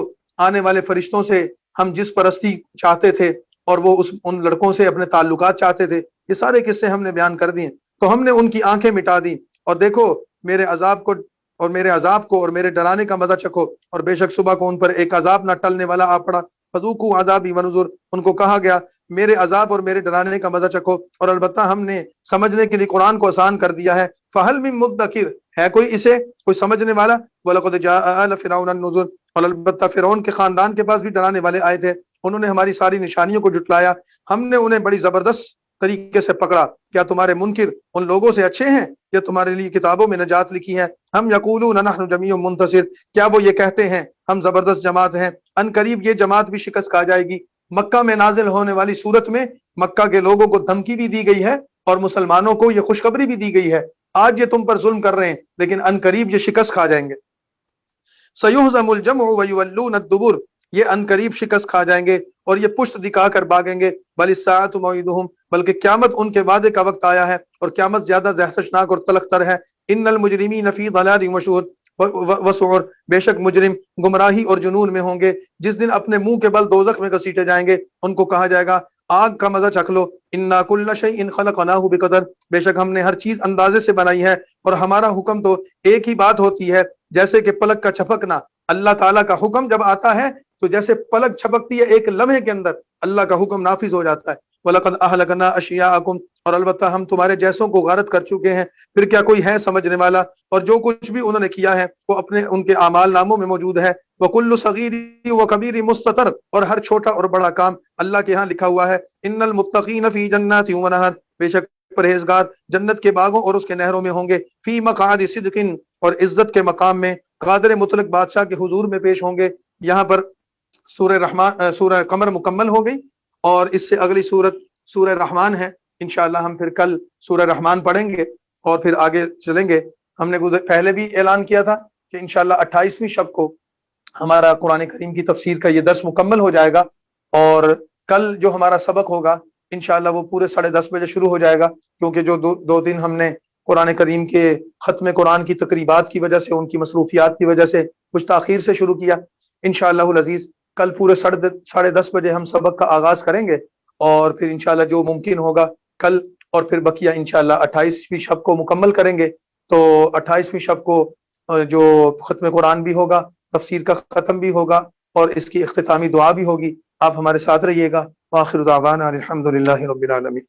آنے والے فرشتوں سے ہم جس پرستی چاہتے تھے اور وہ ان لڑکوں سے اپنے تعلقات چاہتے تھے، یہ سارے قصے ہم نے بیان کر دیے. تو ہم نے ان کی آنکھیں مٹا دی، اور دیکھو میرے عذاب کو اور میرے ڈرانے کا مزہ چکھو. اور بے شک صبح کو ان پر ایک عذاب نہ ٹلنے والا آ پڑا. فذوقوا عذابی ونذر، ان کو کہا گیا میرے عذاب اور میرے ڈرانے کا مزہ چکھو. اور البتہ ہم نے سمجھنے کے لیے قرآن کو آسان کر دیا ہے. فہل من مدکر، ہے کوئی سمجھنے والا. وَلَقَدْ جَاءَ آلَ فِرْعَوْنَ النُّذُرُ، اور البتہ فرعون کے خاندان کے پاس بھی ڈرانے والے آئے تھے. انہوں نے ہماری ساری نشانیوں کو جھٹلایا. ہم نے انہیں بڑی زبردست طریقے سے پکڑا. کیا تمہارے منکر ان لوگوں سے اچھے ہیں یا تمہارے لیے کتابوں میں نجات لکھی ہے ہم یقولون نحن جمیع منتصر، کیا وہ یہ کہتے ہیں ہم زبردست جماعت ہیں؟ ان قریب یہ جماعت بھی شکست کھا جائے گی۔ مکہ میں نازل ہونے والی صورت میں مکہ کے لوگوں کو دھمکی بھی دی گئی ہے اور مسلمانوں کو یہ خوشخبری بھی دی گئی ہے، آج یہ تم پر ظلم کر رہے ہیں لیکن ان قریب یہ شکست کھا جائیں گے۔ سیہزم الجمع ویولون الدبر، یہ ان قریب شکست کھا جائیں گے اور یہ پشت دکھا کر بھاگیں گے۔ بل الساعۃ موعدہم، بلکہ قیامت ان کے وعدے کا وقت آیا ہے اور قیامت زیادہ دہشتناک اور تلخ تر ہے۔ ان المجرمین فی ضلال وسعر، بے شک مجرم گمراہی اور جنون میں ہوں گے۔ جس دن اپنے منہ کے بل دوزخ میں گھسیٹے جائیں گے ان کو کہا جائے گا آگ کا مزہ چکھ لو۔ انا کل شیء خلقناہ بقدر، بے شک ہم نے ہر چیز اندازے سے بنائی ہے اور ہمارا حکم تو ایک ہی بات ہوتی ہے، جیسے کہ پلک کا چھپکنا۔ اللہ تعالیٰ کا حکم جب آتا ہے تو جیسے پلک چھپکتی ہے ایک لمحے کے اندر اللہ کا حکم نافذ ہو جاتا ہے۔ وَلَقَدْ أَهْلَكْنَا أَشْيَاءَكُمْ، اور البتہ ہم تمہارے جیسوں کو غارت کر چکے ہیں، پھر کیا کوئی ہے سمجھنے والا؟ اور جو کچھ بھی انہوں نے کیا ہے وہ اپنے ان کے اعمال ناموں میں موجود ہے۔ وَكُلُّ صَغِيرٍ وَكَبِيرٍ مُسْتَطَرٍ، اور ہر چھوٹا اور بڑا کام اللہ کے ہاں لکھا ہوا ہے۔ إِنَّ الْمُتَّقِينَ فِي جَنَّاتٍ وَنَهَرٍ، بے شک پرہیزگار جنت کے باغوں اور اس کے نہروں میں ہوں گے۔ فی مقعد صدق، اور عزت کے مقام میں قادر مطلق بادشاہ کے حضور میں پیش ہوں گے۔ یہاں پر سورہ قمر مکمل ہو گئی اور اس سے اگلی سورت سورہ رحمان ہے۔ انشاءاللہ ہم پھر کل سورہ رحمان پڑھیں گے اور پھر آگے چلیں گے۔ ہم نے پہلے بھی اعلان کیا تھا کہ انشاءاللہ 28ویں شب کو ہمارا قرآن کریم کی تفسیر کا یہ درس مکمل ہو جائے گا، اور کل جو ہمارا سبق ہوگا انشاءاللہ وہ پورے 10:30 بجے شروع ہو جائے گا، کیونکہ جو دو دن ہم نے قرآن کریم کے ختم قرآن کی تقریبات کی وجہ سے، ان کی مصروفیات کی وجہ سے کچھ تاخیر سے شروع کیا۔ انشاءاللہ العزیز کل پورے 10:30 بجے ہم سبق کا آغاز کریں گے، اور پھر انشاءاللہ جو ممکن ہوگا کل، اور پھر بقیہ انشاءاللہ 28ویں شب کو مکمل کریں گے۔ تو 28ویں شب کو جو ختم قرآن بھی ہوگا، تفسیر کا ختم بھی ہوگا، اور اس کی اختتامی دعا بھی ہوگی۔ آپ ہمارے ساتھ رہیے گا۔ وآخر دعوانا الحمدللہ رب العالمین۔